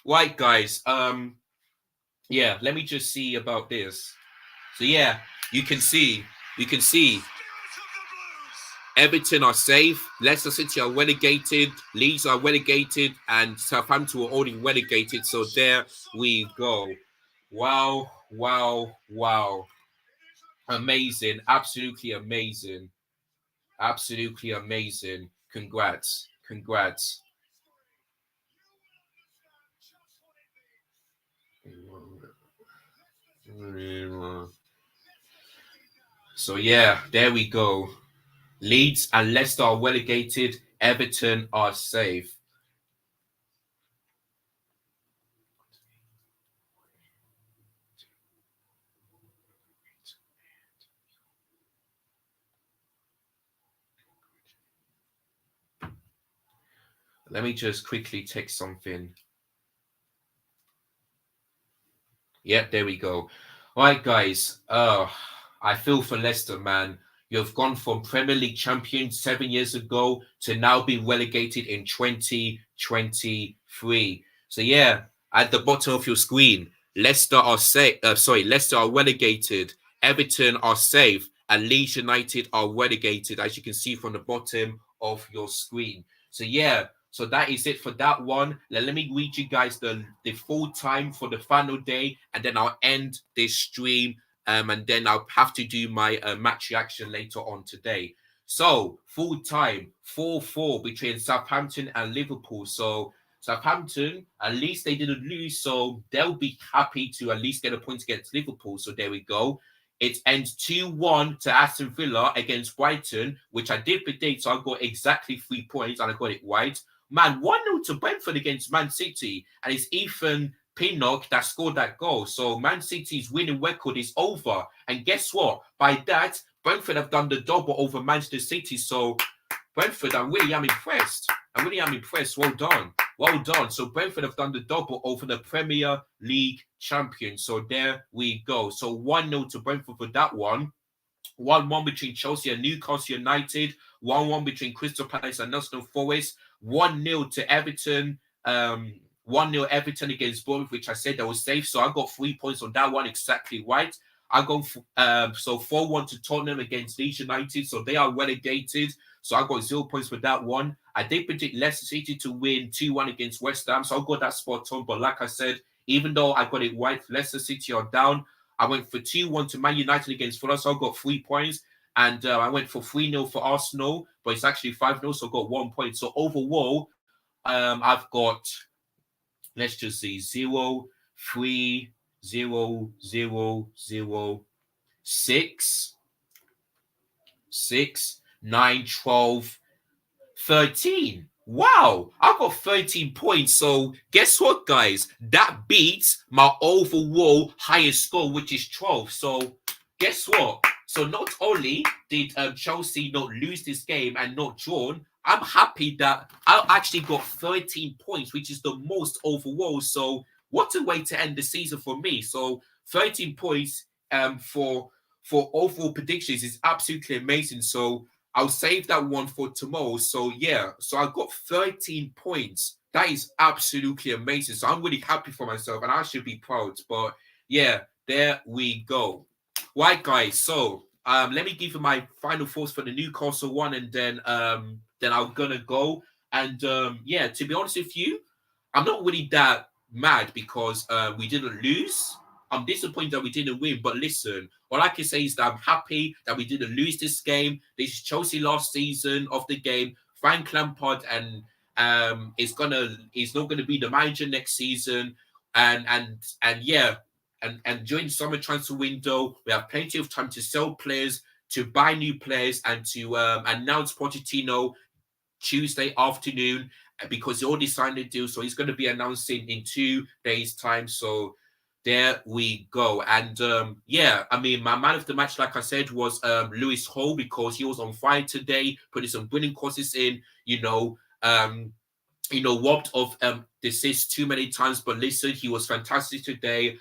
Right, guys. Yeah, let me just see about this. So yeah, you can see Everton are safe, Leicester City are relegated, Leeds are relegated, and Southampton were already relegated. So there we go. Wow, wow, wow. Amazing. Absolutely amazing. Absolutely amazing. Congrats. Congrats. So yeah, there we go. Leeds and Leicester are relegated. Everton are safe. Let me just quickly take something. Yep, there we go. All right, guys. I feel for Leicester, man. You've gone from Premier League champion 7 years ago to now being relegated in 2023. So yeah, at the bottom of your screen, Leicester are safe. Leicester are relegated. Everton are safe, and Leeds United are relegated, as you can see from the bottom of your screen. So yeah. So that is it for that one. Let me read you guys the full time for the final day, and then I'll end this stream. And then I'll have to do my match reaction later on today. So full time 4-4 between Southampton and Liverpool. So Southampton, at least they didn't lose, so they'll be happy to at least get a point against Liverpool. So there we go. It ends 2-1 to Aston Villa against Brighton, which I did predict. So I got exactly 3 points and I got it right. Man, 1-0 to Brentford against Man City. And it's Ethan Pinnock that scored that goal. So Man City's winning record is over. And guess what? By that, Brentford have done the double over Manchester City. So Brentford, I really am impressed. Well done. Well done. So Brentford have done the double over the Premier League champions. So there we go. So 1-0 to Brentford for that one. 1-1 between Chelsea and Newcastle United. 1-1 between Crystal Palace and Nottingham Forest. 1-0 to Everton. 1-0 Everton against Bournemouth, which I said that was safe. So I got 3 points on that one, exactly right. I go so 4-1 to Tottenham against Leeds United. So they are relegated. So I got 0 points for that one. I did predict Leicester City to win 2-1 against West Ham. So I got that spot on. But like I said, even though I got it right, Leicester City are down. I went for 2-1 to Man United against Fulham, so I got 3 points. And I went for 3-0 for Arsenal, but it's actually 5-0, so I got 1 point. So overall, I've got, let's just see, 0, 3, 0, 0, 0, 6, 6, 9, 12, 13. Wow, I got 13 points. So guess what, guys? That beats my overall highest score, which is 12. So guess what? So not only did Chelsea not lose this game and not drawn, I'm happy that I actually got 13 points, which is the most overall. So what a way to end the season for me. So 13 points for overall predictions is absolutely amazing. So I'll save that one for tomorrow. So yeah, so I got 13 points. That is absolutely amazing. So I'm really happy for myself and I should be proud. But yeah, there we go. Right, guys. So let me give you my final thoughts for the Newcastle one, and then I'm gonna go. And yeah, to be honest with you, I'm not really that mad because we didn't lose. I'm disappointed that we didn't win, but listen, all I can say is that I'm happy that we didn't lose this game. This is Chelsea last season of the game. Frank Lampard and he's not gonna be the manager next season. And yeah, and during summer transfer window, we have plenty of time to sell players, to buy new players, and to announce Pochettino Tuesday afternoon because he already signed a deal. So he's going to be announcing in 2 days' time. So there we go. And yeah, I mean, my man of the match, like I said, was Lewis Hall because he was on fire today, putting some winning crosses in, robbed of the assist too many times. But listen, he was fantastic today.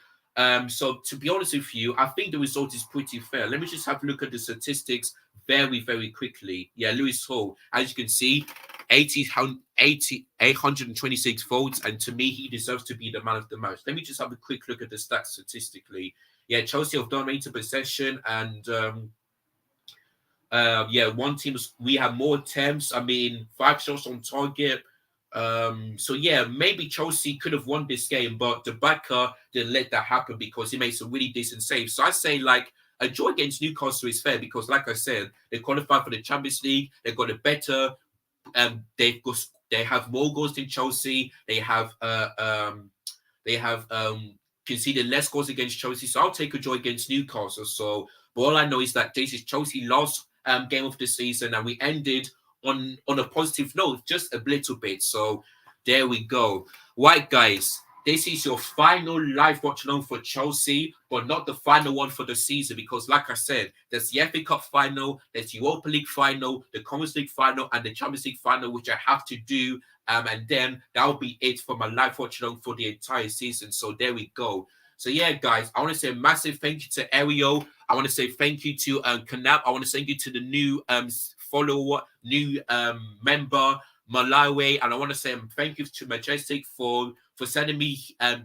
So to be honest with you, I think the result is pretty fair. Let me just have a look at the statistics very, very quickly. Yeah, Lewis Hall, as you can see, 826 votes, and to me, he deserves to be the man of the match. Let me just have a quick look at the stats statistically. Yeah, Chelsea have dominated possession, and yeah, one team we have more attempts. I mean, 5 shots on target. So yeah, maybe Chelsea could have won this game, but the backer didn't let that happen because he made some really decent saves. So I say like a draw against Newcastle is fair because, like I said, they qualified for the Champions League. They got a better. They have more goals than Chelsea. They have conceded less goals against Chelsea. So I'll take a draw against Newcastle. So, but all I know is that this is Chelsea last game of the season, and we ended on a positive note, just a little bit. So there we go. Right, guys, this is your final live watch along for Chelsea, but not the final one for the season because, like I said, there's the FA Cup final, there's the Europa League final, the Conference League final, and the Champions League final, which I have to do. And then that'll be it for my live watch along for the entire season. So there we go. So yeah, guys, I want to say a massive thank you to Ariel. I want to say thank you to Kanab. I want to thank you to the new follower, new member, Malawi, and I want to say thank you to Majestic for sending me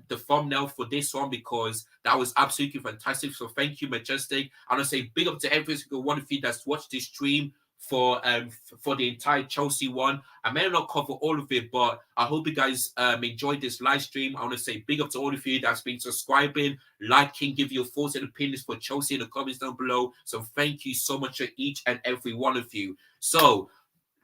the thumbnail for this one because that was absolutely fantastic. So thank you, Majestic. I want to say big up to every single one of you that's watched this stream for the entire Chelsea one. I may not cover all of it, but I hope you guys enjoyed this live stream. I want to say big up to all of you that's been subscribing, liking, give your thoughts and opinions for Chelsea in the comments down below. So thank you so much to each and every one of you. So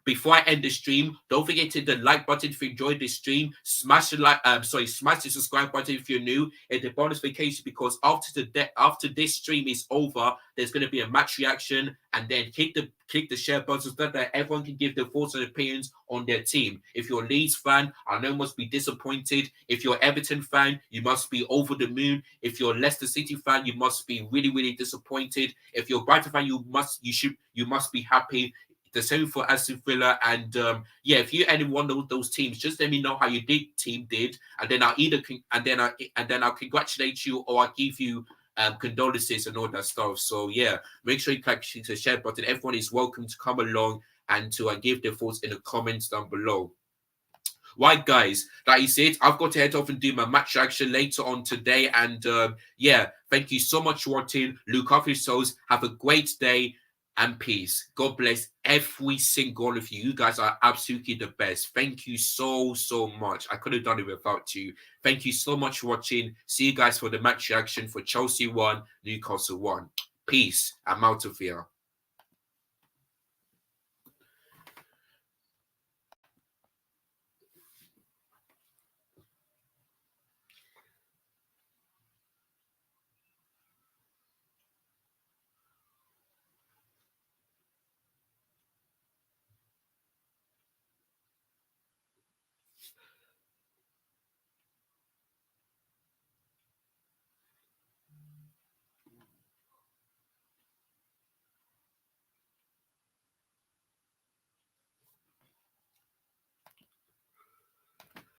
before I end the stream, don't forget to hit the like button if you enjoyed this stream. Smash the smash the subscribe button if you're new. And the bonus vacation because after this stream is over, there's going to be a match reaction, and then click the share button so that everyone can give their thoughts and opinions on their team. If you're a Leeds fan, I know you must be disappointed. If you're an Everton fan, you must be over the moon. If you're a Leicester City fan, you must be really, really disappointed. If you're a Brighton fan, you must be happy. the same for Aston Villa. And yeah, if you're any one of those teams, just let me know how your team did, and then I'll either and then I'll congratulate you, or I'll give you condolences and all that stuff. So yeah, make sure you click the share button. Everyone is welcome to come along and to give their thoughts in the comments down below. Right, guys, that is it. I've got to head off and do my match reaction later on today. And yeah, thank you so much for watching. Look after yourselves. Have a great day and peace. God bless every single one of you. You guys are absolutely the best. Thank you so much. I could have done it without you. Thank you so much for watching. See you guys for the match reaction for Chelsea 1, Newcastle 1. Peace. I'm out of here.